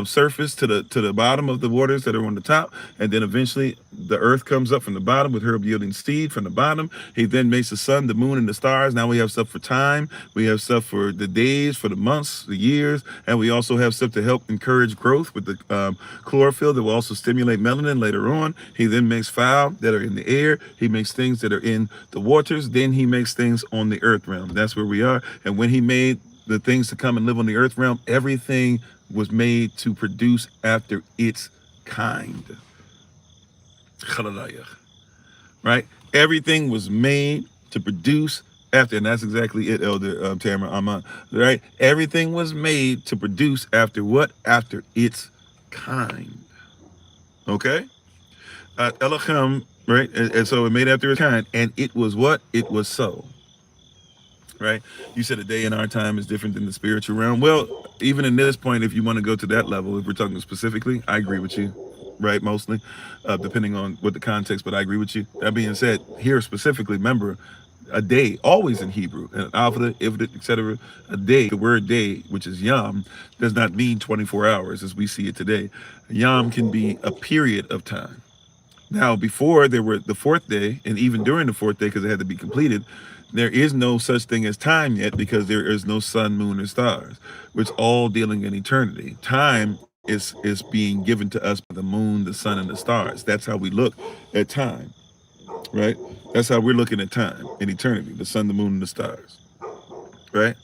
surface to the bottom of the waters that are on the top, and then eventually the earth comes up from the bottom with herb yielding seed from the bottom. He then makes the sun, the moon, and the stars. Now we have stuff for time. We have stuff for the days, for the months, the years, and we also have stuff to help encourage growth with the chlorophyll that will also stimulate melanin later on. He then makes fowl that are in the air. He makes things that are in the waters. Then he makes things on the earth realm. That's where we are. And when he made the things to come and live on the earth realm, everything was made to produce after its kind. Right? Everything was made to produce after, and that's exactly it, Elder Tamara Aman. Right? Everything was made to produce after what? After its kind. Okay? Elohim, right? And so it made after its kind, and it was what? It was so. Right? You said a day in our time is different than the spiritual realm. Well, even in this point, if you want to go to that level, if we're talking specifically, I agree with you, right? Mostly, depending on what the context, but I agree with you. That being said, here specifically, remember, a day, always in Hebrew, and alpha, ifrit, etc. A day, the word day, which is yom, does not mean 24 hours as we see it today. Yom can be a period of time. Now, before there were the fourth day, and even during the fourth day, because it had to be completed, there is no such thing as time yet, because there is no sun, moon, or stars. It's all dealing in eternity. Time is being given to us by the moon, the sun, and the stars. That's how we look at time, right? That's how we're looking at time in eternity, the sun, the moon, and the stars, right?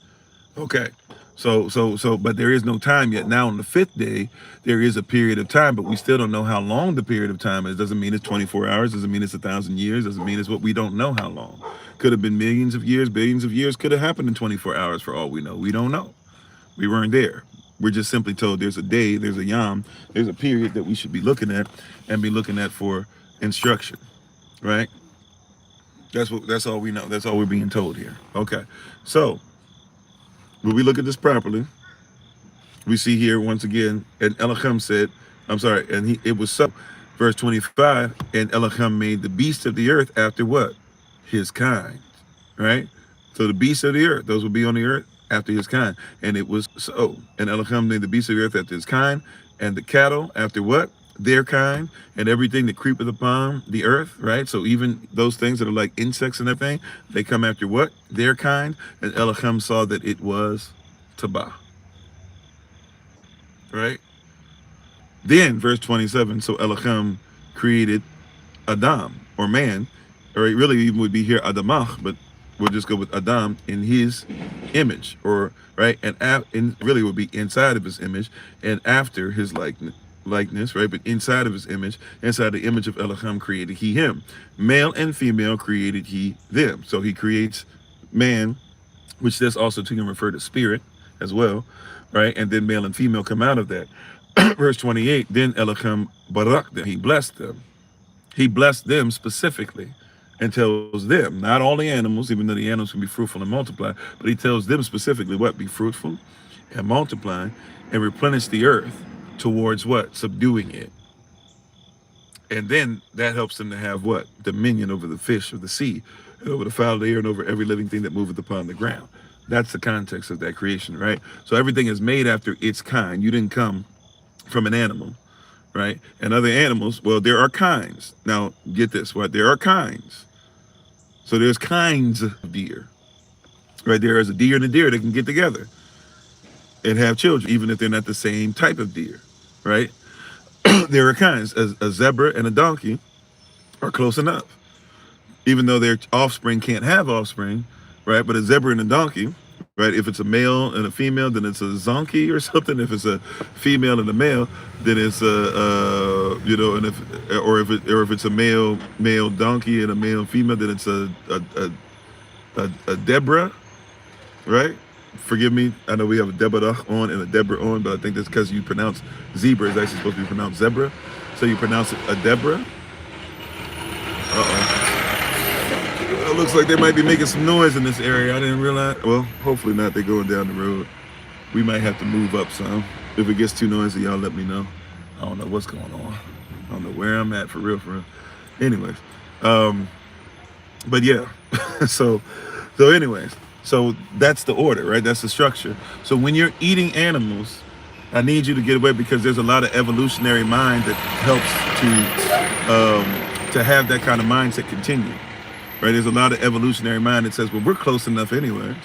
Okay. So, but there is no time yet. Now, on the fifth day, there is a period of time, but we still don't know how long the period of time is. Doesn't mean it's 24 hours. Doesn't mean it's 1,000 years. Doesn't mean it's what we don't know how long. Could have been millions of years, billions of years. Could have happened in 24 hours for all we know. We don't know. We weren't there. We're just simply told there's a day, there's a yom, there's a period that we should be looking at and be looking at for instruction, right? That's all we know. That's all we're being told here. Okay. So, when we look at this properly, we see here once again, and Elohim said, I'm sorry, and it was so. Verse 25, and Elohim made the beasts of the earth after what? His kind, right? So the beasts of the earth, those will be on the earth after his kind. And it was so. And Elohim made the beasts of the earth after his kind, and the cattle after what? Their kind, and everything that creepeth upon the earth, right? So even those things that are like insects and everything, they come after what? Their kind. And Elohim saw that it was tabah, right? Then verse 27, so Elohim created Adam, or man, or it really even would be here Adamach, but we'll just go with Adam in his image, or right, and really would be inside of his image and after his likeness, right? But inside of his image, inside the image of Elohim created he him. Male and female created he them. So he creates man, which this also can refer to spirit as well, right? And then male and female come out of that. Verse 28, then Elohim barak them. He blessed them. He blessed them specifically and tells them, not all the animals, even though the animals can be fruitful and multiply, but he tells them specifically what? Be fruitful and multiply and replenish the earth towards what? Subduing it. And then that helps them to have what? Dominion over the fish of the sea, and over the fowl of the air, and over every living thing that moveth upon the ground. That's the context of that creation, right? So everything is made after its kind. You didn't come from an animal, right? And other animals, well, there are kinds. Now, get this, what? There are kinds. So there's kinds of deer, right? There is a deer and a deer that can get together and have children, even if they're not the same type of deer, right? There are kinds. A zebra and a donkey are close enough, even though their offspring can't have offspring, right? But a zebra and a donkey, right? If it's a male and a female, then it's a zonkey or something. If it's a female and a male, then it's and if it's a male donkey and a male female, then it's a Deborah, right? Forgive me, I know we have a Deborah on and a Deborah on, but I think that's because you pronounce zebra is actually supposed to be pronounced zebra, so you pronounce it a Deborah. It looks like they might be making some noise in this area. I didn't realize. Well, hopefully not. They're going down the road. We might have to move up some. If it gets too noisy, y'all let me know. I don't know what's going on. I don't know where I'm at for real. Anyways, but yeah. so anyways, so that's the order, right? That's the structure. So when you're eating animals, I need you to get away because there's a lot of evolutionary mind that helps to have that kind of mindset continue. Right? There's a lot of evolutionary mind that says, well, we're close enough anyways.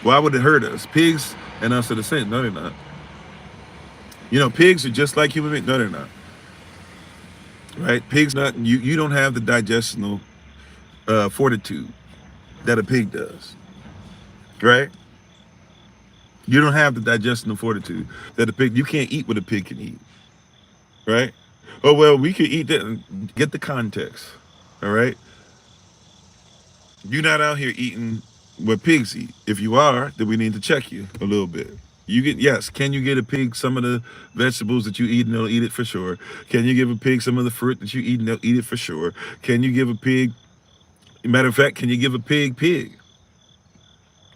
Why would it hurt us? Pigs and us are the same. No, they're not. You know, pigs are just like human beings. No, they're not. Right? Pigs not. You don't have the digestional fortitude that a pig does. Right? You don't have the digestional fortitude that a pig. You can't eat what a pig can eat. Right? Oh well, we can eat that. Get the context. All right. You're not out here eating what pigs eat. If you are, then we need to check you a little bit. Yes. Can you get a pig some of the vegetables that you eat and they'll eat it for sure? Can you give a pig some of the fruit that you eat and they'll eat it for sure? Can you give a pig, matter of fact, can you give a pig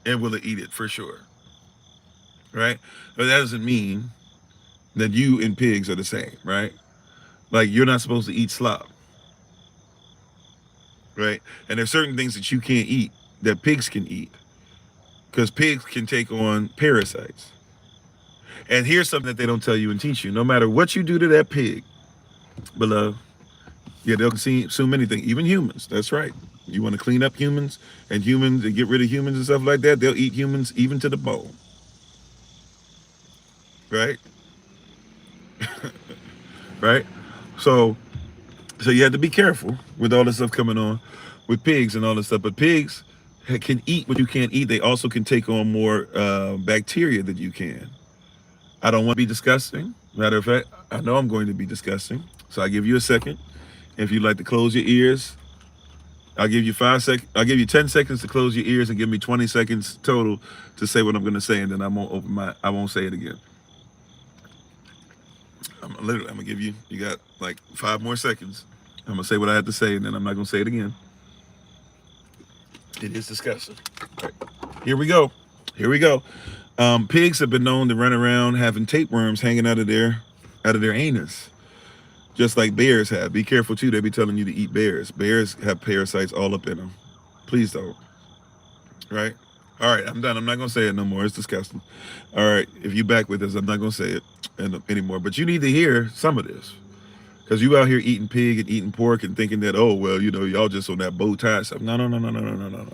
and will it eat it for sure? Right? But that doesn't mean that you and pigs are the same, right? Like you're not supposed to eat slop. Right? And there's certain things that you can't eat that pigs can eat because pigs can take on parasites. And here's something that they don't tell you and teach you. No matter what you do to that pig, beloved, yeah, they'll consume anything, even humans. That's right. You want to clean up humans and get rid of humans and stuff like that, they'll eat humans even to the bone. Right? Right? So you have to be careful with all this stuff coming on with pigs and all this stuff. But pigs can eat what you can't eat. They also can take on more bacteria than you can. I don't want to be disgusting. Matter of fact, I know I'm going to be disgusting. So I give you a second. If you'd like to close your ears, I'll give you 5 seconds. I'll give you 10 seconds to close your ears and give me 20 seconds total to say what I'm going to say, and then I won't say it again. I'm gonna give you got like 5 more seconds. I'm gonna say what I had to say, and then I'm not gonna say it again. It is disgusting. Right. Here we go. Pigs have been known to run around having tapeworms hanging out of their anus, just like bears have. Be careful too. They be telling you to eat bears. Bears have parasites all up in them. Please don't. Right? All right, I'm done. I'm not gonna say it no more. It's disgusting. All right, if you back with us, I'm not gonna say it anymore. But you need to hear some of this, because you out here eating pig and eating pork and thinking that, oh well, y'all just on that bow tie stuff. No.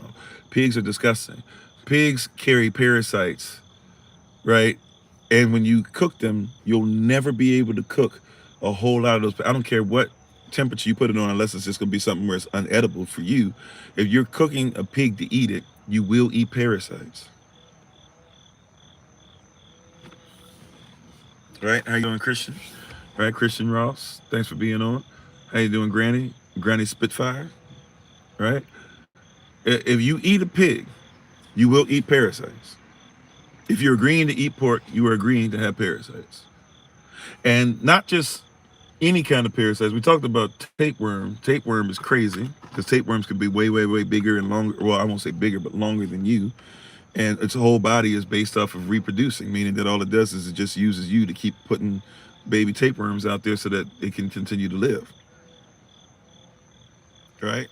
Pigs are disgusting. Pigs carry parasites, right? And when you cook them, you'll never be able to cook a whole lot of those. I don't care what temperature you put it on, unless it's just gonna be something where it's unedible for you. If you're cooking a pig to eat it, you will eat parasites. Right? How you doing, Christian? Right, Christian Ross. Thanks for being on. How you doing, Granny? Granny Spitfire. Right? If you eat a pig, you will eat parasites. If you're agreeing to eat pork, you are agreeing to have parasites. And not just any kind of parasites. We talked about tapeworm. Tapeworm is crazy because tapeworms can be way, way, way bigger and longer. Well, I won't say bigger, but longer than you. And its whole body is based off of reproducing, meaning that all it does is it just uses you to keep putting baby tapeworms out there so that it can continue to live. Right?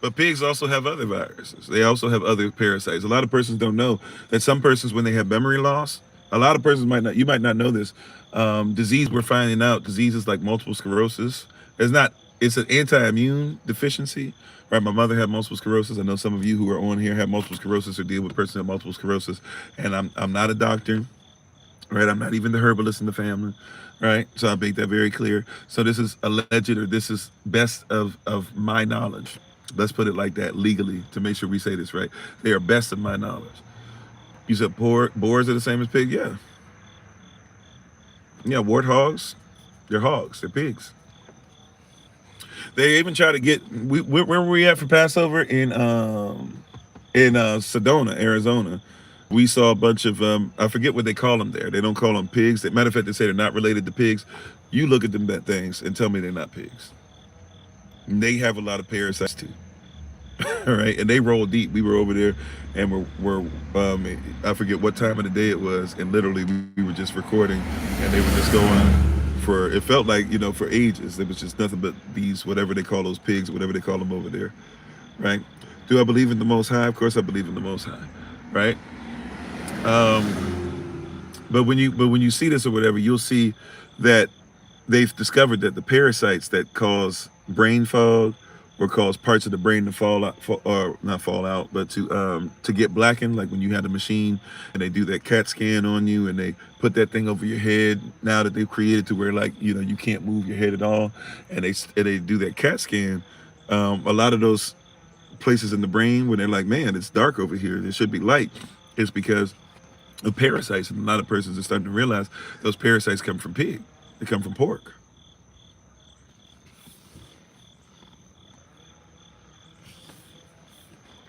But pigs also have other viruses. They also have other parasites. A lot of persons don't know that some persons, when they have memory loss, a lot of persons you might not know this. Disease, we're finding out diseases like multiple sclerosis. It's an anti-immune deficiency. Right, my mother had multiple sclerosis. I know some of you who are on here have multiple sclerosis or deal with persons who have multiple sclerosis. And I'm not a doctor, right? I'm not even the herbalist in the family, right? So I make that very clear. So this is alleged, or this is best of my knowledge. Let's put it like that legally to make sure we say this right. They are best of my knowledge. You said boars are the same as pigs? Yeah. Yeah, warthogs, they're hogs, they're pigs. They even try to get, where were we at for Passover? In Sedona, Arizona. We saw a bunch of, I forget what they call them there. They don't call them pigs. Matter of fact, they say they're not related to pigs. You look at them things and tell me they're not pigs. And they have a lot of parasites too. All right, and they roll deep. We were over there, and we're I forget what time of the day it was, and literally we were just recording, and they were just going for, it felt like, for ages. It was just nothing but these, whatever they call those pigs, whatever they call them over there, right? Do I believe in the Most High? Of course I believe in the Most High, right? But when you see this or whatever, you'll see that they've discovered that the parasites that cause brain fog or cause parts of the brain to fall out, or not fall out, but to get blackened, like when you had a machine and they do that CAT scan on you and they put that thing over your head. Now that they've created to where, like, you can't move your head at all, and they do that CAT scan, a lot of those places in the brain where they're like, man, it's dark over here, there should be light, is because of parasites. And a lot of persons are starting to realize those parasites come from pig. They come from pork.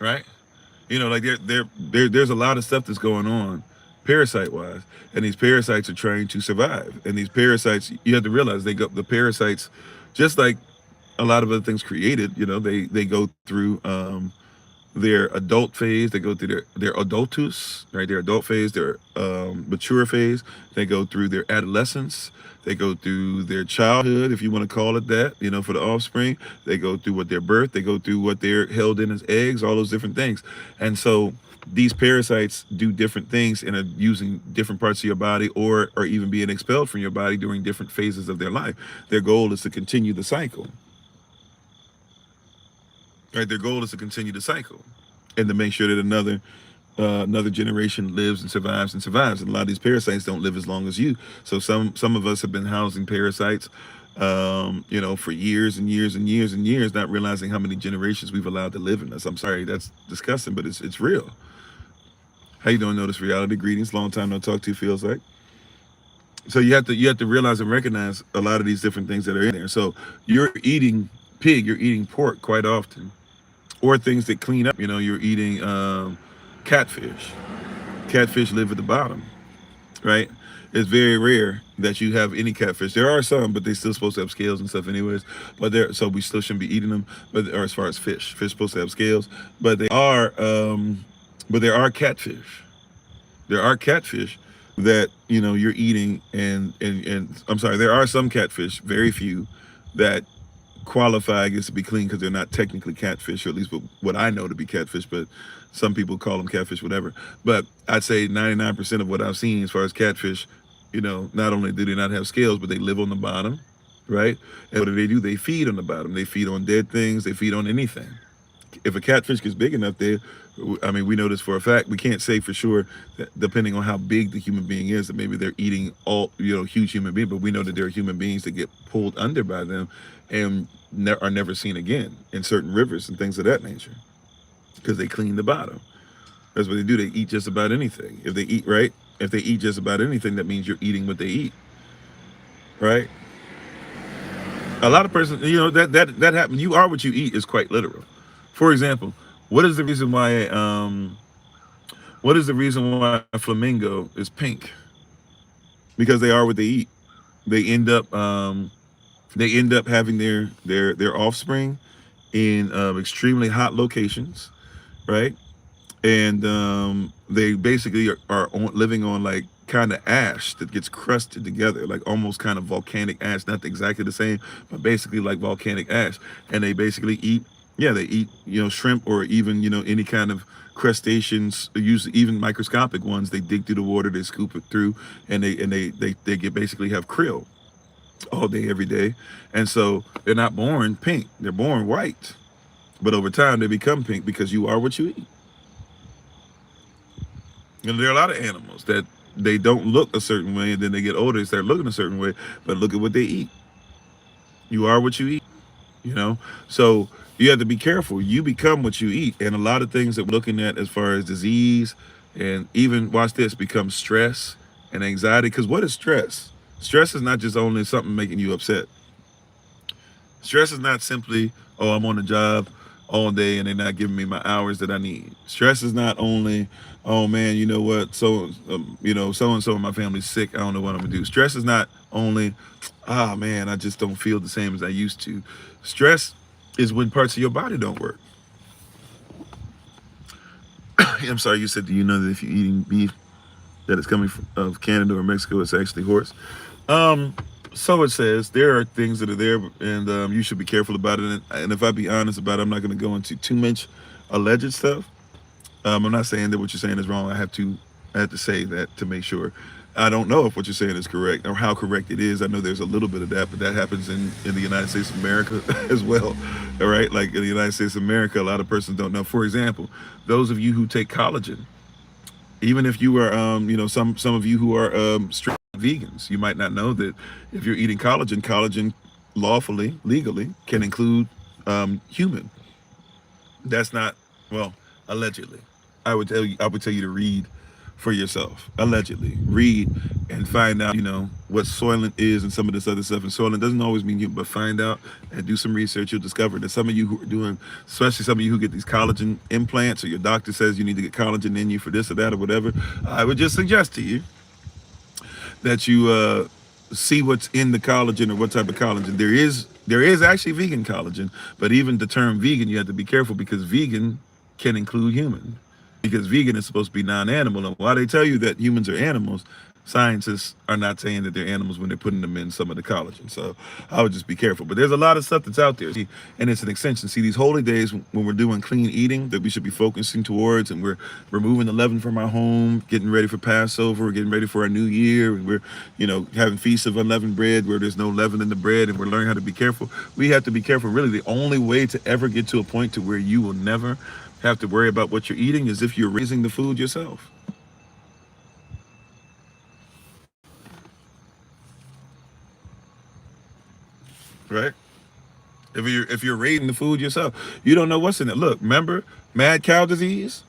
Right? Like there's a lot of stuff that's going on parasite wise. And these parasites are trying to survive. And these parasites, you have to realize the parasites, just like a lot of other things created, they go through their adult phase, they go through their adultus, right? Their adult phase, their mature phase, they go through their adolescence, they go through their childhood, if you want to call it that, for the offspring, they go through what their birth, they go through what they're held in as eggs, all those different things. And so these parasites do different things and are using different parts of your body, or even being expelled from your body during different phases of their life. Their goal is to continue the cycle. Right, their goal is to continue the cycle, and to make sure that another generation lives and survives and survives. And a lot of these parasites don't live as long as you. So some of us have been housing parasites, for years and years and years and years, not realizing how many generations we've allowed to live in us. I'm sorry, that's disgusting, but it's real. How you doing? Notice reality. Greetings. Long time no talk to. Feels like. So you have to realize and recognize a lot of these different things that are in there. So you're eating pig, you're eating pork quite often, or things that clean up. You're eating catfish. Catfish live at the bottom, right? It's very rare that you have any catfish. There are some, but they're still supposed to have scales and stuff anyways. So we still shouldn't be eating them. Or as far as fish supposed to have scales, but there are catfish. There are catfish that you're eating, and I'm sorry, there are some catfish, very few, that qualify, I guess, to be clean, because they're not technically catfish, or at least what I know to be catfish, but some people call them catfish, whatever. But I'd say 99% of what I've seen as far as catfish, not only do they not have scales, but they live on the bottom, right? And what do? They feed on the bottom. They feed on dead things. They feed on anything. If a catfish gets big enough, we know this for a fact. We can't say for sure that, depending on how big the human being is, that maybe they're eating all, huge human beings, but we know that there are human beings that get pulled under by them and are never seen again in certain rivers and things of that nature, because they clean the bottom. That's what they do. They eat just about anything. If they eat right, if they eat just about anything, that means you're eating what they eat, right? A lot of persons, that happens. You are what you eat is quite literal. For example, what is the reason why a flamingo is pink? Because they are what they eat. They end up having their offspring in extremely hot locations, right? And they basically are living on, like, kind of ash that gets crusted together, like almost kind of volcanic ash, not exactly the same, but basically like volcanic ash. And they basically eat, they eat, shrimp, or even, any kind of crustaceans, usually even microscopic ones. They dig through the water, they scoop it through, and they get basically have krill all day, every day. And so they're not born pink, they're born white. But over time they become pink, because you are what you eat. And there are a lot of animals that they don't look a certain way, and then they get older, they start looking a certain way, but look at what they eat. You are what you eat, So you have to be careful. You become what you eat. And a lot of things that we're looking at as far as disease, and even, watch this, become stress and anxiety. Because what is stress? Stress is not just only something making you upset. Stress is not simply, oh, I'm on the job all day and they're not giving me my hours that I need. Stress is not only, oh man, you know what, so-and-so in my family's sick, I don't know what I'm gonna do. Stress is not only, ah man, I just don't feel the same as I used to. Stress is when parts of your body don't work. I'm sorry, you said, do you know that if you're eating beef that it's coming from Canada or Mexico, it's actually horse? So it says there are things that are there, and you should be careful about it. And if I be honest about it, I'm not going to go into too much alleged stuff. I'm not saying that what you're saying is wrong. I have to say that to make sure. I don't know if what you're saying is correct or how correct it is. I know there's a little bit of that, but that happens in the United States of America as well. All right. Like in the United States of America, a lot of persons don't know. For example, those of you who take collagen, even if you are, some of you who are strict vegans, you might not know that if you're eating collagen, collagen lawfully, legally can include human. That's not, well, allegedly. I would tell you to read for yourself. Allegedly, read and find out, what soylent is and some of this other stuff. And soylent doesn't always mean human, but find out and do some research. You'll discover that some of you who are doing, especially some of you who get these collagen implants, or your doctor says you need to get collagen in you for this or that or whatever, I would just suggest to you that you see what's in the collagen or what type of collagen. There is actually vegan collagen, but even the term vegan, you have to be careful because vegan can include human, because vegan is supposed to be non-animal. And while they tell you that humans are animals, scientists are not saying that they're animals when they're putting them in some of the collagen. So I would just be careful. But there's a lot of stuff that's out there. And it's an extension. See, these holy days when we're doing clean eating that we should be focusing towards, and we're removing the leaven from our home, getting ready for Passover, getting ready for our new year, and we're, having feasts of unleavened bread where there's no leaven in the bread, and we're learning how to be careful. We have to be careful. Really, the only way to ever get to a point to where you will never have to worry about what you're eating is if you're raising the food yourself. Right? If you're raising the food yourself, you don't know what's in it. Look, remember mad cow disease?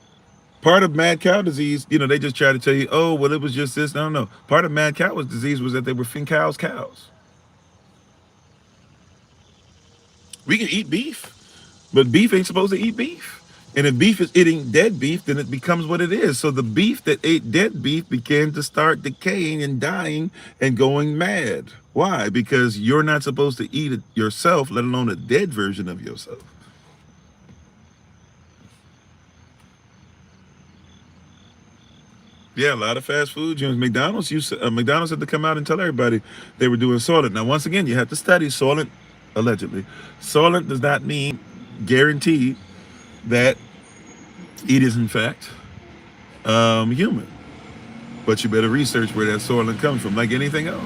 Part of mad cow disease, they just try to tell you, oh, well, it was just this. No, no. Part of mad cow disease was that they were feeding cows. We can eat beef, but beef ain't supposed to eat beef. And if beef is eating dead beef, then it becomes what it is. So the beef that ate dead beef began to start decaying and dying and going mad. Why? Because you're not supposed to eat it yourself, let alone a dead version of yourself. Yeah, a lot of fast food joints. McDonald's had to come out and tell everybody they were doing soylent. Now, once again, you have to study soylent, allegedly. Soylent does not mean guaranteed that it is in fact human, but you better research where that soylent comes from, like anything else,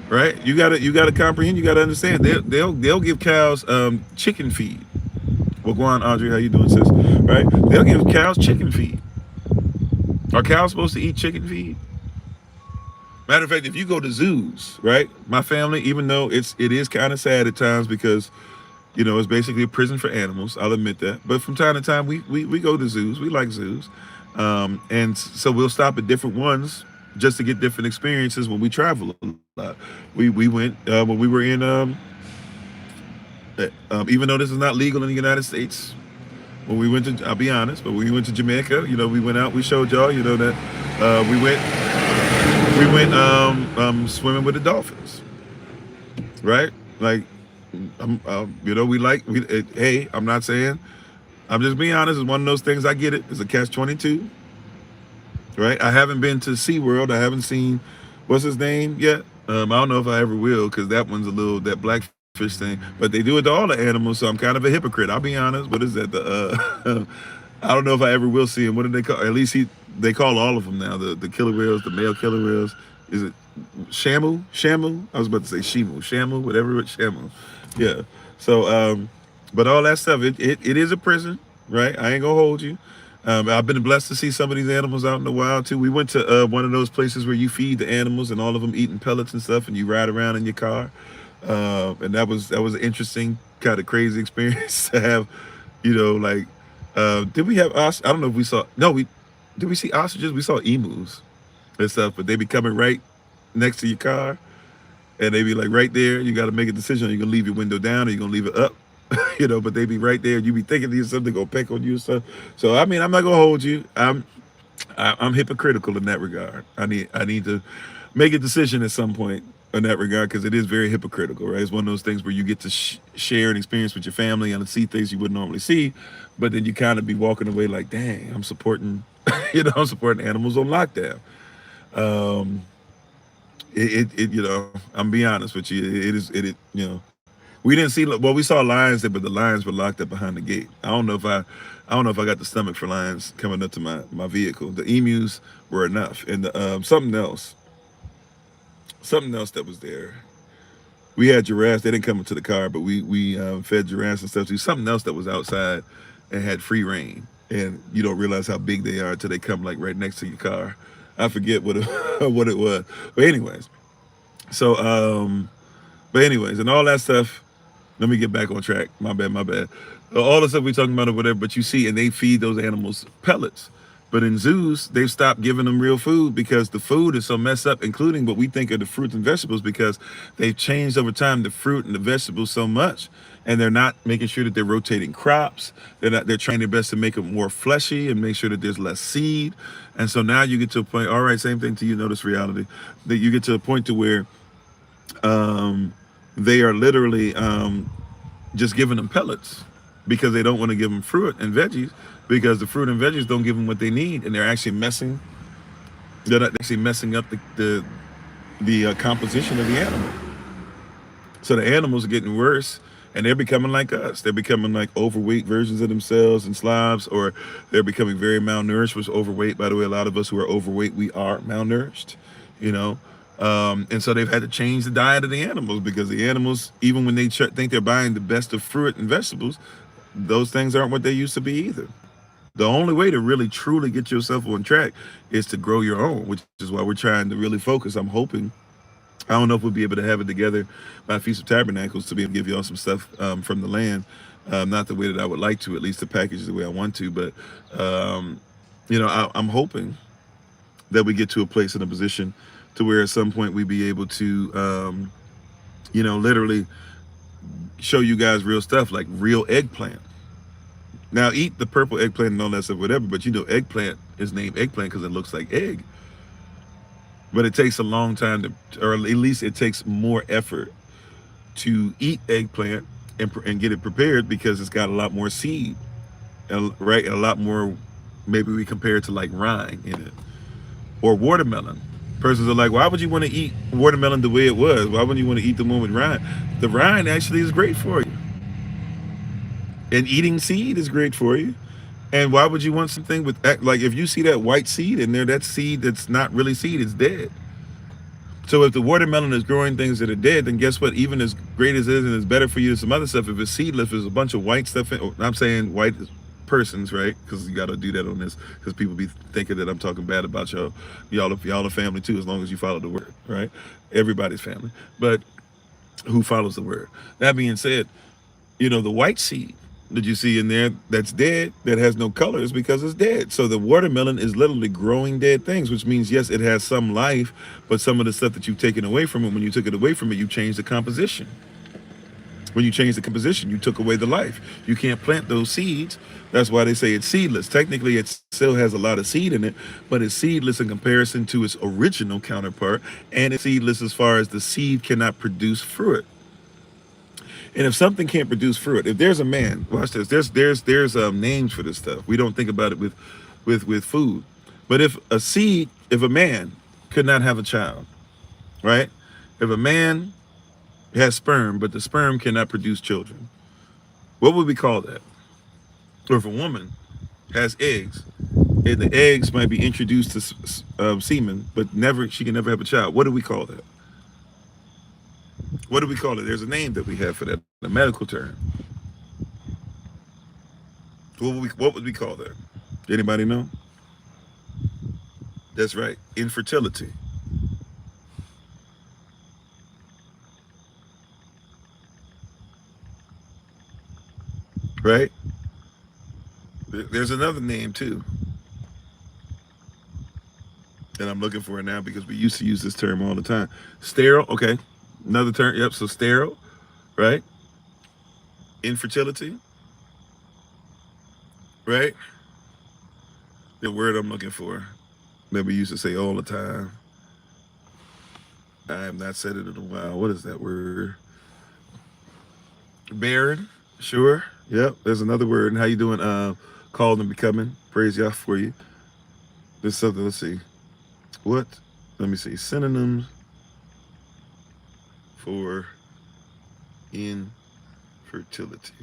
right? You gotta comprehend. You gotta understand. They'll give cows chicken feed. Well, go on, Audrey. How you doing, sis? Right? They'll give cows chicken feed. Are cows supposed to eat chicken feed? Matter of fact, if you go to zoos, right? My family, even though it is kind of sad at times because it's basically a prison for animals. I'll admit that. But from time to time, we go to zoos. We like zoos. And so we'll stop at different ones just to get different experiences when we travel a lot. We went when we were in, even though this is not legal in the United States, when we went to, I'll be honest, but when we went to Jamaica, we went out, we showed y'all, that we went swimming with the dolphins, right? Like, hey, I'm not saying, I'm just being honest. It's one of those things. I get it. It's a catch-22, right? I haven't been to SeaWorld. I haven't seen, what's his name yet? I don't know if I ever will, because that one's that blackfish thing. But they do it to all the animals, so I'm kind of a hypocrite. I'll be honest. What is that? I don't know if I ever will see him. What do they call? At least they call all of them now. The killer whales, the male killer whales. Is it Shamu? I was about to say Shimu. Shamu, whatever it's Shamu. Yeah. So, but all that stuff, it is a prison, right? I ain't gonna hold you. I've been blessed to see some of these animals out in the wild too. We went to one of those places where you feed the animals and all of them eating pellets and stuff, and you ride around in your car. And that was an interesting, kind of crazy experience to have. Did we have I don't know if we saw. No, did we see ostriches? We saw emus and stuff, but they be coming right next to your car. And they be like right there. You got to make a decision. Are you gonna leave your window down or you gonna leave it up? But they be right there. You be thinking to yourself, they gonna peck on you and stuff. So I mean, I'm not gonna hold you. I'm hypocritical in that regard. I need to make a decision at some point in that regard, because it is very hypocritical, right? It's one of those things where you get to share an experience with your family and see things you wouldn't normally see, but then you kind of be walking away like, dang, I'm supporting, I'm supporting animals on lockdown. I'm being honest with you. It We didn't see, well, we saw lions there, but the lions were locked up behind the gate. I don't know if I got the stomach for lions coming up to my vehicle. The emus were enough, and the something else that was there. We had giraffes. They didn't come into the car, but we fed giraffes and stuff too. Something else that was outside and had free reign, and you don't realize how big they are until they come like right next to your car. I forget what it, what it was, but anyways. So but anyways, and all that stuff. Let me get back on track. My bad, my bad. All the stuff we talking about or whatever, but you see, and they feed those animals pellets. But in zoos, they've stopped giving them real food because the food is so messed up, including what we think are the fruits and vegetables, because they've changed over time the fruit and the vegetables so much, and they're not making sure that they're rotating crops. They're trying their best to make them more fleshy and make sure that there's less seed. And so now you get to a point. All right, same thing to you. Notice reality that you get to a point to where they are literally just giving them pellets because they don't want to give them fruit and veggies, because the fruit and veggies don't give them what they need, and they're actually messing. They're actually messing up the composition of the animal. So the animals are getting worse, and they're becoming like us. They're becoming like overweight versions of themselves and slobs, or they're becoming very malnourished. Which overweight, by the way, a lot of us who are overweight, we are malnourished. You know, and so they've had to change the diet of the animals, because the animals, even when they think they're buying the best of fruit and vegetables, those things aren't what they used to be either. The only way to really truly get yourself on track is to grow your own, which is why we're trying to really focus. I'm hoping, I don't know if we'll be able to have it together by Feast of Tabernacles to be able to give y'all some stuff from the land. Not the way that I would like to, at least the package the way I want to, but I'm hoping that we get to a place in a position to where at some point we be able to, literally show you guys real stuff, like real eggplant. Now, eat the purple eggplant and all that stuff, whatever, but eggplant is named eggplant because it looks like egg. But it takes a long time or at least it takes more effort to eat eggplant and get it prepared, because it's got a lot more seed, right? A lot more, maybe we compare it to like rind in it. Or watermelon. Persons are like, why would you want to eat watermelon the way it was? Why wouldn't you want to eat the one with rind? The rind actually is great for you. And eating seed is great for you. And why would you want something with, like, if you see that white seed in there, that seed that's not really seed, it's dead. So if the watermelon is growing things that are dead, then guess what? Even as great as it is and it's better for you than some other stuff, if it's seedless, there's a bunch of white stuff in, I'm saying white persons, right? Because you got to do that on this, because people be thinking that I'm talking bad about y'all are family too, as long as you follow the word, right? Everybody's family, but who follows the word? That being said, the white seed that you see in there that's dead, that has no color, is because it's dead. So the watermelon is literally growing dead things, which means, yes, it has some life, but some of the stuff that you've taken away from it, when you took it away from it, you changed the composition. When you change the composition, you took away the life. You can't plant those seeds. That's why they say it's seedless. Technically, it still has a lot of seed in it, but it's seedless in comparison to its original counterpart, and it's seedless as far as the seed cannot produce fruit. And if something can't produce fruit, if there's a man, watch this. There's names for this stuff. We don't think about it with food, but if a man could not have a child, right? If a man has sperm, but the sperm cannot produce children, what would we call that? Or if a woman has eggs, and the eggs might be introduced to semen, but she can never have a child, what do we call that? What do we call it? There's a name that we have for that, a medical term. What would we call that? Anybody know? That's right, infertility. Right? There's another name too, and I'm looking for it now because we used to use this term all the time. Sterile, okay. Another term, yep, so sterile, right? Infertility, right? The word I'm looking for that we used to say all the time. I have not said it in a while. What is that word? Barren, sure. Yep, there's another word. And how you doing? Called and becoming. Praise Yah for you. There's something, let's see. What? Let me see. Synonyms for infertility. infertility.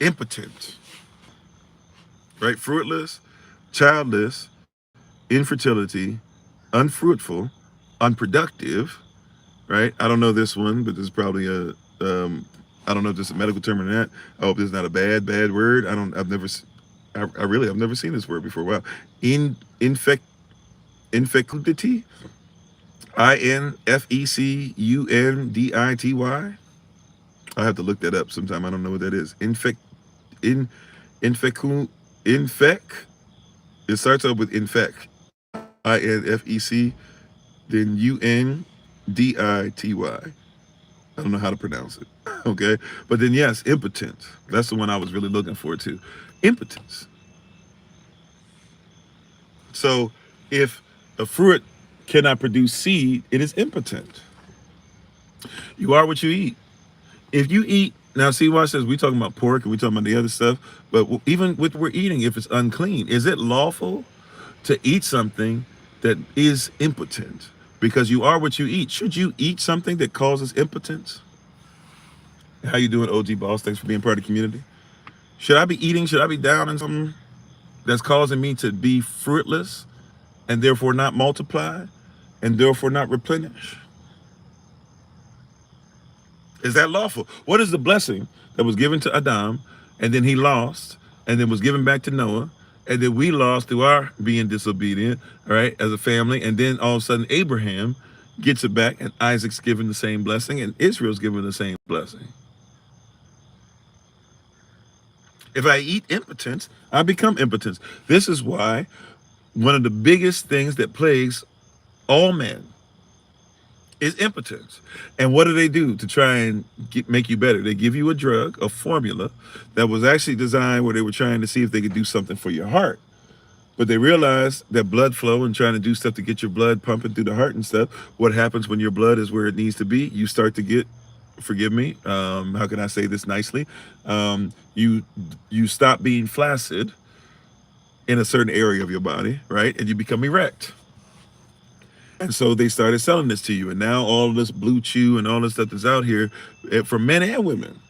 Impotent, right? Fruitless, childless, infertility, unfruitful, unproductive, right? I don't know this one, but this is probably I don't know if this is a medical term or not. I hope this is not a bad word. I've never seen this word before. Wow. Infecundity, infecundity. I have to look that up sometime. I don't know what that is. Infect. It starts up with infect. infec, then undity. I don't know how to pronounce it. Okay. But then yes, impotence. That's the one I was really looking for too. Impotence. So if a fruit cannot produce seed, it is impotent. You are what you eat. If you eat, now see, watch this, we talking about pork and we talking about the other stuff, but even with we're eating, if it's unclean, is it lawful to eat something that is impotent? Because you are what you eat. Should you eat something that causes impotence? How you doing, OG Boss? Thanks for being part of the community. Should I be down in something that's causing me to be fruitless and therefore not multiply and therefore not replenish? Is that lawful? What is the blessing that was given to Adam and then he lost and then was given back to Noah and then we lost through our being disobedient, all right, as a family, and then all of a sudden Abraham gets it back and Isaac's given the same blessing and Israel's given the same blessing? If I eat impotence, I become impotent. This is why one of the biggest things that plagues all men is impotence. And what do they do to try and make you better? They give you a drug, a formula that was actually designed where they were trying to see if they could do something for your heart. But they realized that blood flow and trying to do stuff to get your blood pumping through the heart and stuff, what happens when your blood is where it needs to be? You start to get, forgive me, how can I say this nicely? You stop being flaccid in a certain area of your body, right? And you become erect. And so they started selling this to you. And now all of this Blue Chew and all this stuff that's out here for men and women,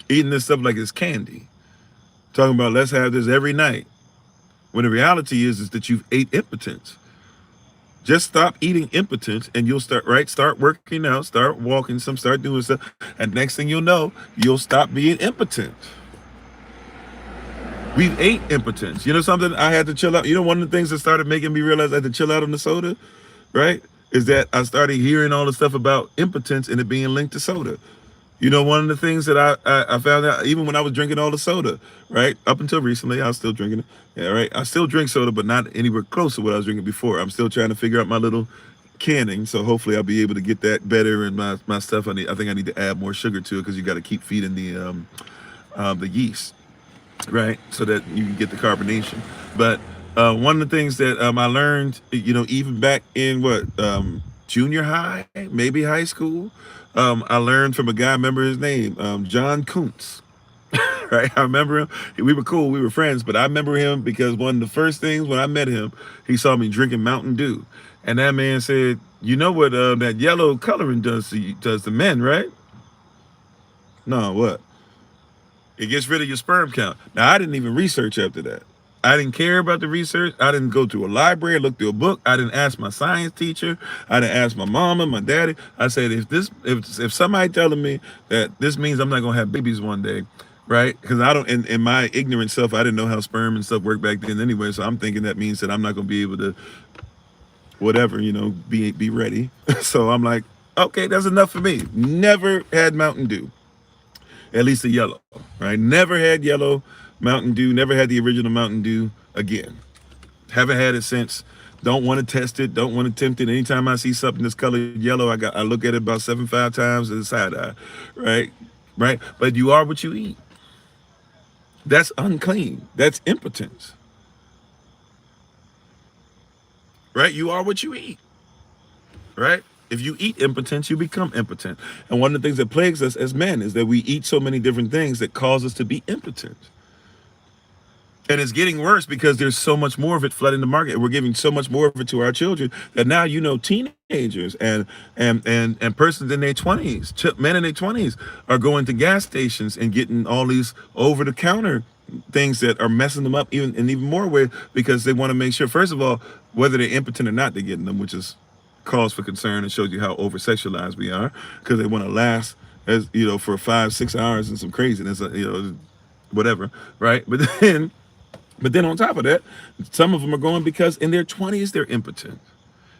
eating this stuff like it's candy. Talking about let's have this every night. When the reality is that you've ate impotence. Just stop eating impotence and you'll start working out, start walking some, start doing stuff. And next thing you'll know, you'll stop being impotent. We've ate impotence. You know something? I had to chill out. You know, one of the things that started making me realize I had to chill out on the soda, right? Is that I started hearing all the stuff about impotence and it being linked to soda. You know, one of the things that I found out, even when I was drinking all the soda, right? Up until recently, I was still drinking it. Yeah, right. I still drink soda, but not anywhere close to what I was drinking before. I'm still trying to figure out my little canning. So hopefully I'll be able to get that better in my stuff. I think I need to add more sugar to it because you got to keep feeding the yeast, right? So that you can get the carbonation. But one of the things that I learned, you know, even back in junior high, maybe high school, I learned from a guy, I remember his name, John Kuntz, right? I remember him. We were cool. We were friends, but I remember him because one of the first things when I met him, he saw me drinking Mountain Dew. And that man said, you know what that yellow coloring does to men, right? No, what? It gets rid of your sperm count. Now, I didn't even research after that. I didn't care about the research. I didn't go to a library, look through a book. I didn't ask my science teacher. I didn't ask my mama, my daddy. I said, if somebody telling me that this means I'm not gonna have babies one day, right? Because I don't, in my ignorant self, I didn't know how sperm and stuff worked back then anyway. So I'm thinking that means that I'm not gonna be able to, whatever, you know, be ready. So I'm like, okay, that's enough for me. Never had Mountain Dew, at least the yellow, right? Never had yellow Mountain Dew, never had the original Mountain Dew again. Haven't had it since. Don't want to test it, don't want to tempt it. Anytime I see something that's colored yellow, I look at it about 7-5 times to the side eye, right? Right? But you are what you eat. That's unclean. That's impotence. Right? You are what you eat. Right? If you eat impotence, you become impotent. And one of the things that plagues us as men is that we eat so many different things that cause us to be impotent. And it's getting worse because there's so much more of it flooding the market. We're giving so much more of it to our children that now, teenagers and persons in their 20s, men in their 20s are going to gas stations and getting all these over the counter things that are messing them up even in even more way, because they want to make sure, first of all, whether they're impotent or not, they're getting them, which is cause for concern and shows you how over sexualized we are, because they want to last, as for 5-6 hours and some craziness, whatever, right? But then on top of that, some of them are going because in their 20s they're impotent,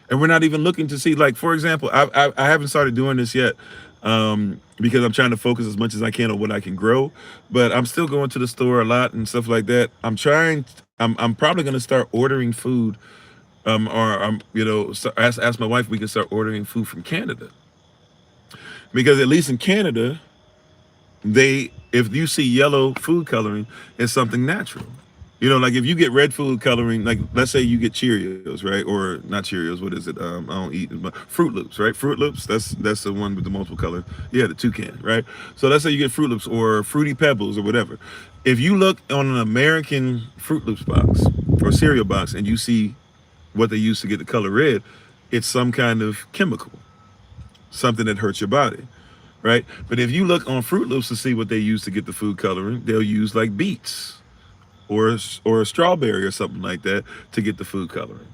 and we're not even looking to see. Like, for example, I haven't started doing this yet, because I'm trying to focus as much as I can on what I can grow. But I'm still going to the store a lot and stuff like that. I'm probably going to start ordering food, or ask my wife if we can start ordering food from Canada, because at least in Canada, if you see yellow food coloring, it's something natural. Like if you get red food coloring, like let's say you get Cheerios, right? Or not Cheerios, what is it? I don't eat, but Fruit Loops, right? Fruit Loops, that's the one with the multiple color. Yeah, the toucan, right? So let's say you get Fruit Loops or Fruity Pebbles or whatever. If you look on an American Fruit Loops box or cereal box and you see what they use to get the color red, it's some kind of chemical, something that hurts your body, right? But if you look on Fruit Loops to see what they use to get the food coloring, they'll use like beets or a strawberry or something like that to get the food coloring,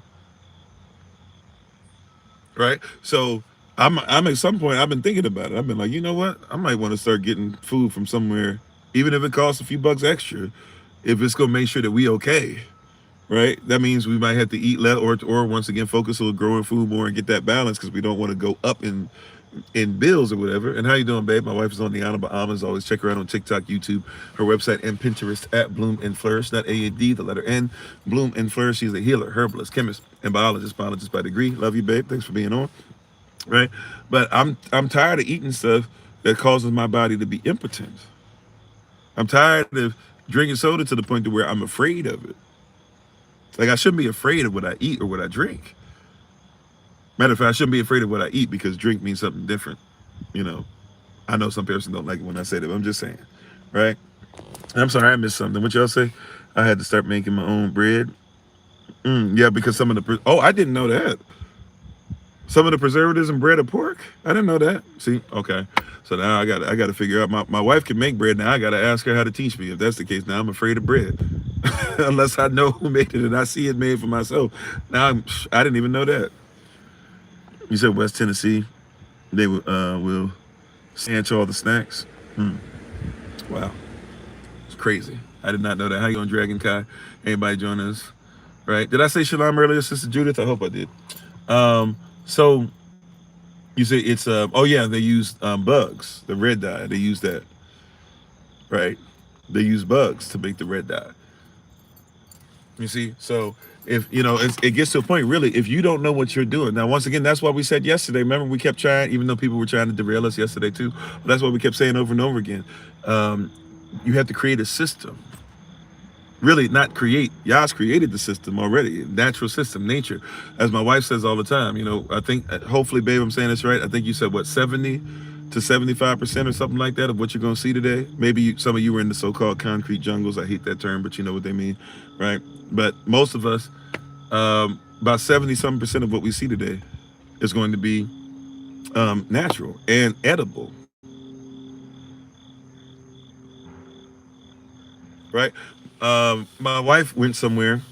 right? So I'm at some point, I've been thinking about it. I've been like, you know what? I might want to start getting food from somewhere, even if it costs a few bucks extra, if it's gonna make sure that we okay, right? That means we might have to eat less, or once again focus on growing food more and get that balance, because we don't want to go up in bills or whatever. And how you doing, babe? My wife is on the Honorable Almonds. Always check her out on TikTok, YouTube, her website, and Pinterest at Bloom and Flourish. Not A-D, the letter N. Bloom and Flourish. She's a healer, herbalist, chemist, and biologist by degree. Love you, babe. Thanks for being on. Right? But I'm tired of eating stuff that causes my body to be impotent. I'm tired of drinking soda to the point to where I'm afraid of it. Like, I shouldn't be afraid of what I eat or what I drink. Matter of fact, I shouldn't be afraid of what I eat, because drink means something different. I know some person don't like it when I say that, but I'm just saying, right? I'm sorry, I missed something. What y'all say? I had to start making my own bread. Yeah, because some of the I didn't know that. Some of the preservatives in bread are pork. I didn't know that. See, okay. So now I got to figure out. My wife can make bread now. I got to ask her how to teach me. If that's the case, now I'm afraid of bread, unless I know who made it and I see it made for myself. Now I didn't even know that. You said West Tennessee, they will snatch all the snacks. Wow, it's crazy. I did not know that. How you doing, Dragon Kai? Anybody join us? Right? Did I say shalom earlier, Sister Judith? I hope I did. So you say it's oh yeah, they use bugs, the red dye. They use that, right? They use bugs to make the red dye. You see, so if it gets to a point, really, if you don't know what you're doing. Now, once again, that's why we said yesterday. Remember, we kept trying, even though people were trying to derail us yesterday too. But that's what we kept saying over and over again. You have to create a system. Really, not create. Yah's created the system already, natural system, nature. As my wife says all the time, I think, hopefully, babe, I'm saying this right. I think you said, what, 70 to 75% or something like that of what you're going to see today. Maybe some of you were in the so-called concrete jungles. I hate that term, but you know what they mean, right? But most of us, about 70-something% of what we see today is going to be natural and edible, right? My wife went somewhere,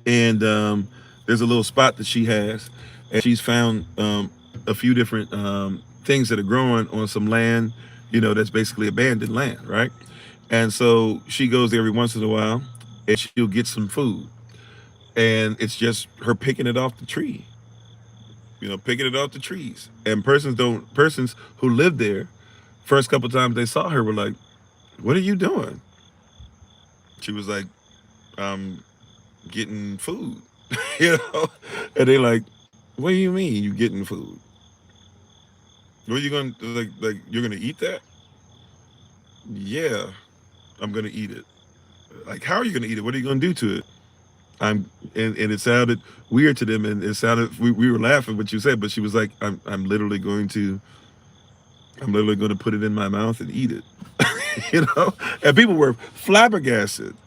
and there's a little spot that she has, and she's found a few different things that are growing on some land, that's basically abandoned land, right? And so she goes there every once in a while, and she'll get some food, and it's just her picking it off the tree, picking it off the trees. And persons who live there, first couple times they saw her were like, "What are you doing?" She was like, "I'm getting food," and they like, "What do you mean you getting food? What are you going to like you're gonna eat that?" "Yeah, I'm gonna eat it." "Like, how are you gonna eat it? What are you gonna do to it?" And it sounded weird to them, and it sounded, we were laughing what you said, but she was like, I'm literally going to put it in my mouth and eat it." And people were flabbergasted.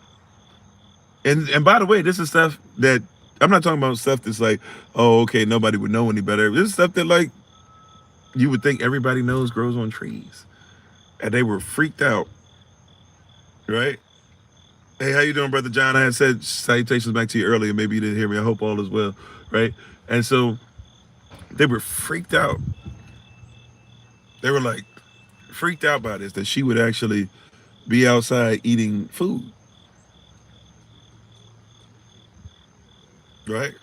And by the way, this is stuff that I'm not talking about stuff that's like, oh, okay, nobody would know any better. This is stuff that like you would think everybody knows grows on trees. And they were freaked out, right? Hey, how you doing, Brother John? I had said salutations back to you earlier. Maybe you didn't hear me. I hope all is well, right? And so they were freaked out. They were like freaked out by this, that she would actually be outside eating food, right?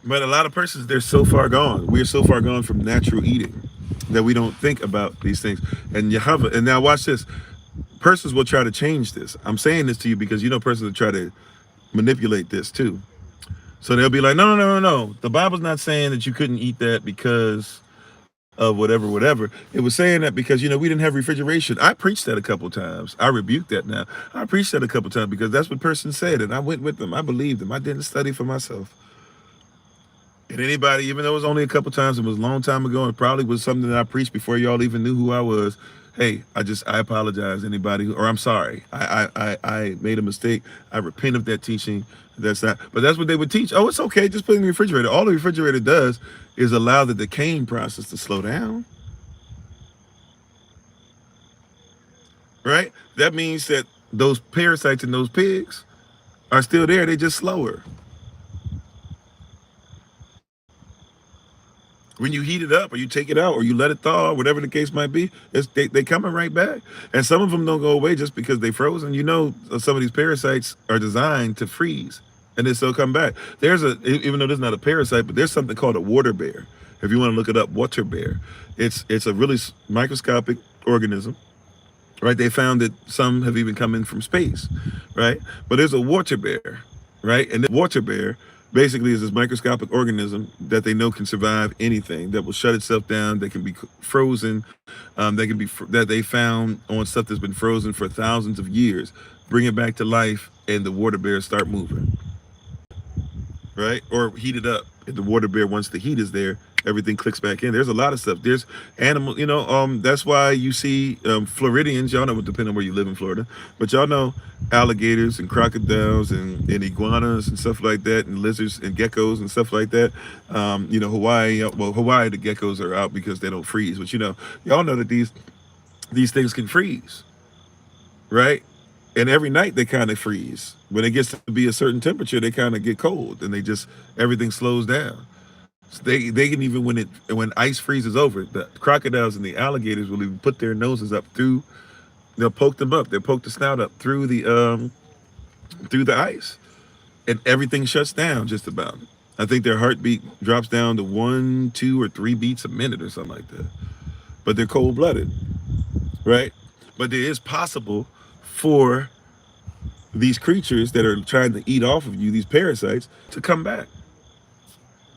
But a lot of persons, they're so far gone. We're so far gone from natural eating that we don't think about these things. And Yahweh, and now watch this. Persons will try to change this. I'm saying this to you because you know persons will try to manipulate this too. So they'll be like, no, no, no, no, no. The Bible's not saying that you couldn't eat that because of whatever, whatever. It was saying that because, you know, we didn't have refrigeration. I preached that a couple times. I rebuked that now. I preached that a couple times because that's what persons said. And I went with them. I believed them. I didn't study for myself. And anybody, even though it was only a couple times, it was a long time ago, it probably was something that I preached before y'all even knew who I was. Hey, I apologize, anybody, or I'm sorry. I made a mistake. I repent of that teaching. That's not, but that's what they would teach. Oh, it's okay, just put it in the refrigerator. All the refrigerator does is allow the decaying process to slow down, right? That means that those parasites in those pigs are still there. They just slower. When you heat it up or you take it out or you let it thaw, whatever the case might be, they coming right back. And some of them don't go away just because they frozen. You know, some of these parasites are designed to freeze and they still come back. Even though there's not a parasite, but there's something called a water bear. If you want to look it up, water bear. It's a really microscopic organism, right? They found that some have even come in from space, right? But there's a water bear, right? And the water bear basically is this microscopic organism that they know can survive anything, that will shut itself down, that can be frozen, that they found on stuff that's been frozen for thousands of years. Bring it back to life, and the water bears start moving, right? Or heat it up. If the water bear, once the heat is there, everything clicks back in. There's a lot of stuff. There's animal, that's why you see Floridians, y'all know, depending on where you live in Florida, but y'all know alligators and crocodiles and iguanas and stuff like that, and lizards and geckos and stuff like that. Hawaii, Hawaii, the geckos are out because they don't freeze, but y'all know that these things can freeze, right? And every night they kind of freeze. When it gets to be a certain temperature, they kind of get cold and everything slows down. So they can even, when ice freezes over, the crocodiles and the alligators will even put their noses up they'll poke them up, they'll poke the snout up through the ice, and everything shuts down just about. I think their heartbeat drops down to 1, 2, or 3 beats a minute or something like that. But they're cold-blooded, right? But it is possible for these creatures that are trying to eat off of you, these parasites, to come back.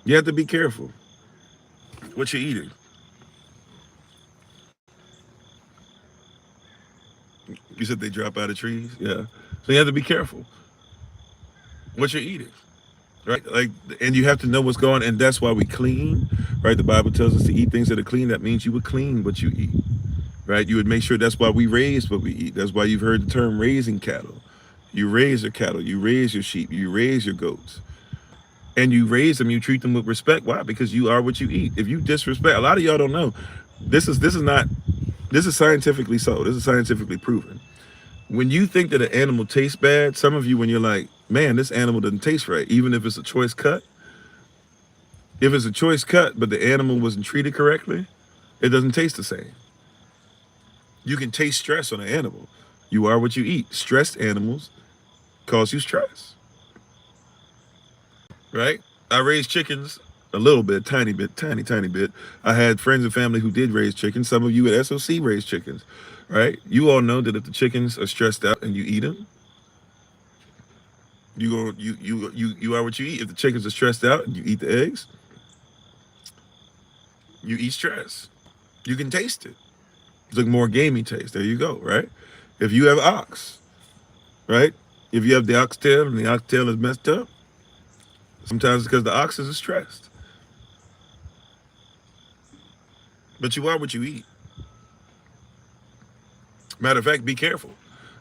You have to be careful what you're eating. You said they drop out of trees? Yeah. So you have to be careful what you're eating, right? And you have to know what's going on, and that's why we clean, right? The Bible tells us to eat things that are clean. That means you would clean what you eat, right? You would make sure. That's why we raise what we eat. That's why you've heard the term raising cattle. You raise your cattle, you raise your sheep, you raise your goats. And you raise them, you treat them with respect. Why? Because you are what you eat. If you disrespect, a lot of y'all don't know. This is scientifically so. This is scientifically proven. When you think that an animal tastes bad, some of you, when you're like, man, this animal doesn't taste right, even if it's a choice cut. If it's a choice cut, but the animal wasn't treated correctly, it doesn't taste the same. You can taste stress on an animal. You are what you eat. Stressed animals cause you stress. Right? I raised chickens a little bit, tiny bit. I had friends and family who did raise chickens. Some of you at SOC raised chickens, right? You all know that if the chickens are stressed out and you eat them, you are what you eat. If the chickens are stressed out and you eat the eggs, you eat stress. You can taste it. It's like more gamey taste. There you go, right? If you have ox, right? If you have the oxtail and the oxtail is messed up, sometimes it's because the ox is stressed. But you are what you eat. Matter of fact, be careful.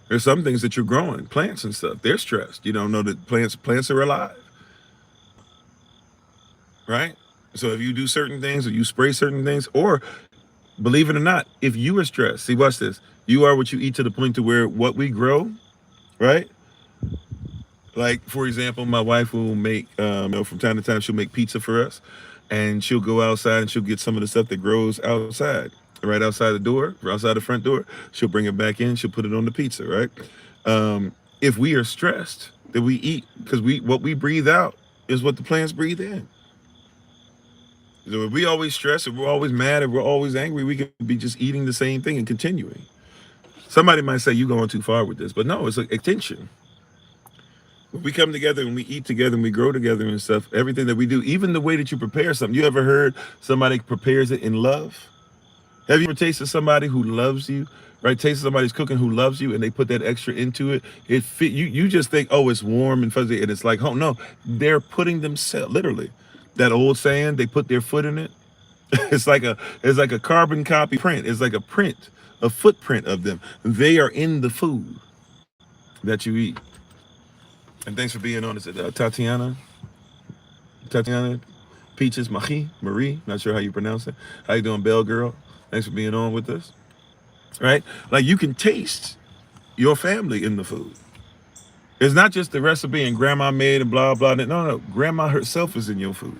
There's some things that you're growing, plants and stuff. They're stressed. You don't know that plants are alive, right? So if you do certain things or you spray certain things, or believe it or not, if you are stressed, see, watch this. You are what you eat, to the point to where what we grow, right? Like, for example, my wife will make, from time to time, she'll make pizza for us, and she'll go outside and she'll get some of the stuff that grows outside, right outside the door, outside the front door. She'll bring it back in. She'll put it on the pizza, right? If we are stressed, that we eat, because what we breathe out is what the plants breathe in. So if we always stress, if we're always mad, if we're always angry, we could be just eating the same thing and continuing. Somebody might say you're going too far with this, but no, it's an extension. When we come together and we eat together and we grow together and stuff, everything that we do, even the way that you prepare something. You ever heard somebody prepares it in love? Have you ever tasted somebody who loves you, right? Tasted somebody's cooking who loves you, and they put that extra into it. It fit you. You just think, oh, it's warm and fuzzy, and it's like, oh no, they're putting themselves, literally. That old saying, they put their foot in it. It's like a carbon copy print. It's like a print, a footprint of them. They are in the food that you eat. And thanks for being on. Is it Tatiana, Peaches, Marie? Not sure how you pronounce it. How you doing, Bell Girl? Thanks for being on with us. Right? Like, you can taste your family in the food. It's not just the recipe and grandma made and blah, blah. No. Grandma herself is in your food.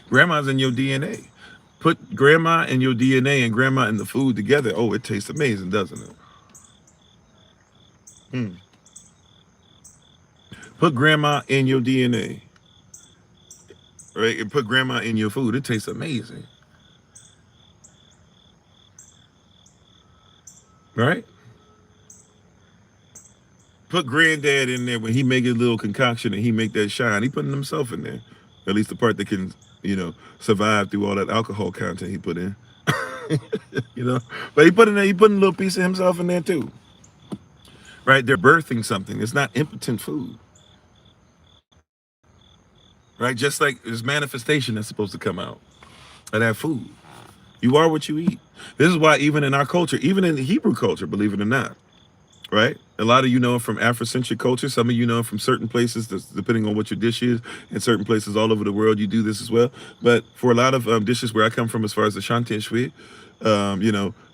Grandma's in your DNA. Put grandma and your DNA and grandma in the food together. Oh, it tastes amazing, doesn't it? Put grandma in your DNA, right? And put grandma in your food. It tastes amazing, right? Put granddad in there when he make his little concoction and he make that shine. He putting himself in there, at least the part that can, survive through all that alcohol content he put in. But he putting a little piece of himself in there too, right? They're birthing something. It's not impotent food, right? Just like there's manifestation that's supposed to come out of that food. You are what you eat. This is why even in our culture, even in the Hebrew culture, believe it or not, right? A lot of you know from Afrocentric culture. Some of you know from certain places, depending on what your dish is. In certain places all over the world, you do this as well. But for a lot of dishes where I come from, as far as the Shanti and Shwi,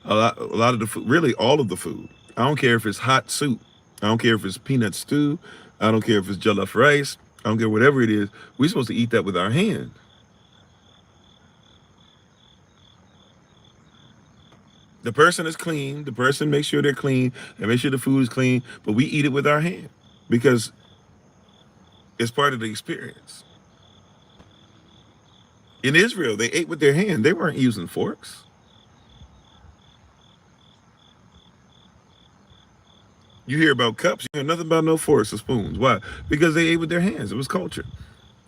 a lot of the food, really all of the food. I don't care if it's hot soup. I don't care if it's peanut stew. I don't care if it's jollof rice. I don't care whatever it is. We're supposed to eat that with our hand. The person is clean. The person makes sure they're clean and make sure the food is clean. But we eat it with our hand because it's part of the experience. In Israel, they ate with their hand. They weren't using forks. You hear about cups, you hear nothing about no forks or spoons. Why? Because they ate with their hands. It was culture.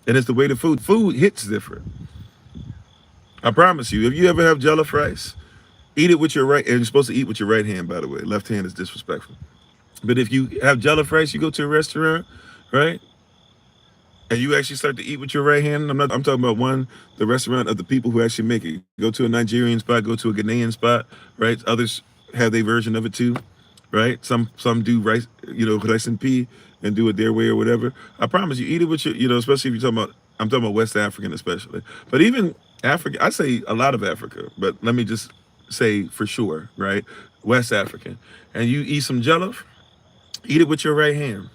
And it's the way the food hits different. I promise you, if you ever have jollof rice, eat it with your right, and you're supposed to eat with your right hand, by the way. Left hand is disrespectful. But if you have jollof rice, you go to a restaurant, right? And you actually start to eat with your right hand. I'm talking about the restaurant of the people who actually make it. Go to a Nigerian spot, go to a Ghanaian spot, right? Others have their version of it too, right? Some do rice, rice and pea and do it their way or whatever. I promise you, eat it with your, especially if I'm talking about West African especially. But even Africa, I say a lot of Africa, but let me just say for sure, right? West African. And you eat some jollof, eat it with your right hand.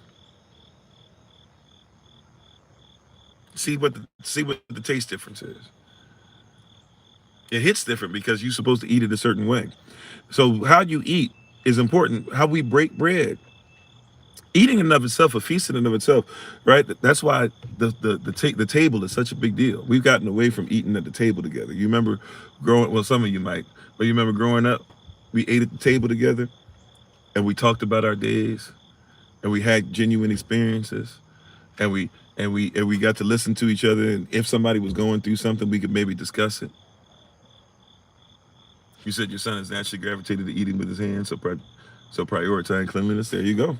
See what the taste difference is. It hits different because you're supposed to eat it a certain way. So how you eat is important. How we break bread. Eating in of itself, a feast in and of itself, right? That's why the table is such a big deal. We've gotten away from eating at the table together. You remember some of you might, but you remember growing up, we ate at the table together and we talked about our days and we had genuine experiences and we got to listen to each other, and if somebody was going through something, we could maybe discuss it. You said your son is naturally gravitated to eating with his hands, so prioritizing cleanliness. There you go.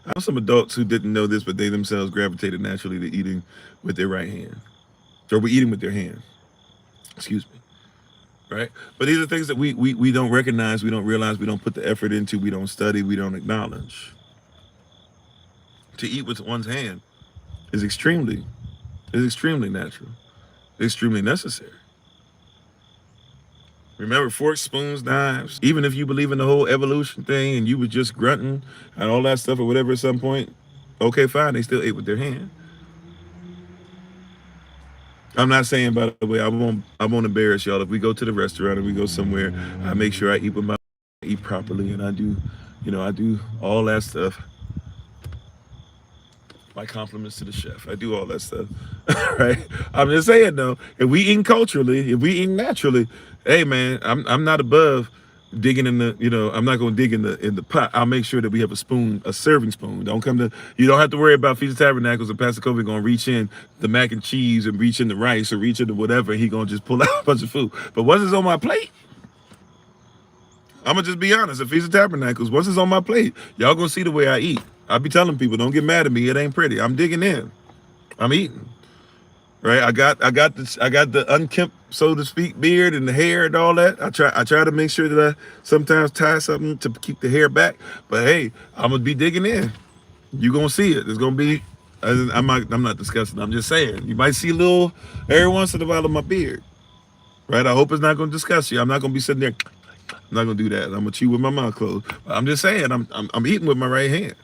I know some adults who didn't know this, but they themselves gravitated naturally to eating with their right hand, or eating with their hand. Excuse me. right? But these are things that we don't recognize, we don't realize, we don't put the effort into, we don't study, we don't acknowledge. To eat with one's hand is extremely natural, extremely necessary. Remember, forks, spoons, knives. Even if you believe in the whole evolution thing and you were just grunting and all that stuff or whatever at some point, okay, fine, they still ate with their hand. I'm not saying, by the way, I won't embarrass y'all. If we go to the restaurant and we go somewhere, I make sure I eat with my eat properly, and I do all that stuff. My compliments to the chef. I do all that stuff, right? I'm just saying though, if we eat culturally, if we eat naturally, hey man, I'm not above digging in the, I'm not gonna dig in the pot. I'll make sure that we have a spoon, a serving spoon. You don't have to worry about Feast of Tabernacles and Pastor Kofi gonna reach in the mac and cheese and reach in the rice or reach into whatever. He gonna just pull out a bunch of food. But once it's on my plate, I'm gonna just be honest. At Feast of Tabernacles, once it's on my plate, y'all gonna see the way I eat. I be telling people, don't get mad at me. It ain't pretty. I'm digging in. I'm eating. Right. I got the unkempt, so to speak, beard and the hair and all that. I try to make sure that I sometimes tie something to keep the hair back. But hey, I'm gonna be digging in. You gonna see it. It's gonna be. I'm not discussing. I'm just saying. You might see a little every once in a while of my beard. Right. I hope it's not gonna disgust you. I'm not gonna be sitting there. I'm not gonna do that. I'm gonna chew with my mouth closed. But I'm just saying. I'm eating with my right hand.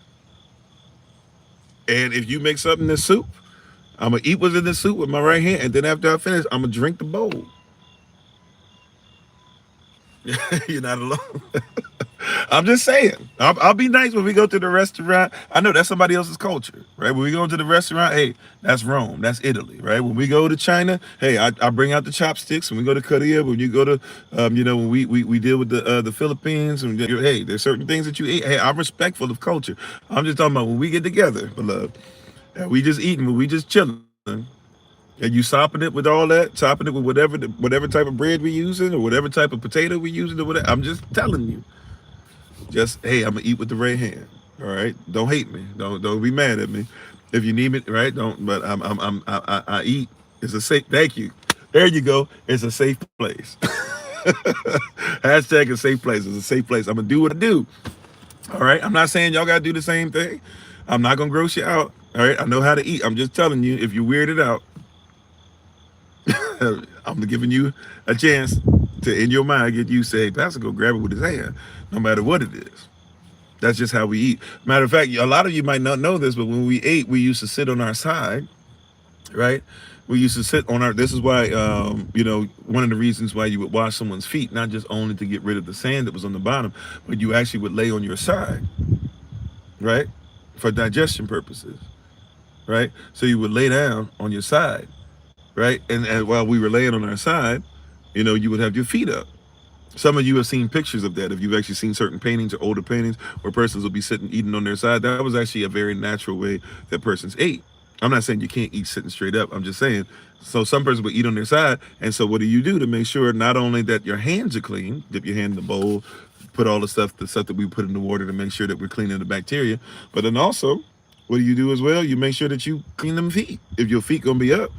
And if you make something in soup, I'm gonna eat what's in the soup with my right hand, and then after I finish, I'm gonna drink the bowl. You're not alone. I'm just saying. I'll be nice when we go to the restaurant. I know that's somebody else's culture, right? When we go to the restaurant, hey, that's Rome, that's Italy, right? When we go to China, hey, I bring out the chopsticks. When we go to Korea, when you go to, when we deal with the Philippines, and hey, there's certain things that you eat. Hey, I'm respectful of culture. I'm just talking about when we get together, beloved, and we just eating, when we just chilling. And you sopping it with all that, topping it with whatever type of bread we're using or whatever type of potato we're using or whatever. I'm just telling you. Just hey, I'm gonna eat with the right hand. All right. Don't hate me. Don't be mad at me. If you need me, right? Don't. But I eat. It's a safe. Thank you. There you go. It's a safe place. Hashtag a safe place. It's a safe place. I'm gonna do what I do. All right. I'm not saying y'all gotta do the same thing. I'm not gonna gross you out. All right. I know how to eat. I'm just telling you. If you're weirded out, I'm giving you a chance to, in your mind, get you say, Pastor, go grab it with his hand, no matter what it is. That's just how we eat. Matter of fact, a lot of you might not know this, but when we ate, we used to sit on our side, right? We used to sit on our. This is why, one of the reasons why you would wash someone's feet, not just only to get rid of the sand that was on the bottom, but you actually would lay on your side, right, for digestion purposes, right? So you would lay down on your side. Right, and while we were laying on our side, you would have your feet up. Some of you have seen pictures of that. If you've actually seen certain paintings or older paintings where persons will be sitting eating on their side, that was actually a very natural way that persons ate. I'm not saying you can't eat sitting straight up. I'm just saying, so some persons will eat on their side. And so what do you do to make sure not only that your hands are clean, dip your hand in the bowl, put all the stuff that we put in the water to make sure that we're cleaning the bacteria, but then also, what do you do as well? You make sure that you clean them feet. If your feet gonna be up,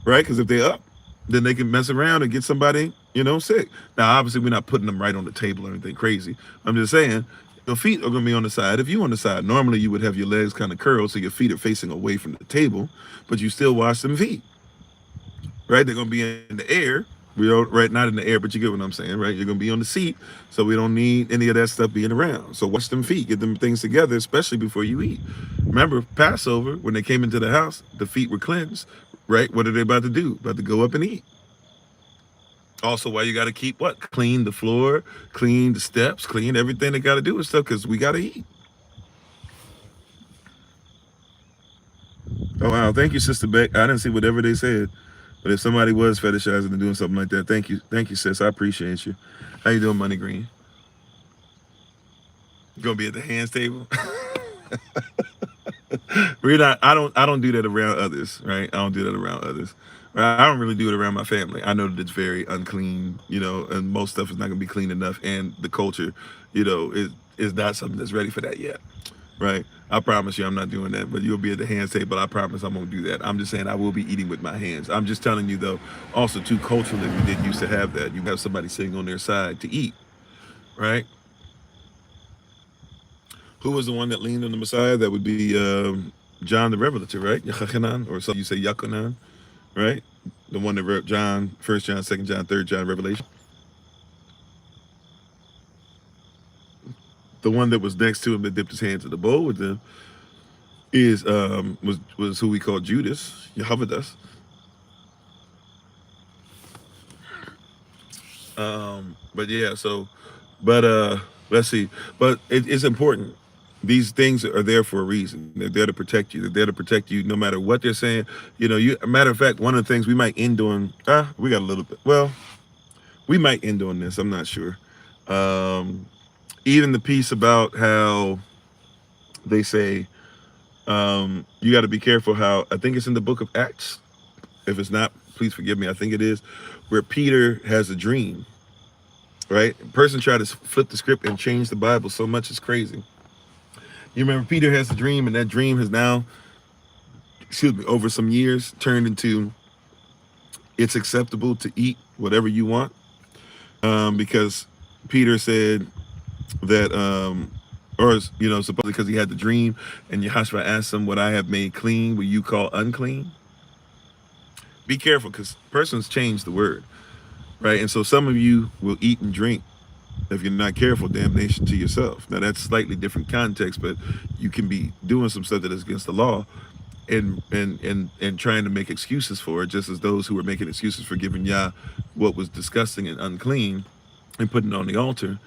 right? Because if they're up, then they can mess around and get somebody, sick. Now, obviously, we're not putting them right on the table or anything crazy. I'm just saying, your feet are going to be on the side. If you're on the side, normally you would have your legs kind of curled so your feet are facing away from the table, but you still wash them feet, right? They're going to be in the air. Right, not in the air, but you get what I'm saying, right? You're going to be on the seat, so we don't need any of that stuff being around. So wash them feet, get them things together, especially before you eat. Remember, Passover, when they came into the house, the feet were cleansed. Right? What are they about to do? About to go up and eat. Also, why you got to keep what? Clean the floor, clean the steps, clean everything they got to do with stuff because we got to eat. Oh, wow. Thank you, Sister Beck. I didn't see whatever they said. But if somebody was fetishizing and doing something like that, thank you. Thank you, sis. I appreciate you. How you doing, Money Green? You gonna be at the hands table? I don't do that around others, right? I don't do that around others. I don't really do it around my family. I know that it's very unclean, and most stuff is not gonna be clean enough, and the culture, is not something that's ready for that yet, right? I promise you I'm not doing that, but you'll be at the hands table. I promise I won't do that. I'm just saying I will be eating with my hands. I'm just telling you though, also too culturally we didn't used to have that. You have somebody sitting on their side to eat, right? Who was the one that leaned on the Messiah? That would be John the Revelator, right? Yachanan, or some you say Yachanan, right? The one that wrote John, 1 John, 2 John, 3 John, Revelation. The one that was next to him that dipped his hands in the bowl with them is was who we call Judas, Yahavadas. But yeah, so let's see. But it's important. These things are there for a reason. They're there to protect you. They're there to protect you no matter what they're saying. A matter of fact, one of the things we might end on, we got a little bit. Well, we might end on this. I'm not sure. Even the piece about how they say you got to be careful how, I think it's in the book of Acts. If it's not, please forgive me. I think it is, where Peter has a dream, right? A person tried to flip the script and change the Bible so much it's crazy. You remember Peter has a dream, and that dream has now, over some years turned into it's acceptable to eat whatever you want, because Peter said that, supposedly because he had the dream, and Yahashua asked him, "What I have made clean, will you call unclean?" Be careful, because persons change the word, right? And so some of you will eat and drink, if you're not careful, damnation to yourself. Now that's slightly different context, but you can be doing some stuff that is against the law, and trying to make excuses for it, just as those who were making excuses for giving Yah what was disgusting and unclean and putting it on the altar,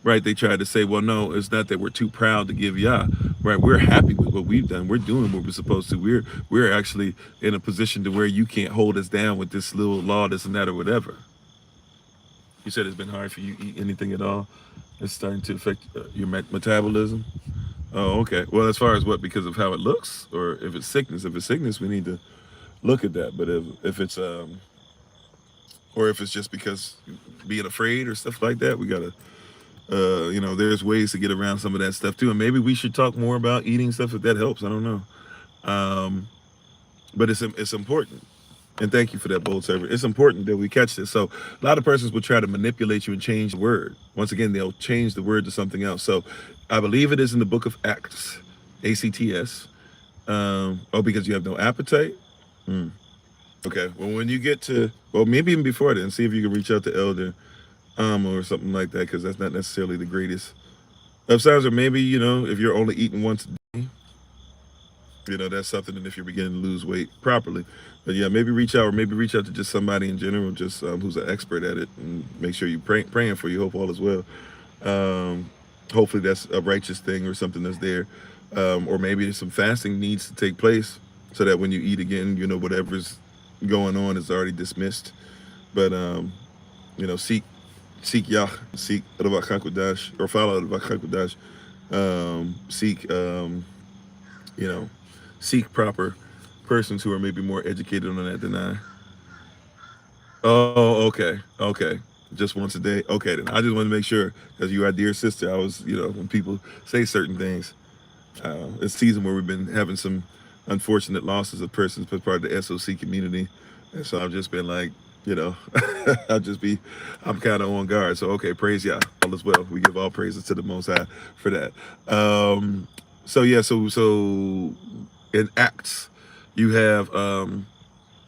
right? They tried to say, well, no, it's not that we're too proud to give Yah, right? We're happy with what we've done. We're doing what we're supposed to. We're actually in a position to where you can't hold us down with this little law, this and that, or whatever. You said it's been hard for you to eat anything at all. It's starting to affect your metabolism. Oh, okay. Well, as far as what, because of how it looks, or if it's sickness? If it's sickness, we need to look at that. But if it's or if it's just because being afraid or stuff like that, we gotta, there's ways to get around some of that stuff too. And maybe we should talk more about eating stuff if that helps. I don't know. But it's important. And thank you for that, bold servant. It's important that we catch this. So a lot of persons will try to manipulate you and change the word. Once again, they'll change the word to something else. So I believe it is in the book of Acts, ACTS. Because you have no appetite. Okay. Well, when you get to, maybe even before then, see if you can reach out to Elder or something like that, because that's not necessarily the greatest of sounds. Or maybe, if you're only eating once a day, that's something. And if you're beginning to lose weight properly. But yeah, maybe reach out, or maybe reach out to just somebody in general, just who's an expert at it, and make sure you're praying for you. Hope all is well. Hopefully that's a righteous thing or something that's there. Or maybe some fasting needs to take place so that when you eat again, whatever's going on is already dismissed. But, seek Yah, seek Ravach HaKodash, or follow Ravach HaKodash. Seek proper persons who are maybe more educated on that than I. Oh, okay. Just once a day. Okay, then I just want to make sure, because you are a dear sister. I was, when people say certain things, it's season where we've been having some unfortunate losses of persons as part of the SOC community. And so I've just been like, I'm kind of on guard. So, okay, praise Yah. All is well. We give all praises to the Most High for that. So in Acts, you have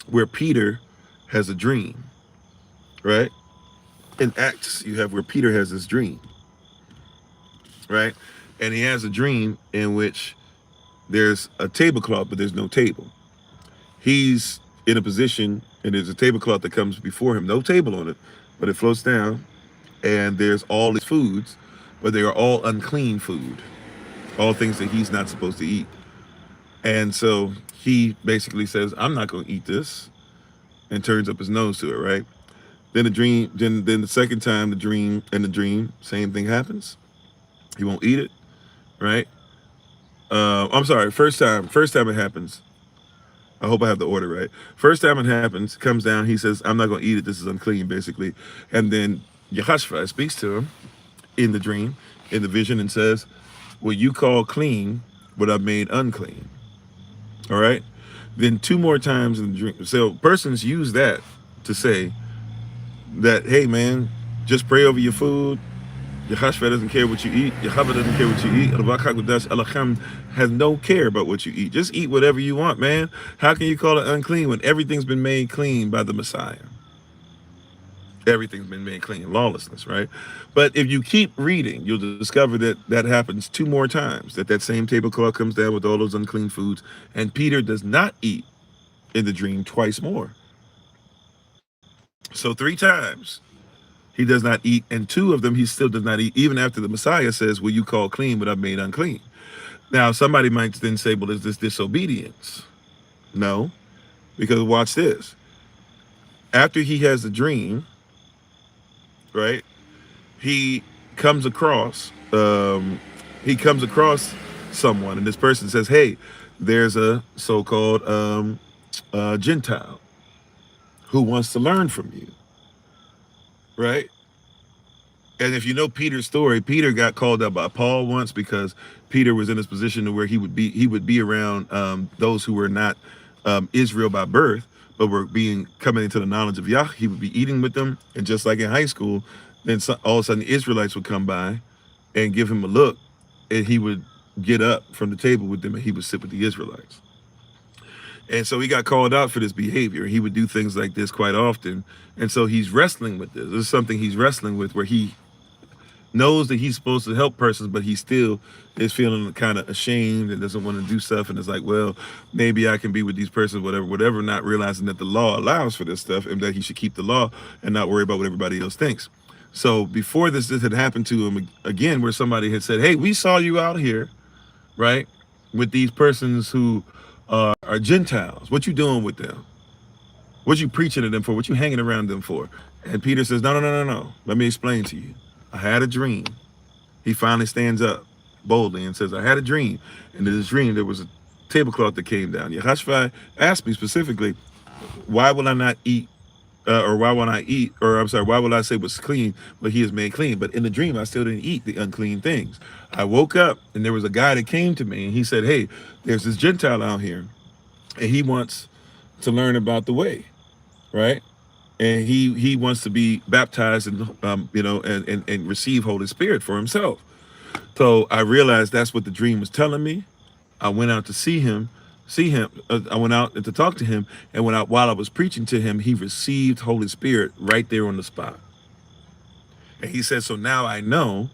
where Peter has a dream, right? In Acts, you have where Peter has this dream, right? And he has a dream in which there's a tablecloth, but there's no table. He's in a position, and there's a tablecloth that comes before him, no table on it, but it floats down, and there's all these foods, but they are all unclean food, all things that he's not supposed to eat. And so he basically says, I'm not going to eat this, and turns up his nose to it, right? Then the second time, the dream, same thing happens. He won't eat it, right? I'm sorry, first time it happens. I hope I have the order right. First time it happens, comes down, he says, I'm not going to eat it, this is unclean, basically. And then Yahashua speaks to him in the dream, in the vision, and says, will you call clean what I've made unclean. All right. Then 2 more times in the dream. So persons use that to say that, hey man, just pray over your food. Yahashua doesn't care what you eat. Yahweh doesn't care what you eat. Alakam has no care about what you eat. Just eat whatever you want, man. How can you call it unclean when everything's been made clean by the Messiah? Everything's been made clean, lawlessness, right? But if you keep reading, you'll discover that that happens 2 more times, that same tablecloth comes down with all those unclean foods, and Peter does not eat in the dream twice more. So 3 times he does not eat, and 2 of them he still does not eat, even after the Messiah says, will you call clean what I've made unclean? Now, somebody might then say, well, is this disobedience? No, because watch this. After he has the dream, right, he comes across someone, and this person says, hey, there's a so-called Gentile who wants to learn from you, right? And if you know Peter's story, Peter got called out by Paul once because Peter was in this position to where he would be around those who were not Israel by birth, but were coming into the knowledge of Yah. He would be eating with them, and just like in high school, then all of a sudden the Israelites would come by and give him a look, and he would get up from the table with them and he would sit with the Israelites. And so he got called out for this behavior. He would do things like this quite often. And so he's wrestling with this. This is something he's wrestling with, where he knows that he's supposed to help persons, but he still is feeling kind of ashamed and doesn't want to do stuff. And it's like, well, maybe I can be with these persons, whatever, not realizing that the law allows for this stuff and that he should keep the law and not worry about what everybody else thinks. So before this had happened to him again, where somebody had said, hey, we saw you out here, right, with these persons who are Gentiles. What you doing with them? What you preaching to them for? What you hanging around them for? And Peter says, no. Let me explain to you. I had a dream. He finally stands up boldly and says, I had a dream. And in this dream, there was a tablecloth that came down. Yahashua asked me specifically, why will I not eat, why will I say what's clean, but he is made clean? But in the dream, I still didn't eat the unclean things. I woke up and there was a guy that came to me and he said, hey, there's this Gentile out here and he wants to learn about the way, right? And he wants to be baptized and and receive Holy Spirit for himself. So I realized that's what the dream was telling me. I went out to see him. I went out to talk to him, and while I was preaching to him, he received Holy Spirit right there on the spot. And he said, so now I know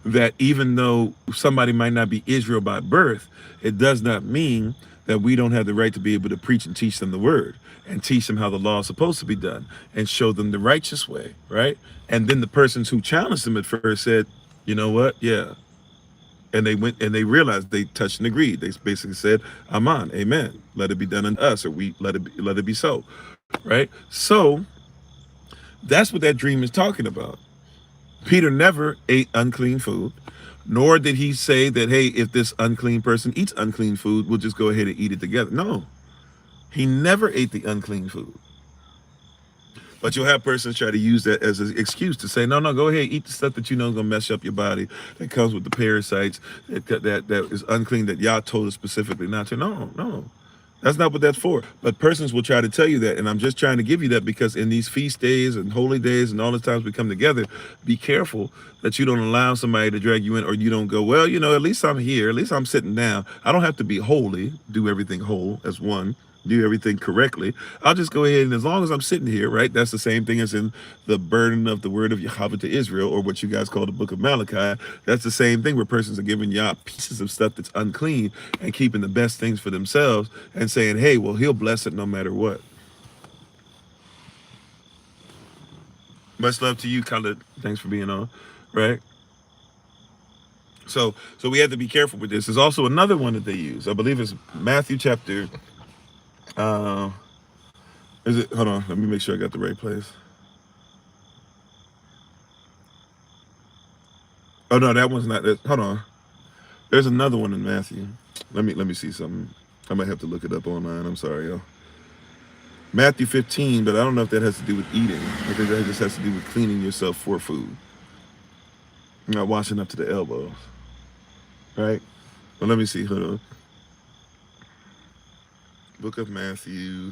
that even though somebody might not be Israel by birth, it does not mean that we don't have the right to be able to preach and teach them the word and teach them how the law is supposed to be done and show them the righteous way, right? And then the persons who challenged them at first said, you know what? Yeah. And they went and they realized, they touched and agreed. They basically said, Amen, amen. Let it be done unto us, or let it be so, right? So that's what that dream is talking about. Peter never ate unclean food, nor did he say that, hey, if this unclean person eats unclean food, we'll just go ahead and eat it together. No, he never ate the unclean food. But you'll have persons try to use that as an excuse to say, no, go ahead, eat the stuff that you know is going to mess up your body, that comes with the parasites, that is unclean, that Yah told us specifically not to. No. That's not what that's for. But persons will try to tell you that, and I'm just trying to give you that because in these feast days and holy days and all the times we come together, be careful that you don't allow somebody to drag you in, or you don't go, well, at least I'm here, at least I'm sitting down. I don't have to be holy, do everything whole as one, do everything correctly. I'll just go ahead, and as long as I'm sitting here, right, that's the same thing as in the burden of the word of Yahweh to Israel, or what you guys call the book of Malachi. That's the same thing where persons are giving Yah pieces of stuff that's unclean and keeping the best things for themselves and saying, hey, well, he'll bless it no matter what. Much love to you, Khaled. Thanks for being on, right? So we have to be careful with this. There's also another one that they use. I believe it's Matthew chapter... is it? Hold on. Let me make sure I got the right place. Oh no, that one's not. Hold on. There's another one in Matthew. Let me see something. I might have to look it up online. I'm sorry, y'all. Matthew 15, but I don't know if that has to do with eating. I think that just has to do with cleaning yourself for food. You're not washing up to the elbows, right? Well, let me see. Hold on. Book of Matthew.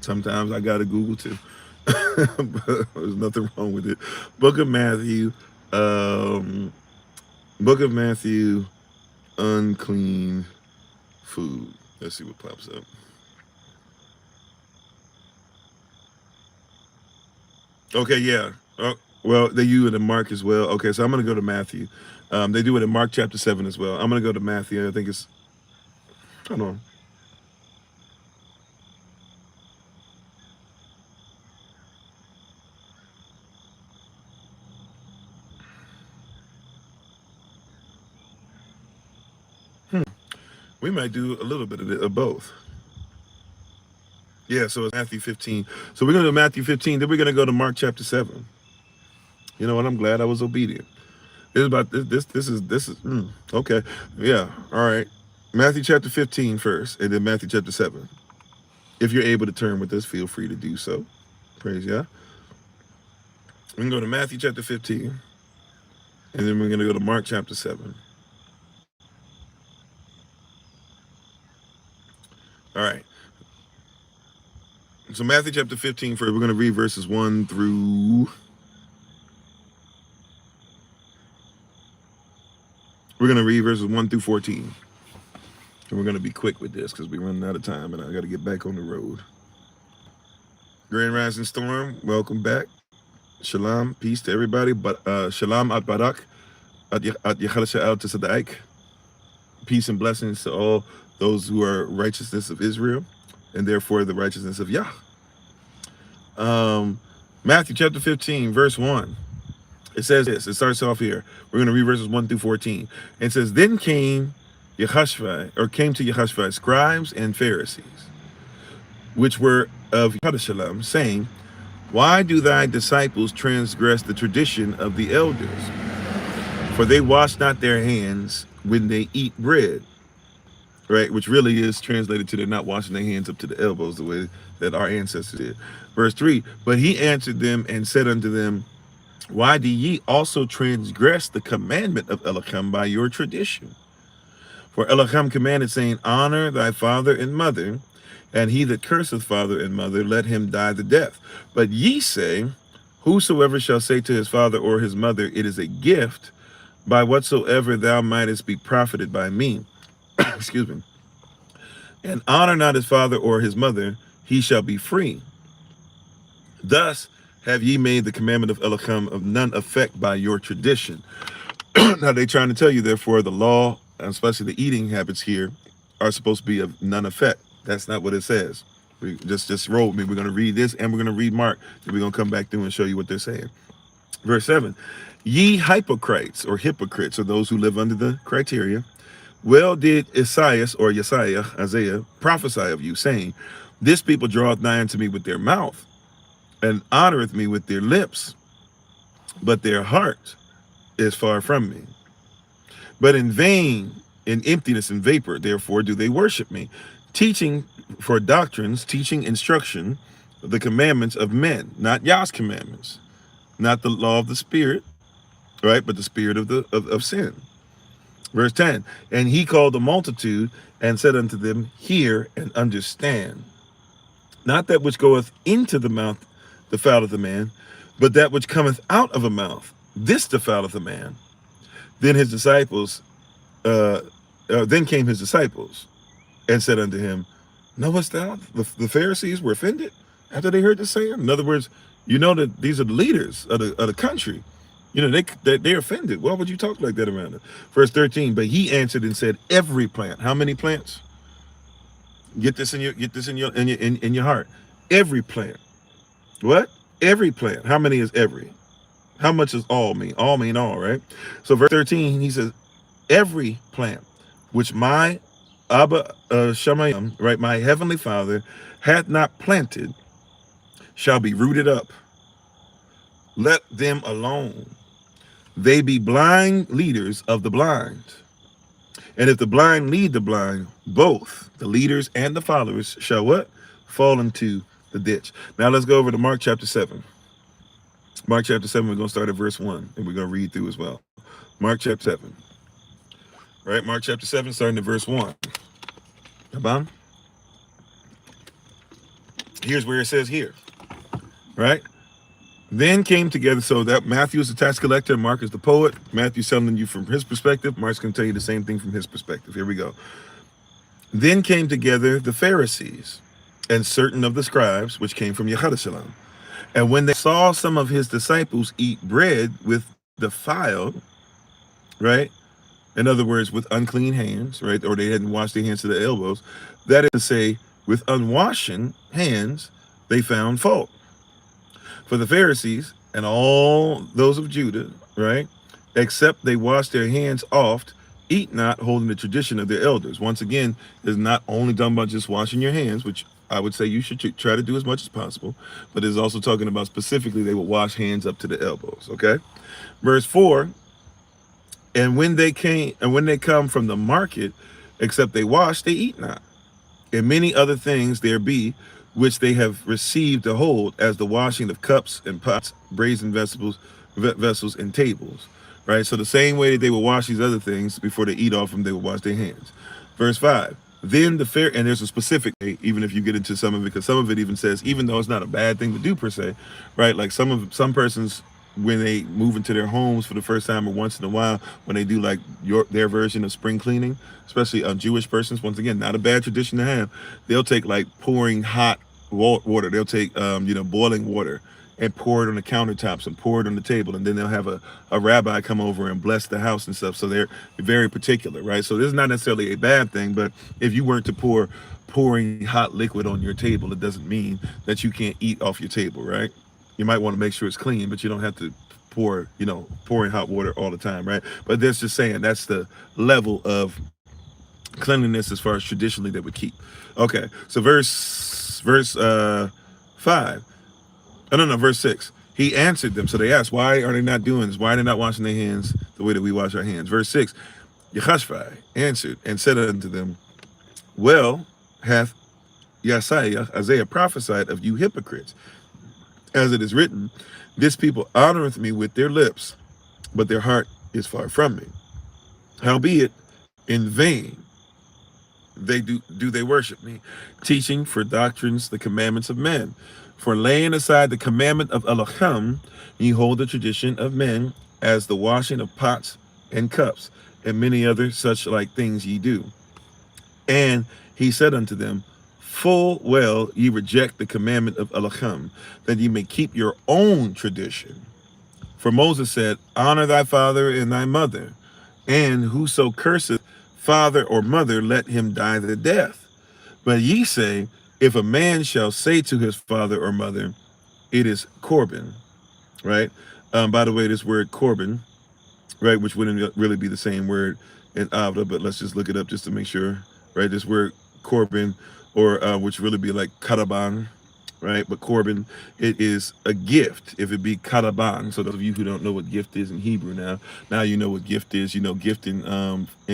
Sometimes I got to Google too. But there's nothing wrong with it. Book of Matthew. Um, Book of Matthew. Unclean food. Let's see what pops up. Okay, yeah. Well, they use it in Mark as well. Okay, so I'm going to go to Matthew. They do it in Mark chapter 7 as well. I'm going to go to Matthew. I think it's, hold on. We might do a little bit of both. Yeah, so it's Matthew 15. So we're going to do Matthew 15. Then we're going to go to Mark chapter 7. You know what? I'm glad I was obedient. This is about this is okay. Yeah. All right. Matthew chapter 15 first, and then Matthew chapter 7. If you're able to turn with us, feel free to do so. Praise God. We can go to Matthew chapter 15, and then we're going to go to Mark chapter 7. All right. So Matthew chapter 15 first, we're going to read verses 1 through... We're going to read verses 1 through 14. And we're going to be quick with this because we're running out of time and I got to get back on the road. Grand Rising Storm, welcome back. Shalom, peace to everybody. But Shalom at Barak, at Yechal al Tzadaik. Peace and blessings to all those who are righteousness of Israel and therefore the righteousness of Yah. Matthew chapter 15, verse 1. It says this. It starts off here. We're going to read verses 1 through 14. It says, Then came to Yehashvai, scribes and Pharisees, which were of Shalom, saying, Why do thy disciples transgress the tradition of the elders? For they wash not their hands when they eat bread. Right, which really is translated to they're not washing their hands up to the elbows the way that our ancestors did. Verse 3, But he answered them and said unto them, Why do ye also transgress the commandment of Elohim by your tradition? For Elohim commanded, saying, Honor thy father and mother, and he that curseth father and mother, let him die the death. But ye say, Whosoever shall say to his father or his mother, It is a gift, by whatsoever thou mightest be profited by me, excuse me, and honor not his father or his mother, he shall be free. Thus have ye made the commandment of Elohim of none effect by your tradition. Now they're trying to tell you, therefore, the law, especially the eating habits here, are supposed to be of none effect. That's not what it says. We just roll with me. We're going to read this and we're going to read Mark. Then we're going to come back through and show you what they're saying. Verse 7, Ye hypocrites, or hypocrites, are those who live under the criteria. Well did Isaiah prophesy of you, saying, This people draweth nigh unto me with their mouth, and honoreth me with their lips, but their heart is far from me. But in vain, in emptiness and vapor, therefore do they worship me, teaching for doctrines, teaching instruction, the commandments of men, not Yah's commandments, not the law of the Spirit, right, but the spirit of sin. Verse 10, And he called the multitude and said unto them, Hear and understand. Not that which goeth into the mouth defileth a man, but that which cometh out of a mouth, this defileth a man. Then his disciples, then came his disciples and said unto him, Knowest thou the Pharisees were offended after they heard this saying? In other words, you know that these are the leaders of the country. You know, they're offended. Why would you talk like that around them? Verse 13, But he answered and said, Every plant. How many plants? Get this in your heart. Every plant. What? Every plant. How many is every? How much does all mean? All mean all, right? So verse 13, he says, Every plant which my Abba Shamayim, right, my heavenly Father, hath not planted, shall be rooted up. Let them alone. They be blind leaders of the blind. And if the blind lead the blind, both the leaders and the followers shall what? Fall into the ditch. Now let's go over to Mark chapter 7. Mark chapter 7, we're going to start at verse 1, and we're going to read through as well. Mark chapter 7. Right? Mark chapter 7, starting at verse 1. Abam? Here's where it says here. Right? Then came together, so that Matthew is the tax collector, Mark is the poet. Matthew's telling you from his perspective. Mark's going to tell you the same thing from his perspective. Here we go. Then came together the Pharisees and certain of the scribes, which came from Jerusalem. And when they saw some of his disciples eat bread with defiled, right? In other words, with unclean hands, right? Or they hadn't washed their hands to the elbows. That is to say, with unwashen hands, they found fault. For the Pharisees and all those of Judah, right? Except they wash their hands oft, eat not, holding the tradition of their elders. Once again, is not only done by just washing your hands, which I would say you should try to do as much as possible, but it's also talking about specifically they would wash hands up to the elbows, okay? Verse 4, and when they come from the market, except they wash, they eat not. And many other things there be, which they have received to hold, as the washing of cups and pots, brazen vessels and tables. Right? So the same way that they would wash these other things before they eat off them, they would wash their hands. Verse 5. Then the fair, and there's a specific, even if you get into some of it, because some of it even says, even though it's not a bad thing to do per se, right? Like some persons, when they move into their homes for the first time or once in a while, when they do like their version of spring cleaning, especially Jewish persons, once again, not a bad tradition to have, they'll take like pouring hot water. They'll take, boiling water and pour it on the countertops and pour it on the table. And then they'll have a rabbi come over and bless the house and stuff. So they're very particular, right? So this is not necessarily a bad thing, but if you weren't to pouring hot liquid on your table, it doesn't mean that you can't eat off your table, right? You might want to make sure it's clean, but you don't have to pouring hot water all the time, right? But that's just saying that's the level of cleanliness as far as traditionally they would keep. Okay, so verse 5. Verse 6. He answered them. So they asked, why are they not doing this? Why are they not washing their hands the way that we wash our hands? Verse 6. Yehoshaphat answered and said unto them, well hath Isaiah prophesied of you hypocrites, as it is written, this people honoreth me with their lips, but their heart is far from me. Howbeit, in vain they worship me, teaching for doctrines the commandments of men. For laying aside the commandment of Elohim, ye hold the tradition of men, as the washing of pots and cups, and many other such like things ye do. And he said unto them, full well ye reject the commandment of Elohim, that ye may keep your own tradition. For Moses said, honor thy father and thy mother, and whoso curseth father or mother, let him die the death. But ye say, if a man shall say to his father or mother, it is Corbin, right? By the way, this word Corbin, right, which wouldn't really be the same word in Avda, but let's just look it up just to make sure, right? This word Corbin, or which really be like Karaban, right? But Corbin, it is a gift. If it be Karaban, so those of you who don't know what gift is in Hebrew now you know what gift is. You know, gift in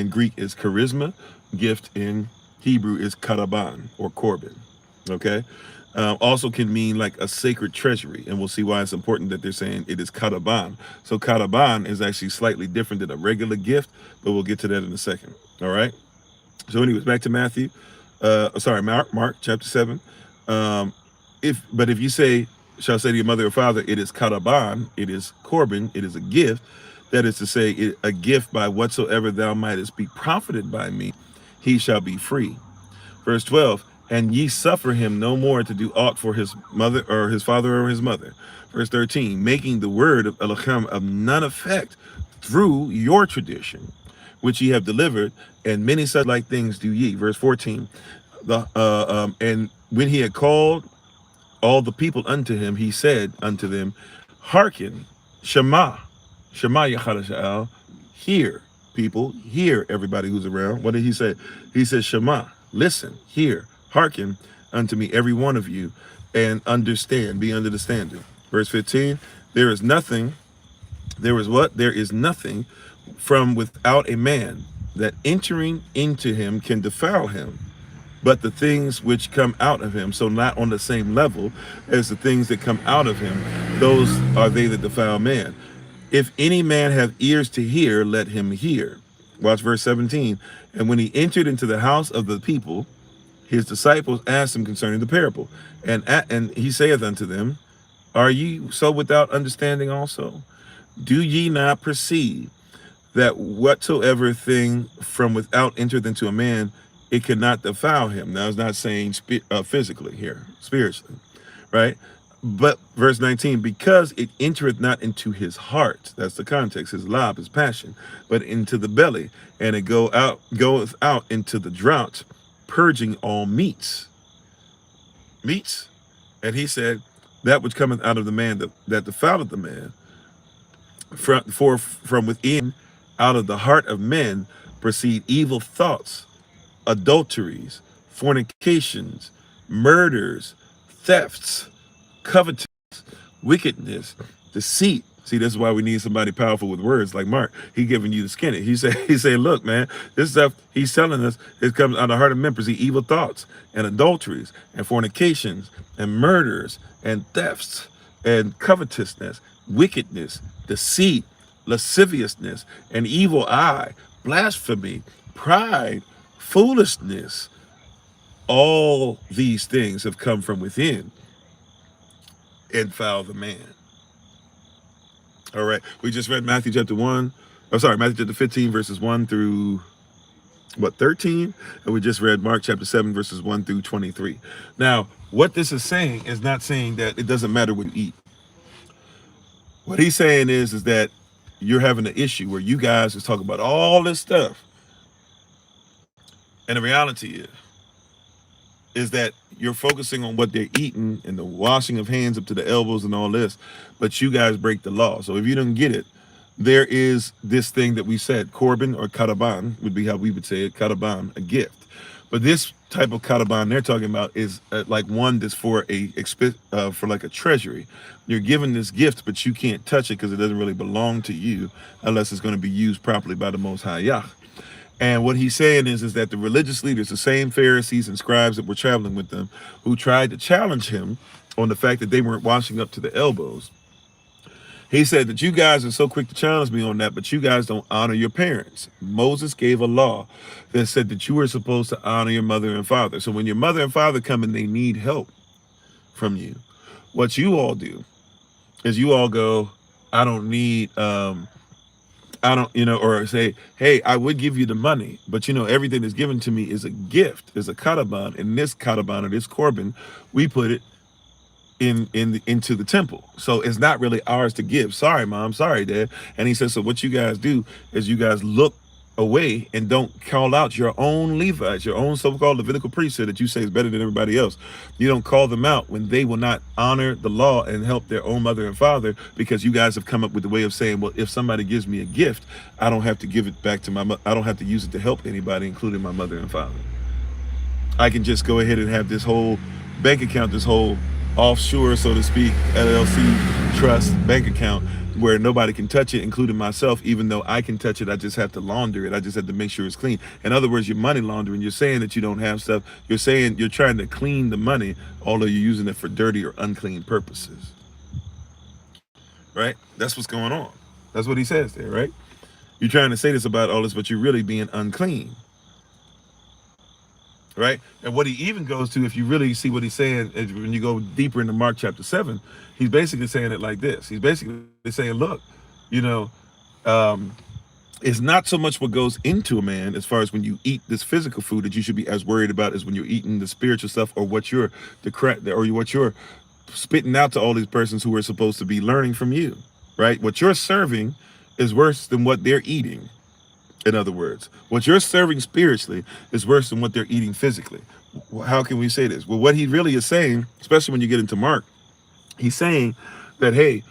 Greek is charisma. Gift in Hebrew is Karaban or Corbin. Okay, also can mean like a sacred treasury, and we'll see why it's important that they're saying it is karaban. So karaban is actually slightly different than a regular gift, but we'll get to that in a second. All right. So anyways, back to Matthew. Mark chapter 7. If you shall say to your mother or father, it is karaban, it is Corbin, it is a gift. That is to say, a gift by whatsoever thou mightest be profited by me, he shall be free. Verse 12. And ye suffer him no more to do aught for his mother or his father or his mother. Verse 13, making the word of Elohim of none effect through your tradition, which ye have delivered, and many such like things do ye. Verse 14, and when he had called all the people unto him, he said unto them, hearken, Shema Yachad, hear, people, hear, everybody who's around. What did he say? He said, Shema, listen, hear, hearken unto me, every one of you, and understand, be under the standard. Verse 15, there is nothing from without a man that entering into him can defile him, but the things which come out of him. So not on the same level as the things that come out of him, those are they that defile man. If any man have ears to hear, let him hear. Watch verse 17. And when he entered into the house of the people, his disciples asked him concerning the parable. And he saith unto them, are ye so without understanding also? Do ye not perceive that whatsoever thing from without entereth into a man, it cannot defile him? Now, it's not saying physically here, spiritually, right? But verse 19, because it entereth not into his heart, that's the context, his lob, his passion, but into the belly, and it goeth out into the draught, purging all meats. And he said, that which cometh out of the man that defileth the man, for from within, out of the heart of men, proceed evil thoughts, adulteries, fornications, murders, thefts, covetous, wickedness, deceit. See, this is why we need somebody powerful with words like Mark. He giving you the skinny. He say, look, man, this stuff he's telling us, it comes out of the heart of men, proceed evil thoughts and adulteries and fornications and murders and thefts and covetousness, wickedness, deceit, lasciviousness, an evil eye, blasphemy, pride, foolishness. All these things have come from within and foul the man. All right, we just read Matthew chapter 15, verses 1 through 13, and we just read Mark chapter 7, verses 1 through 23. Now, what this is saying is not saying that it doesn't matter what you eat. What he's saying is that you're having an issue where you guys is talking about all this stuff, and the reality is that you're focusing on what they're eating and the washing of hands up to the elbows and all this, but you guys break the law. So if you don't get it, there is this thing that we said, korban or karaban would be how we would say it, karaban, a gift. But this type of karaban they're talking about is like one that's for like a treasury. You're given this gift, but you can't touch it because it doesn't really belong to you unless it's going to be used properly by the Most High Yah. And what he's saying is that the religious leaders, the same Pharisees and scribes that were traveling with them, who tried to challenge him on the fact that they weren't washing up to the elbows, he said that you guys are so quick to challenge me on that, but you guys don't honor your parents. Moses gave a law that said that you were supposed to honor your mother and father. So when your mother and father come and they need help from you, what you all do is you all go, I don't need, or say, hey, I would give you the money, but everything that's given to me is a gift, is a kataban. And this kataban or this korban, we put it into the temple. So it's not really ours to give. Sorry, mom. Sorry, dad. And he says, so what you guys do is you guys look away and don't call out your own Levites, your own so-called Levitical priesthood that you say is better than everybody else. You don't call them out when they will not honor the law and help their own mother and father, because you guys have come up with the way of saying, well, if somebody gives me a gift, I don't have to give it back to I don't have to use it to help anybody, including my mother and father. I can just go ahead and have this whole bank account, this whole offshore, so to speak, LLC trust bank account where nobody can touch it, including myself. Even though I can touch it, I just have to launder it. I just have to make sure it's clean. In other words, you're money laundering. You're saying that you don't have stuff. You're saying you're trying to clean the money, although you're using it for dirty or unclean purposes. Right? That's what's going on. That's what he says there, right? You're trying to say this about all this, but you're really being unclean. Right? And what he even goes to, if you really see what he's saying, when you go deeper into Mark chapter 7, he's basically saying it like this. He's basically saying, look, it's not so much what goes into a man as far as when you eat this physical food that you should be as worried about as when you're eating the spiritual stuff, or what you're spitting out to all these persons who are supposed to be learning from you, right? What you're serving is worse than what they're eating. In other words, what you're serving spiritually is worse than what they're eating physically. How can we say this? Well, what he really is saying, especially when you get into Mark, he's saying that, hey,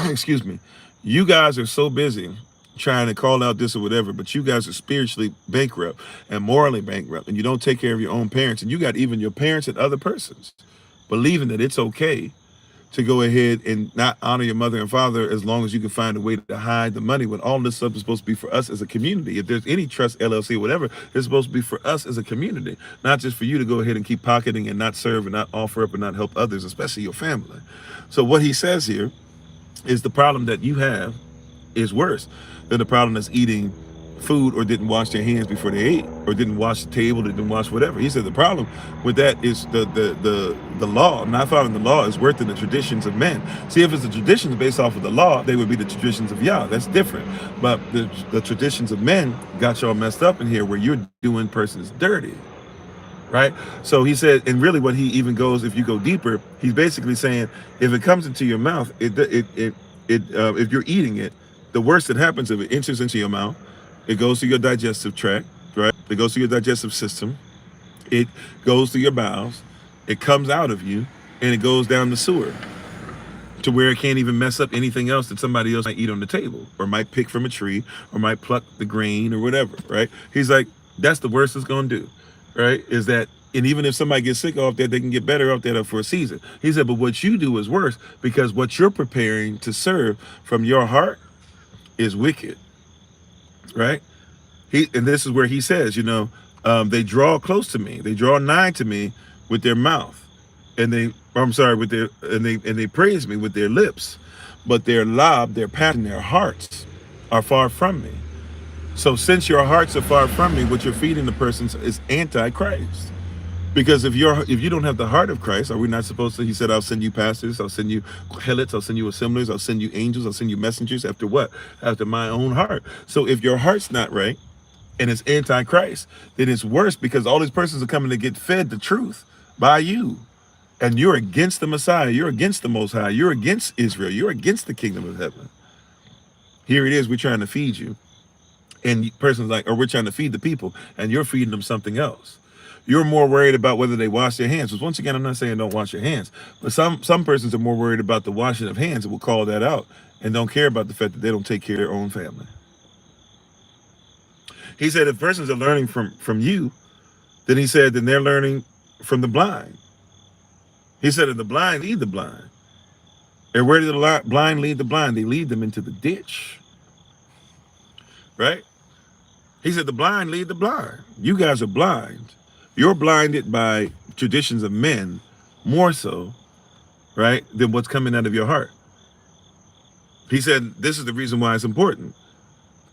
excuse me, you guys are so busy trying to call out this or whatever, but you guys are spiritually bankrupt and morally bankrupt, and you don't take care of your own parents, and you got even your parents and other persons believing that it's okay to go ahead and not honor your mother and father as long as you can find a way to hide the money, when all this stuff is supposed to be for us as a community. If there's any trust LLC or whatever, it's supposed to be for us as a community, not just for you to go ahead and keep pocketing and not serve and not offer up and not help others, especially your family. So what he says here is the problem that you have is worse than the problem that's eating food or didn't wash their hands before they ate, or didn't wash the table, didn't wash whatever. He said the problem with that is the law. Not following the law is worse than the traditions of men. See, if it's the traditions based off of the law, they would be the traditions of Yah. That's different. But the traditions of men got y'all messed up in here, where you're doing persons dirty. Right? So he said, and really what he even goes, if you go deeper, he's basically saying, if it comes into your mouth, if you're eating it, the worst that happens if it enters into your mouth, it goes to your digestive tract, right? It goes to your digestive system. It goes to your bowels. It comes out of you, and it goes down the sewer to where it can't even mess up anything else that somebody else might eat on the table, or might pick from a tree, or might pluck the grain or whatever, right? He's like, that's the worst it's going to do, right? Is that, and even if somebody gets sick off that, they can get better off that for a season. He said, but what you do is worse, because what you're preparing to serve from your heart is wicked, right? And this is where he says, they draw close to me, they draw nigh to me with their mouth, and they praise me with their lips, but their lob, their passion, their hearts are far from me. So since your hearts are far from me, what you're feeding the person is anti-Christ. Because if you don't have the heart of Christ, are we not supposed to? He said, I'll send you pastors, I'll send you helots, I'll send you assemblers, I'll send you angels, I'll send you messengers. After what? After my own heart. So if your heart's not right and it's anti-Christ, then it's worse, because all these persons are coming to get fed the truth by you. And you're against the Messiah. You're against the Most High. You're against Israel. You're against the kingdom of heaven. Here it is, we're trying to feed you. And persons like, or we're trying to feed the people, and you're feeding them something else. You're more worried about whether they wash their hands. Because once again, I'm not saying don't wash your hands, but some persons are more worried about the washing of hands and will call that out and don't care about the fact that they don't take care of their own family. He said if persons are learning from you, then he said, then they're learning from the blind. He said, if the blind lead the blind. And where do the blind lead the blind? They lead them into the ditch. Right? He said, the blind lead the blind. You guys are blind. You're blinded by traditions of men more so, right, than what's coming out of your heart. He said, this is the reason why it's important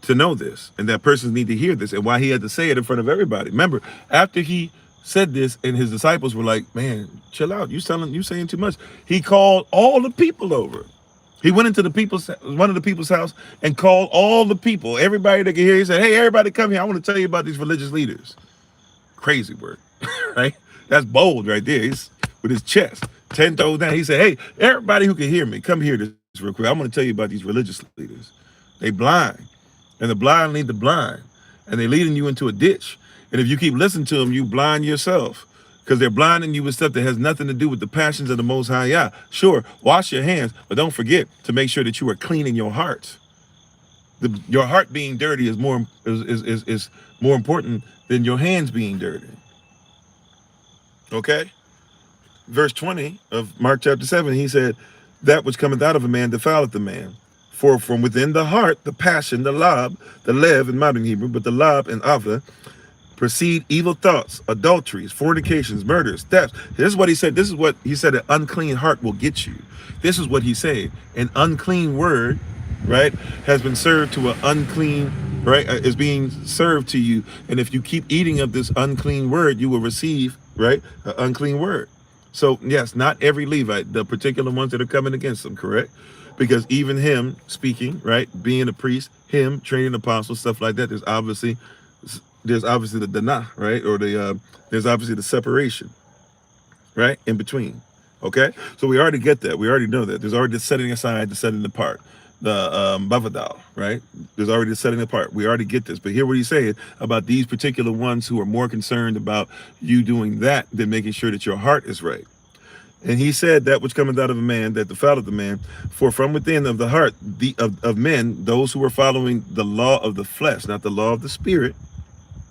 to know this, and that persons need to hear this, and why he had to say it in front of everybody. Remember, after he said this, and his disciples were like, man, chill out. You saying too much. He called all the people over. He went into one of the people's house and called all the people, everybody that could hear. He said, hey, everybody come here. I want to tell you about these religious leaders. Crazy word, right? That's bold right there. He's with his chest 10 toes down. He said, hey, everybody who can hear me, come here this real quick. I'm going to tell you about these religious leaders. They blind, and the blind lead the blind, and they leading you into a ditch. And if you keep listening to them, you blind yourself, because they're blinding you with stuff that has nothing to do with the passions of the Most High Yah. Sure, wash your hands, but don't forget to make sure that you are cleaning your heart. Your heart being dirty is more important than your hands being dirty. Okay? Verse 20 of Mark chapter 7, he said, that which cometh out of a man defileth the man. For from within the heart, the passion, the lob, the lev in modern Hebrew, but the lob in Ava, proceed evil thoughts, adulteries, fornications, murders, thefts. This is what he said. This is what he said, an unclean heart will get you. This is what he said. An unclean word, right, has been served to an unclean, right, is being served to you. And if you keep eating of this unclean word, you will receive, right, an unclean word. So yes, not every Levite, the particular ones that are coming against them, correct? Because even him speaking, right, being a priest, him training apostles, stuff like that, there's obviously the dana, right? Or there's obviously the separation, right? In between. Okay? So we already get that. We already know that. There's already the setting aside, the setting apart. The bavadal, right? There's already the setting apart. We already get this. But hear what he's saying about these particular ones who are more concerned about you doing that than making sure that your heart is right. And he said, that which cometh out of a man, that defileth the man, for from within of the heart of men, those who are following the law of the flesh, not the law of the spirit,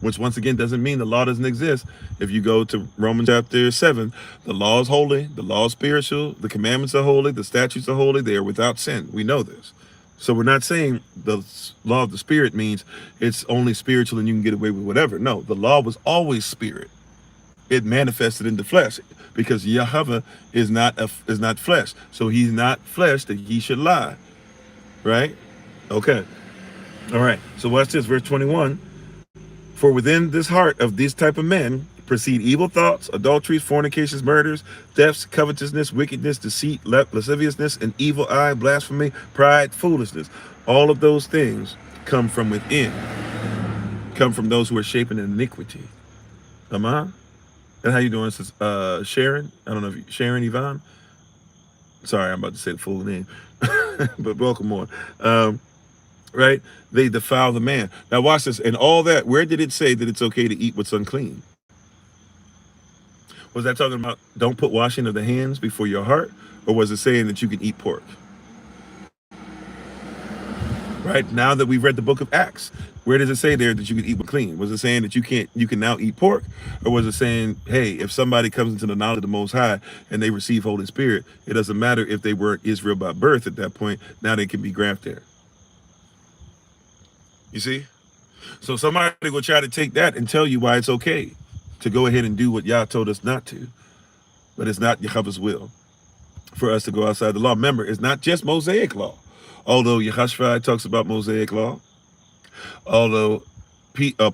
which once again doesn't mean the law doesn't exist. If you go to Romans chapter 7, the law is holy, the law is spiritual, the commandments are holy, the statutes are holy, they are without sin. We know this. So we're not saying the law of the spirit means it's only spiritual and you can get away with whatever. No, the law was always spirit. It manifested in the flesh, because Yahweh is not flesh. So he's not flesh that he should lie. Right? Okay. All right. So watch this, verse 21. For within this heart of these type of men proceed evil thoughts, adulteries, fornications, murders, thefts, covetousness, wickedness, deceit, lasciviousness, an evil eye, blasphemy, pride, foolishness. All of those things come from within, come from those who are shaping iniquity. And how you doing? This is Sharon. I don't know if Sharon Yvonne. Sorry, I'm about to say the full name, but welcome on. Right? They defile the man. Now watch this. And all that, where did it say that it's okay to eat what's unclean? Was that talking about don't put washing of the hands before your heart? Or was it saying that you can eat pork? Right? Now that we've read the book of Acts, where does it say there that you can eat what's clean? Was it saying that you can now eat pork? Or was it saying, hey, if somebody comes into the knowledge of the Most High and they receive Holy Spirit, it doesn't matter if they were Israel by birth at that point, now they can be grafted. You see? So somebody will try to take that and tell you why it's okay to go ahead and do what Yah told us not to. But it's not Yahweh's will for us to go outside the law. Remember, it's not just Mosaic law. Although Yahashua talks about Mosaic law, although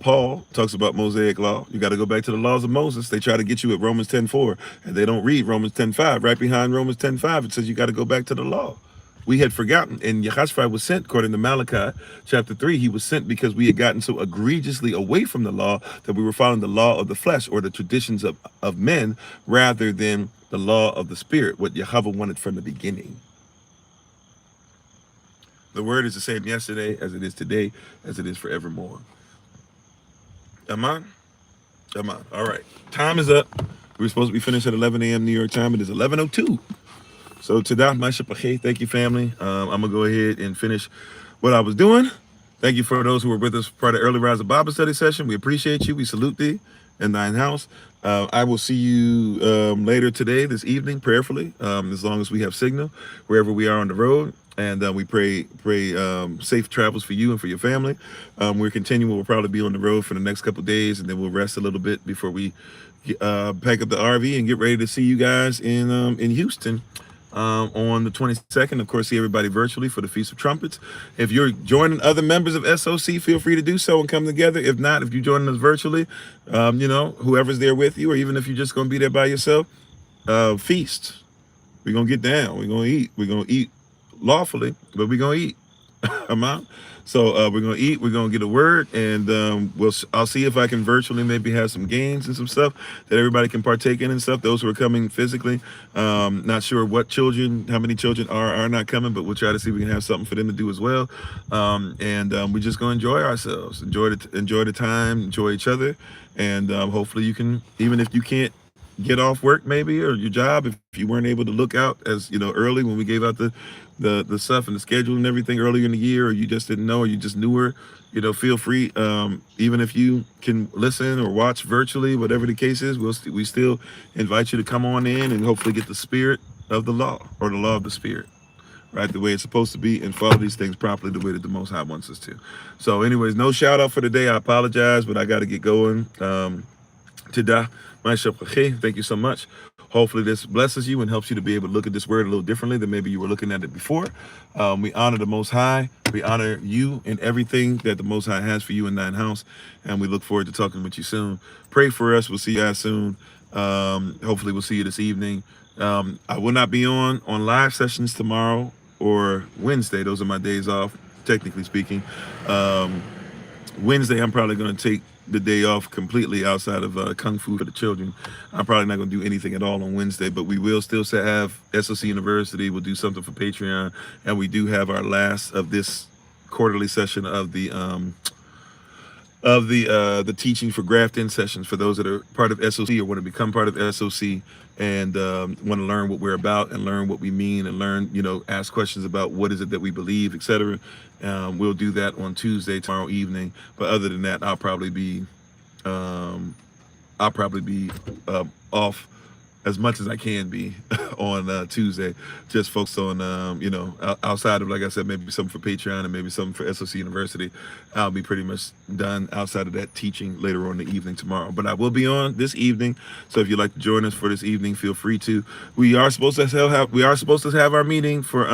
Paul talks about Mosaic law, you got to go back to the laws of Moses. They try to get you at Romans 10:4, and they don't read Romans 10:5. Right behind Romans 10:5, it says you got to go back to the law. We had forgotten, and Yahashua was sent, according to Malachi chapter 3, he was sent because we had gotten so egregiously away from the law that we were following the law of the flesh or the traditions of men rather than the law of the spirit, what Yahweh wanted from the beginning. The word is the same yesterday as it is today, as it is forevermore. Amen? Amen. All right. Time is up. We were supposed to be finished at 11 a.m. New York time. It is 11:02. So thank you, family. I'm going to go ahead and finish what I was doing. Thank you for those who were with us for the Early Rise of Bible Study session. We appreciate you. We salute thee in thine house. I will see you later today, this evening, prayerfully, as long as we have signal, wherever we are on the road. And we pray safe travels for you and for your family. We're continuing. We'll probably be on the road for the next couple of days, and then we'll rest a little bit before we pack up the RV and get ready to see you guys in Houston on the 22nd. Of course, see everybody virtually for the Feast of Trumpets. If you're joining other members of SOC, feel free to do so and come together. If not, if you're joining us virtually, whoever's there with you, or even if you're just going to be there by yourself, feast. We're going to get down. We're going to eat. We're going to eat lawfully, but we're going to eat. So we're going to eat. We're going to get a word, and I'll see if I can virtually maybe have some games and some stuff that everybody can partake in and stuff. Those who are coming physically, not sure how many children are not coming, but we'll try to see if we can have something for them to do as well. We're just going to enjoy ourselves, enjoy the time, enjoy each other, and hopefully you can, even if you can't get off work maybe or your job, if you weren't able to look out as early when we gave out the stuff and the schedule and everything earlier in the year, or you just didn't know, or you just knew her, feel free, even if you can listen or watch virtually, whatever the case is, we still invite you to come on in and hopefully get the spirit of the law, or the law of the spirit, right, the way it's supposed to be, and follow these things properly the way that the Most High wants us to. So anyways, no shout out for today. I apologize, but I got to get going. Thank you so much. Hopefully this blesses you and helps you to be able to look at this word a little differently than maybe you were looking at it before. We honor the Most High. We honor you and everything that the Most High has for you in thine house. And we look forward to talking with you soon. Pray for us. We'll see you guys soon. Hopefully we'll see you this evening. I will not be on live sessions tomorrow or Wednesday. Those are my days off, technically speaking. Wednesday, I'm probably going to take the day off completely outside of Kung Fu for the children. I'm probably not going to do anything at all on Wednesday, but we will still have SOC University. We'll do something for Patreon, and we do have our last of this quarterly session of the teaching for graft-in sessions for those that are part of SOC or want to become part of SOC and want to learn what we're about and learn what we mean and learn, ask questions about what is it that we believe, etc. We'll do that on Tuesday, tomorrow evening. But other than that, I'll probably be off as much as I can be on Tuesday, just focused on, outside of, like I said, maybe something for Patreon and maybe something for SOC University. I'll be pretty much done outside of that teaching later on in the evening tomorrow. But I will be on this evening, so if you'd like to join us for this evening, feel free to. We are supposed to have our meeting for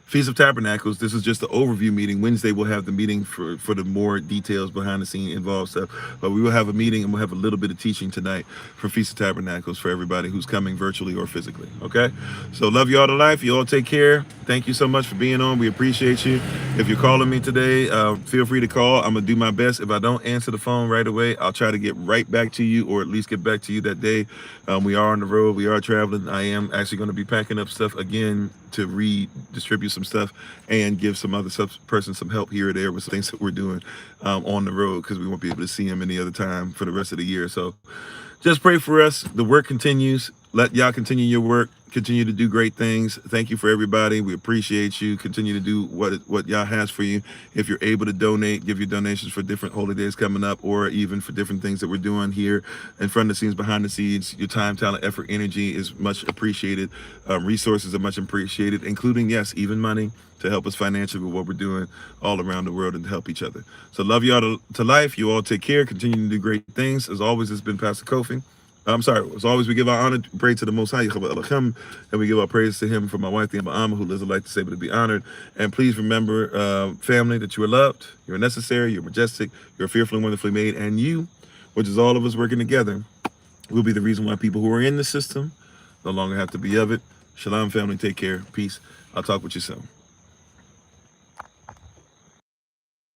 Feast of Tabernacles, this is just the overview meeting. Wednesday we'll have the meeting for the more details behind the scene involved stuff. But we will have a meeting and we'll have a little bit of teaching tonight for Feast of Tabernacles for everybody who's coming virtually or physically. Okay? So love you all to life. You all take care. Thank you so much for being on. We appreciate you. If you're calling me today, feel free to call. I'm going to do my best. If I don't answer the phone right away, I'll try to get right back to you, or at least get back to you that day. We are on the road. We are traveling. I am actually going to be packing up stuff again to redistribute some stuff and give some other person some help here or there with some things that we're doing on the road, because we won't be able to see him any other time for the rest of the year. So just pray for us. The work continues. Let y'all continue your work. Continue to do great things. Thank you for everybody. We appreciate you. Continue to do what y'all has for you. If you're able to donate, give your donations for different holy days coming up, or even for different things that we're doing here in front of the scenes, behind the scenes. Your time, talent, effort, energy is much appreciated. Resources are much appreciated, including, yes, even money to help us financially with what we're doing all around the world and to help each other. So love y'all to life. You all take care. Continue to do great things. As always, it's been Pastor Kofi. I'm sorry, as always, we give our honor, praise to the Most High, and we give our praise to him for my wife, the Amma, who lives a life to save, to be honored. And please remember, family, that you are loved, you're necessary, you're majestic, you're fearfully and wonderfully made, and you, which is all of us working together, will be the reason why people who are in the system no longer have to be of it. Shalom, family, take care, peace. I'll talk with you soon.